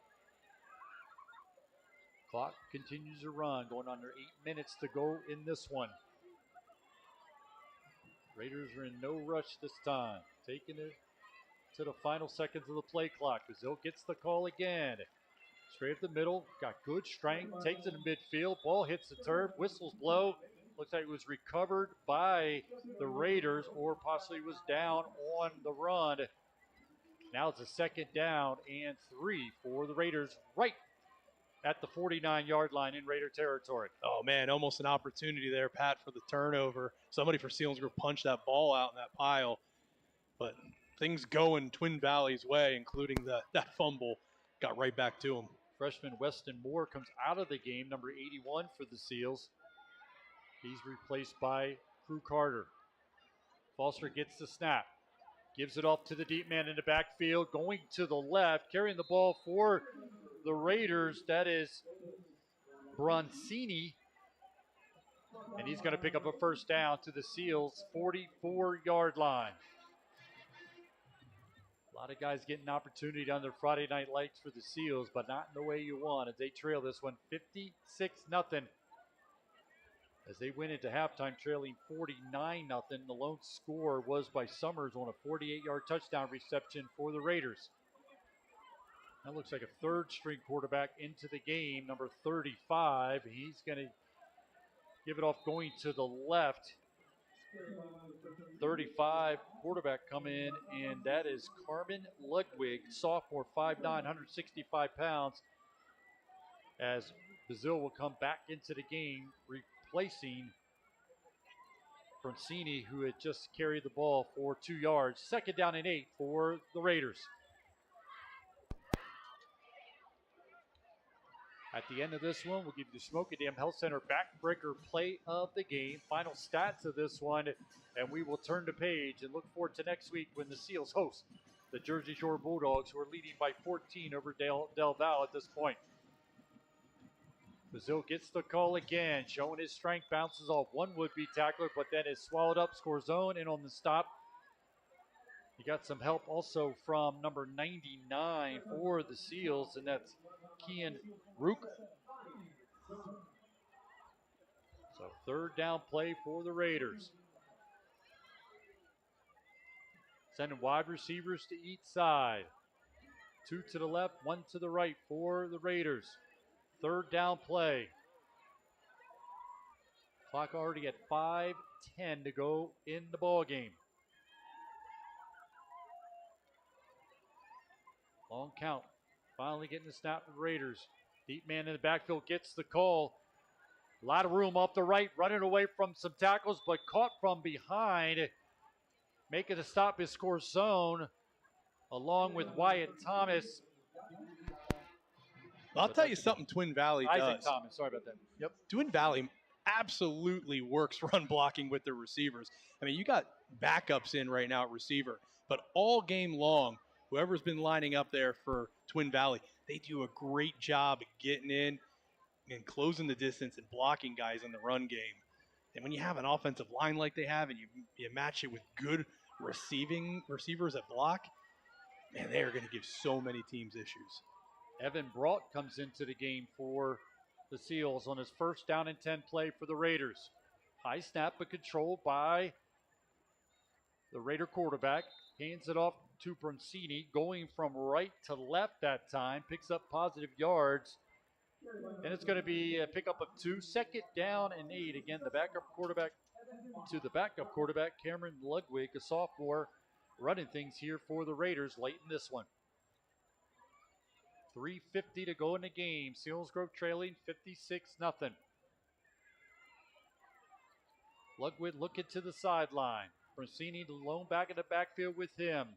Clock continues to run, going under 8 minutes to go in this one. Raiders are in no rush this time, taking it to the final seconds of the play clock. Brazil gets the call again. Straight up the middle, got good strength, takes it to midfield, ball hits the turf, whistles blow. Looks like it was recovered by the Raiders or possibly was down on the run. Now it's a second down and 3 for the Raiders right at the 49-yard line in Raider territory. Oh, man, almost an opportunity there, Pat, for the turnover. Somebody for Selinsgrove punched that ball out in that pile. But things going Twin Valley's way, including that fumble, got right back to him. Freshman Weston Moore comes out of the game, number 81 for the Seals. He's replaced by Crew Carter. Foster gets the snap. Gives it off to the deep man in the backfield. Going to the left, carrying the ball for the Raiders. That is Broncini. And he's going to pick up a first down to the Seals' 44-yard line. A lot of guys getting an opportunity on their Friday night lights for the Seals, but not in the way you want as they trail this one 56-0. As they went into halftime trailing 49-0. The lone score was by Summers on a 48-yard touchdown reception for the Raiders. That looks like a third-string quarterback into the game, number 35. He's going to give it off going to the left. 35 quarterback come in, and that is Carmen Ludwig, sophomore, 5'9", 165 pounds. As Bazil will come back into the game, replacing Broncini, who had just carried the ball for 2 yards. Second down and 8 for the Raiders. At the end of this one, we'll give you the Smoky Dam Health Center backbreaker play of the game. Final stats of this one, and we will turn the page and look forward to next week when the Seals host the Jersey Shore Bulldogs, who are leading by 14 over Del Valle at this point. Brazil gets the call again, showing his strength, bounces off one would-be tackler, but then is swallowed up, Scorzone, and on the stop. You got some help also from number 99 for the Seals, and that's Kian Rook. So third down play for the Raiders. Sending wide receivers to each side. 2 to the left, 1 to the right for the Raiders. Third down play. Clock already at 5:10 to go in the ball game. Long count. Finally getting the snap for the Raiders. Deep man in the backfield gets the call. A lot of room off the right, running away from some tackles, but caught from behind. Making a stop is Scorzone, along with Wyatt Thomas. I'll tell you something Twin Valley does. Isaac Thomas, sorry about that. Yep. Twin Valley absolutely works run blocking with their receivers. I mean, you got backups in right now at receiver, but all game long, whoever's been lining up there for Twin Valley, they do a great job of getting in and closing the distance and blocking guys in the run game. And when you have an offensive line like they have and you match it with good receiving receivers that block, man, they are going to give so many teams issues. Evan Brought comes into the game for the Seals on his first down and 10 play for the Raiders. High snap but controlled by the Raider quarterback. Hands it off to Broncini, going from right to left that time. Picks up positive yards. And it's going to be a pickup of 2. Second down and 8. Again, the backup quarterback to the backup quarterback, Cameron Ludwig, a sophomore, running things here for the Raiders late in this one. 3:50 to go in the game. Selinsgrove trailing 56-0. Ludwig looking to the sideline. Bracini lone back in the backfield with him.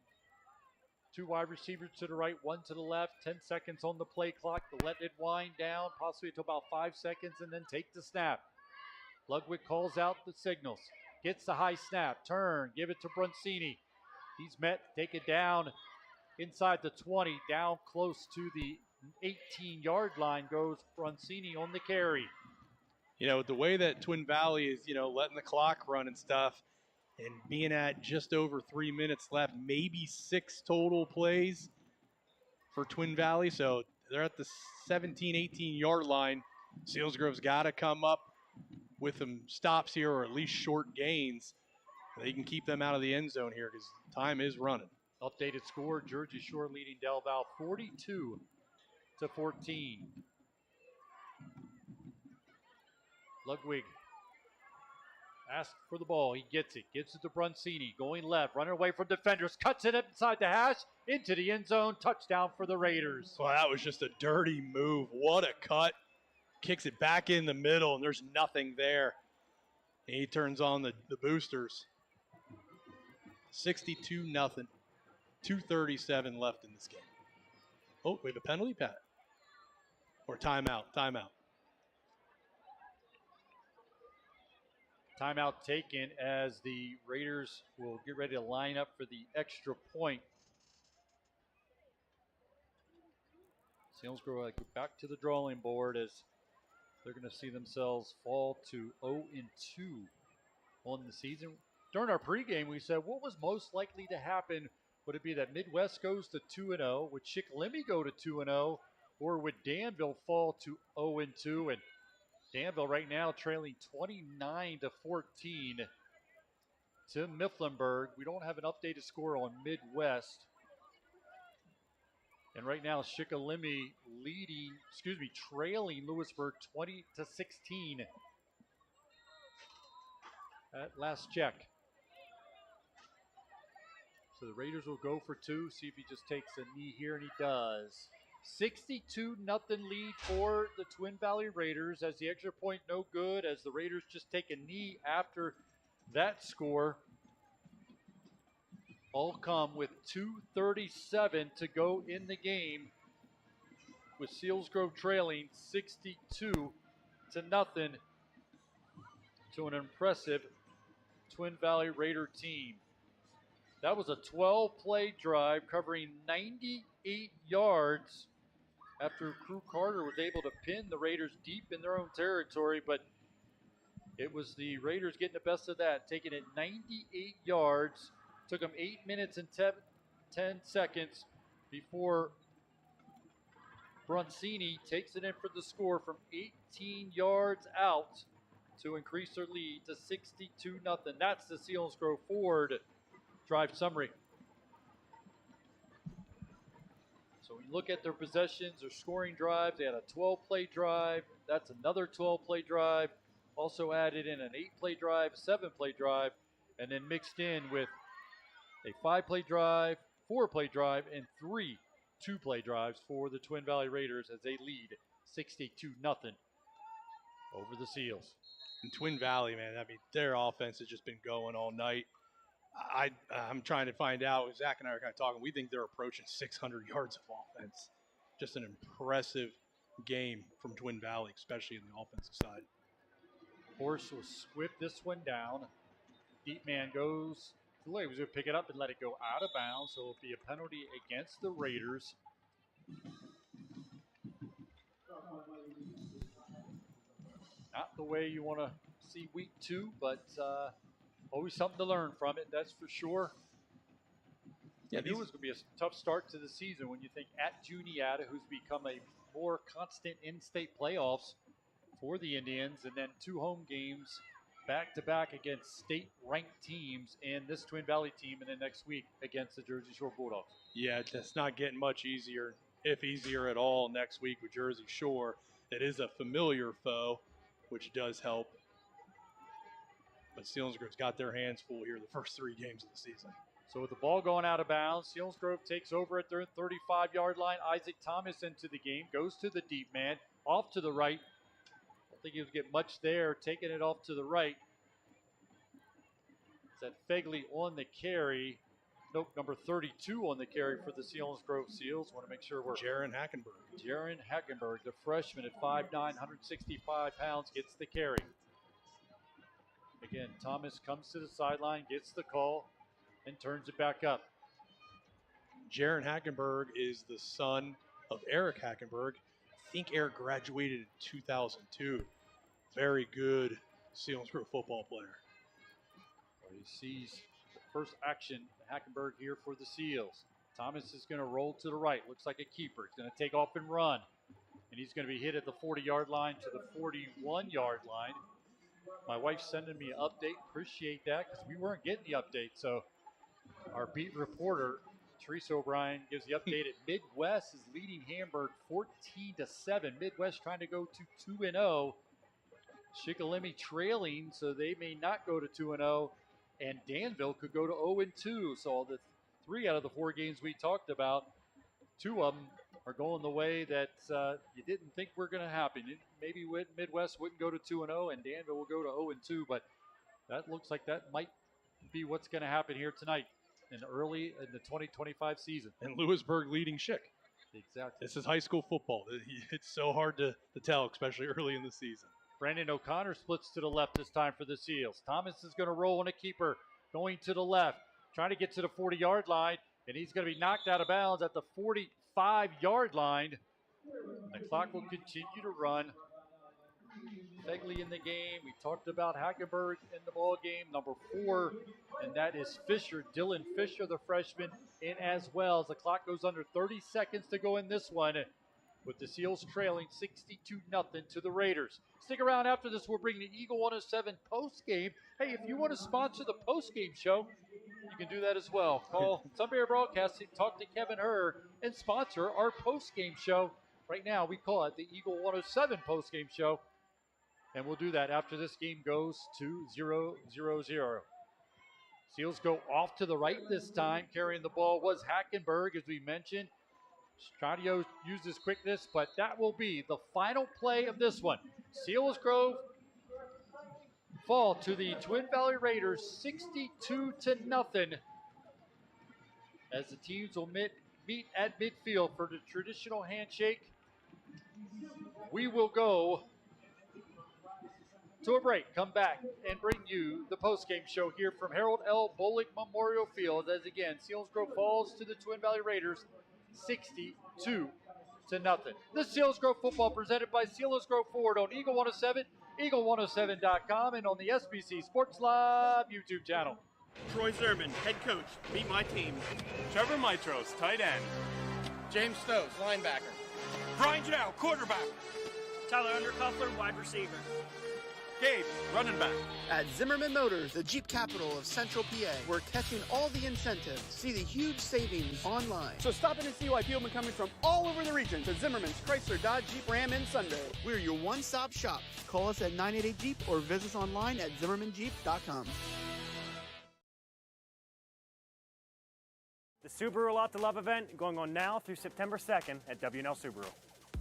2 wide receivers to the right, 1 to the left. 10 seconds on the play clock to let it wind down, possibly to about 5 seconds, and then take the snap. Ludwig calls out the signals. Gets the high snap. Turn. Give it to Bracini. He's met. Take it down inside the 20. Down close to the 18-yard line goes Bracini on the carry. You know, the way that Twin Valley is, letting the clock run and stuff, and being at just over 3 minutes left, maybe 6 total plays for Twin Valley. So they're at the 17, 18-yard line. Selinsgrove's got to come up with some stops here, or at least short gains. They can keep them out of the end zone here because time is running. Updated score, Jersey Shore leading Del Val 42-14. Ludwig asks for the ball. He gets it. Gives it to Bracini. Going left. Running away from defenders. Cuts it inside the hash. Into the end zone. Touchdown for the Raiders. Well, that was just a dirty move. What a cut. Kicks it back in the middle, and there's nothing there. And he turns on the boosters. 62-0. 2:37 left in this game. Oh, we have a penalty, Pat. Or timeout. Timeout taken as the Raiders will get ready to line up for the extra point. Selinsgrove go back to the drawing board as they're going to see themselves fall to 0-2 on the season. During our pregame, we said what was most likely to happen. Would it be that Midwest goes to 2-0? Would Shikellamy go to 2-0? Or would Danville fall to 0-2? And Danville right now trailing 29-14 to Mifflinburg. We don't have an updated score on Midwest. And right now, Shikellamy trailing Lewisburg 20-16 at last check. So the Raiders will go for 2, see if he just takes a knee here, and he does. 62-0 lead for the Twin Valley Raiders as the extra point no good, as the Raiders just take a knee after that score. All come with 2:37 to go in the game, with Selinsgrove trailing 62-0 to an impressive Twin Valley Raider team. That was a 12-play drive covering 98 yards after Crew Carter was able to pin the Raiders deep in their own territory, but it was the Raiders getting the best of that, taking it 98 yards. Took them 8 minutes and 10 seconds before Bracini takes it in for the score from 18 yards out to increase their lead to 62-0. That's the Selinsgrove Ford drive summary. So when you look at their possessions, their scoring drives, they had a 12-play drive. That's another 12-play drive. Also added in an 8-play drive, 7-play drive, and then mixed in with a 5-play drive, 4-play drive, and 3 2-play drives for the Twin Valley Raiders as they lead 62-0 over the Seals. And Twin Valley, man, I mean, their offense has just been going all night. I'm trying to find out. Zach and I are kind of talking. We think they're approaching 600 yards of offense. Just an impressive game from Twin Valley, especially in the offensive side. Horse will squib this one down. Deep man goes to the leg. He was going to pick it up and let it go out of bounds. So it'll be a penalty against the Raiders. Not the way you want to see week 2, but always something to learn from it, that's for sure. Yeah, I knew it was going to be a tough start to the season when you think at Juniata, who's become a more constant in-state playoffs for the Indians, and then 2 home games back-to-back against state-ranked teams and this Twin Valley team, and then next week against the Jersey Shore Bulldogs. Yeah, it's not getting much easier, if easier at all, next week with Jersey Shore. It is a familiar foe, which does help. But Selinsgrove's got their hands full here the first 3 games of the season. So with the ball going out of bounds, Selinsgrove takes over at their 35-yard line. Isaac Thomas into the game, goes to the deep man, off to the right. I don't think he'll get much there, taking it off to the right. that Fegley on the carry. Nope, number 32 on the carry for the Selinsgrove Seals. Want to make sure we're... Jaron Hackenberg. Jaron Hackenberg, the freshman at 5'9", 165 pounds, gets the carry. Again, Thomas comes to the sideline, gets the call, and turns it back up. Jaron Hackenberg is the son of Eric Hackenberg. I think Eric graduated in 2002. Very good Selinsgrove football player. Well, he sees the first action, Hackenberg here for the Seals. Thomas is going to roll to the right. Looks like a keeper. He's going to take off and run. And he's going to be hit at the 40-yard line to the 41-yard line. My wife's sending me an update. Appreciate that because we weren't getting the update. So our beat reporter, Teresa O'Brien, gives the update at Midwest is leading Hamburg 14-7. Midwest trying to go to 2-0. Shikellamy trailing, so they may not go to 2-0. And Danville could go to 0-2. So the 3 out of the 4 games we talked about, 2 of them are going the way that you didn't think were going to happen. Maybe Midwest wouldn't go to 2-0 and Danville will go to 0-2, but that looks like that might be what's going to happen here tonight and early in the 2025 season. And Lewisburg leading Schick. Exactly. This is high school football. It's so hard to tell, especially early in the season. Brandon O'Connor splits to the left this time for the Seals. Thomas is going to roll on a keeper, going to the left, trying to get to the 40-yard line, and he's going to be knocked out of bounds at the 45-yard line. The clock will continue to run. Fegley in the game. We talked about Hackenberg in the ball game, number 4, and that is Fisher, Dylan Fisher, the freshman, in as well. As the clock goes under 30 seconds to go in this one, with the Seals trailing 62-0 to the Raiders. Stick around after this. We'll bring the Eagle 107 post-game. Hey, if you want to sponsor the post-game show, you can do that as well. Call Sunbury Broadcasting, talk to Kevin Herr, and sponsor our post-game show. Right now, we call it the Eagle 107 post-game show, and we'll do that after this game goes to 0-0. Seals go off to the right this time. Carrying the ball was Hackenberg, as we mentioned. Stradio used his quickness, but that will be the final play of this one. Selinsgrove fall to the Twin Valley Raiders 62-0 as the teams will meet at midfield for the traditional handshake. We will go to a break, come back, and bring you the postgame show here from Harold L. Bullock Memorial Field as again, Selinsgrove falls to the Twin Valley Raiders 62-0. The Selinsgrove football presented by Selinsgrove Ford on Eagle 107, Eagle107.com, and on the SBC Sports Live YouTube channel. Troy Zerman, head coach. Meet my team. Trevor Mitros, tight end. James Stokes, linebacker. Brian Janelle, quarterback. Tyler Undercuffler, wide receiver. Gabe, running back. At Zimmerman Motors, the Jeep capital of Central PA, we're catching all the incentives. See the huge savings online. So stop in and see why people have been coming from all over the region to Zimmerman's Chrysler, Dodge, Jeep, Ram in Sunbury. We're your one-stop shop. Call us at 988-JEEP or visit us online at ZimmermanJeep.com. The Subaru A Lot to Love event going on now through September 2nd at W&L Subaru.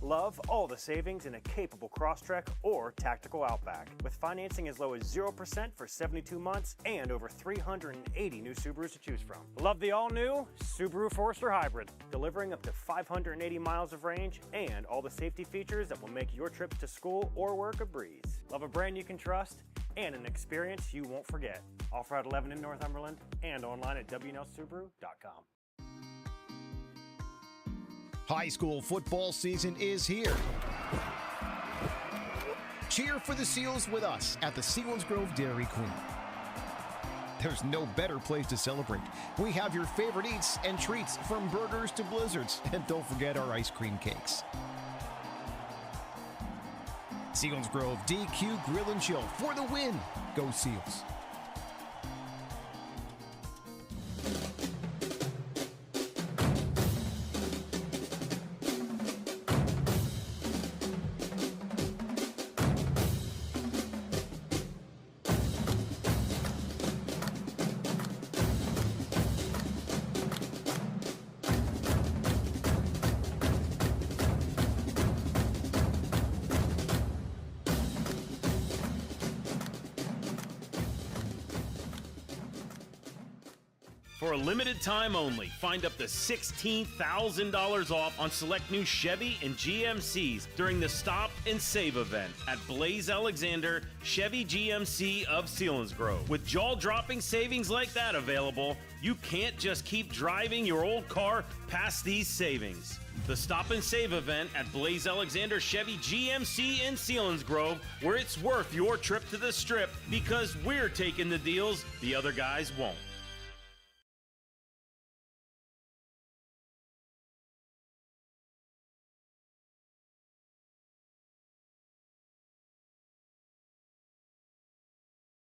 Love all the savings in a capable Crosstrek or tactical Outback, with financing as low as 0% for 72 months and over 380 new Subarus to choose from. Love the all-new Subaru Forester Hybrid, delivering up to 580 miles of range and all the safety features that will make your trips to school or work a breeze. Love a brand you can trust and an experience you won't forget. Offer at 11 in Northumberland and online at WNLSubaru.com. High school football season is here. Cheer for the Seals with us at the Selinsgrove Dairy Queen. There's no better place to celebrate. We have your favorite eats and treats from burgers to blizzards. And don't forget our ice cream cakes. Selinsgrove DQ Grill and Chill for the win. Go Seals. For a limited time only, find up to $16,000 off on select new Chevy and GMCs during the Stop and Save event at Blaze Alexander Chevy GMC of Selinsgrove. With jaw-dropping savings like that available, you can't just keep driving your old car past these savings. The Stop and Save event at Blaze Alexander Chevy GMC in Selinsgrove, where it's worth your trip to the Strip because we're taking the deals the other guys won't.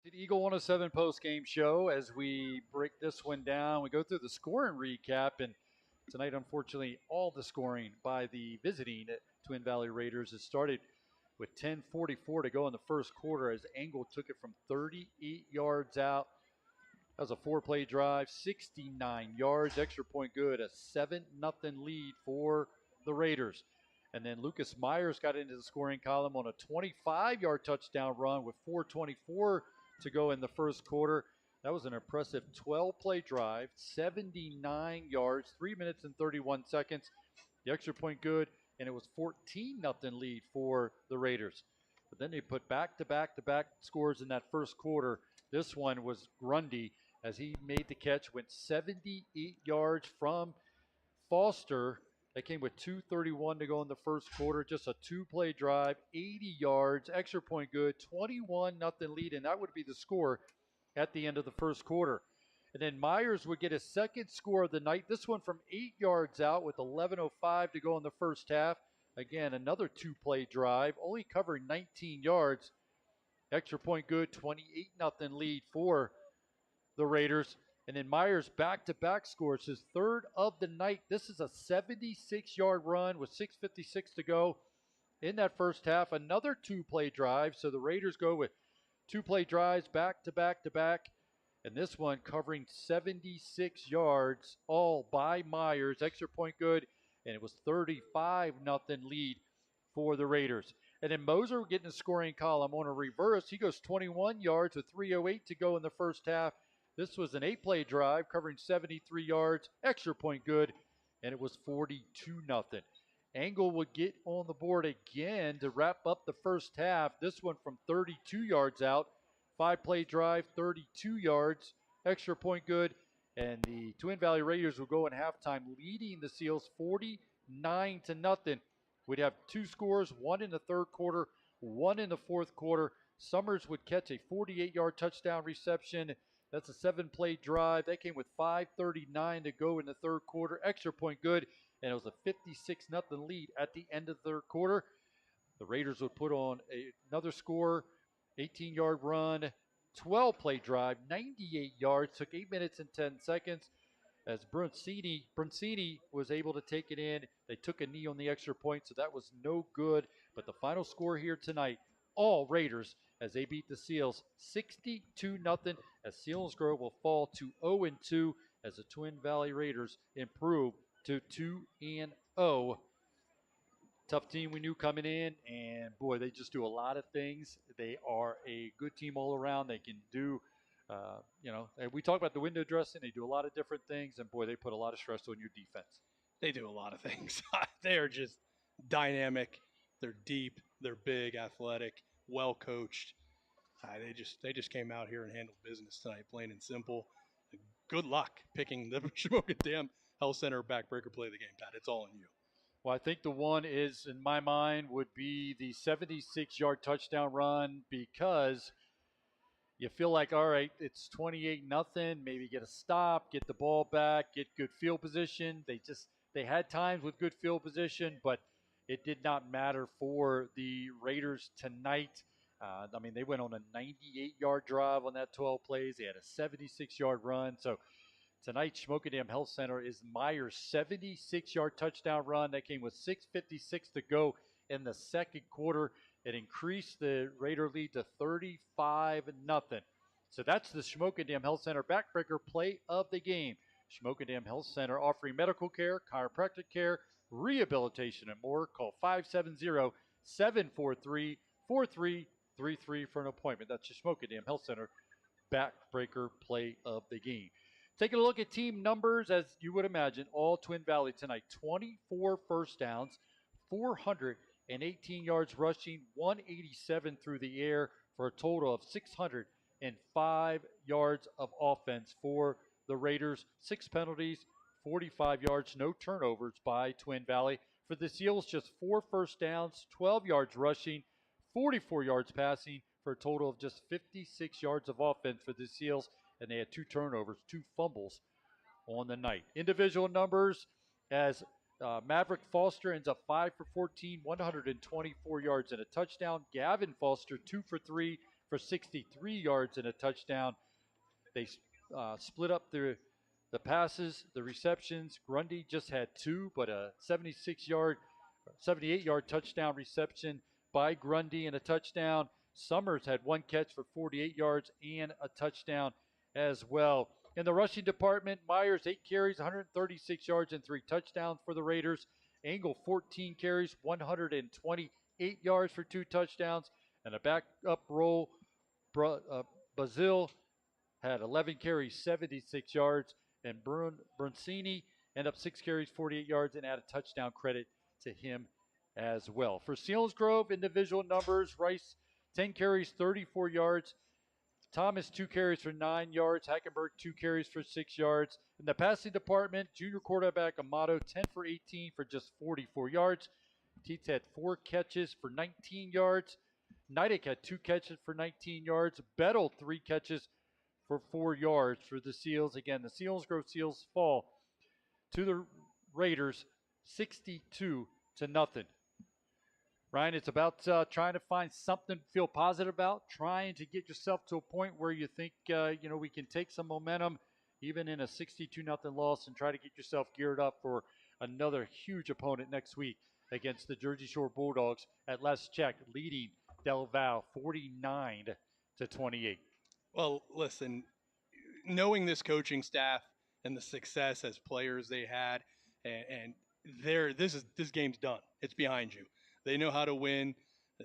The Eagle 107 post-game show. As we break this one down, we go through the scoring recap, and tonight, unfortunately, all the scoring by the visiting Twin Valley Raiders. It started with 10:44 to go in the first quarter as Angle took it from 38 yards out. That was a 4-play drive, 69 yards, extra point good, a 7-0 lead for the Raiders. And then Lucas Myers got into the scoring column on a 25-yard touchdown run with 4:24 to go in the first quarter. That was an impressive 12-play drive, 79 yards, 3 minutes and 31 seconds. The extra point good, and it was 14-0 lead for the Raiders. But then they put back-to-back scores in that first quarter. This one was Grundy as he made the catch, went 78 yards from Foster. That came with 2:31 to go in the first quarter. Just a 2-play drive, 80 yards, extra point good, 21-0 lead, and that would be the score at the end of the first quarter. And then Myers would get his second score of the night, this one from 8 yards out with 11:05 to go in the first half. Again, another 2-play drive, only covering 19 yards. Extra point good, 28-0 lead for the Raiders. And then Myers back-to-back scores, his third of the night. This is a 76-yard run with 6:56 to go in that first half. Another 2-play drive. So the Raiders go with 2-play drives back-to-back-to-back. And this one covering 76 yards, all by Myers. Extra point good. And it was 35-0 lead for the Raiders. And then Moser getting a scoring column on a reverse. He goes 21 yards with 3:08 to go in the first half. This was an 8-play drive covering 73 yards, extra point good, and it was 42-0. Angle would get on the board again to wrap up the first half. This one from 32 yards out, 5-play drive, 32 yards, extra point good, and the Twin Valley Raiders will go in halftime leading the Seals 49-0. We'd have 2 scores, one in the third quarter, one in the fourth quarter. Summers would catch a 48-yard touchdown reception. That's a 7-play drive. That came with 5:39 to go in the third quarter. Extra point good, and it was a 56-0 lead at the end of the third quarter. The Raiders would put on another score, 18-yard run, 12-play drive, 98 yards, took 8 minutes and 10 seconds. As Bruncini was able to take it in. They took a knee on the extra point, so that was no good. But the final score here tonight, all Raiders as they beat the Seals 62-0, as Selinsgrove will fall to 0-2 as the Twin Valley Raiders improve to 2-0. Tough team we knew coming in, and boy, they just do a lot of things. They are a good team all around. They can do, and we talk about the window dressing. They do a lot of different things, and boy, they put a lot of stress on your defense. They do a lot of things. They are just dynamic. They're deep. They're big, athletic, well coached. They just came out here and handled business tonight, plain and simple. Good luck picking the Shamokin Dam Health Center backbreaker play of the game, Pat. It's all on you. Well, I think the one is, in my mind, would be the 76-yard touchdown run, because you feel like, all right, it's 28-0, maybe get a stop, get the ball back, get good field position. They had times with good field position, but it did not matter for the Raiders tonight. They went on a 98-yard drive on that 12 plays. They had a 76-yard run. So tonight, Shamokin Dam Health Center is Myers' 76-yard touchdown run. That came with 6:56 to go in the second quarter. It increased the Raider lead to 35-0. So that's the Shamokin Dam Health Center backbreaker play of the game. Shamokin Dam Health Center offering medical care, chiropractic care, rehabilitation, and more. Call 570-743-4333 for an appointment. That's the Shamokin Dam Health Center backbreaker play of the game. Taking a look at team numbers, as you would imagine, all Twin Valley tonight. 24 first downs, 418 yards rushing, 187 through the air for a total of 605 yards of offense for the Raiders. 6 penalties, 45 yards, no turnovers by Twin Valley. For the Seals, just 4 first downs, 12 yards rushing, 44 yards passing for a total of just 56 yards of offense for the Seals. And they had 2 turnovers, 2 fumbles on the night. Individual numbers, as Maverick Foster ends up 5 for 14, 124 yards and a touchdown. Gavin Foster 2 for 3 for 63 yards and a touchdown. They split up the passes, the receptions. Grundy just had 2, but a 78-yard touchdown reception by Grundy and a touchdown. Summers had 1 catch for 48 yards and a touchdown as well. In the rushing department, Myers 8 carries, 136 yards and 3 touchdowns for the Raiders. Engel 14 carries, 128 yards for 2 touchdowns. And a backup role, Bazil had 11 carries, 76 yards. And Bruncini ended up 6 carries, 48 yards, and add a touchdown credit to him as well. For Selinsgrove, individual numbers, Rice 10 carries, 34 yards. Thomas 2 carries for 9 yards. Hackenberg 2 carries for 6 yards. In the passing department, junior quarterback Amato 10 for 18 for just 44 yards. Teets had 4 catches for 19 yards. Nidek had 2 catches for 19 yards. Bettel 3 catches for 4 yards for the Seals. Again, the Selinsgrove Seals fall to the Raiders 62-0. Ryan, it's about trying to find something to feel positive about, trying to get yourself to a point where you think, we can take some momentum even in a 62-0 loss and try to get yourself geared up for another huge opponent next week against the Jersey Shore Bulldogs at last check, leading Del Valle 49-28. Well, listen, knowing this coaching staff and the success as players they had, and this game's done. It's behind you. They know how to win,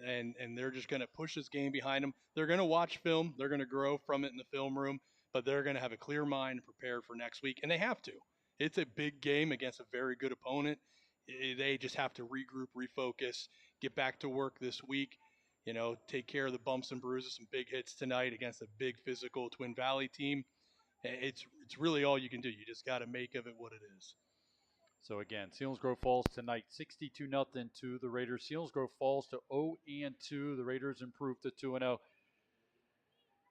and they're just going to push this game behind them. They're going to watch film. They're going to grow from it in the film room, but they're going to have a clear mind and prepare for next week, and they have to. It's a big game against a very good opponent. They just have to regroup, refocus, get back to work this week, take care of the bumps and bruises, some big hits tonight against a big physical Twin Valley team. It's really all you can do. You just got to make of it what it is. So again, Selinsgrove falls tonight 62-0 to the Raiders. Selinsgrove falls to 0-2. The Raiders improve to 2-0.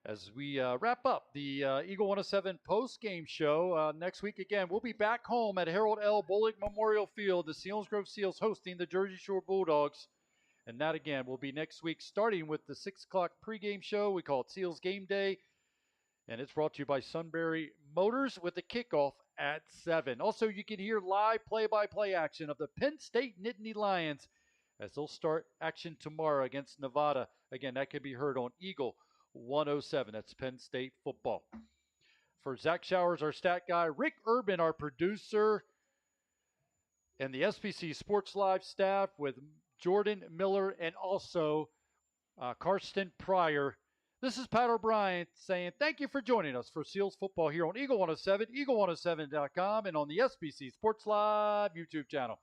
As we wrap up the Eagle 107 post-game show, next week again, we'll be back home at Harold L. Bullock Memorial Field. The Selinsgrove Seals hosting the Jersey Shore Bulldogs. And that again will be next week, starting with the 6 o'clock pregame show. We call it Seals Game Day. And it's brought to you by Sunbury Motors with the kickoff at 7. Also, you can hear live play-by-play action of the Penn State Nittany Lions as they'll start action tomorrow against Nevada. Again, that can be heard on Eagle 107. That's Penn State football. For Zach Showers, our stat guy, Rick Urban, our producer, and the SBC Sports Live staff with Jordan Miller and also Karsten Pryor. This is Pat O'Brien saying thank you for joining us for Seals football here on Eagle 107, eagle107.com, and on the SBC Sports Live YouTube channel.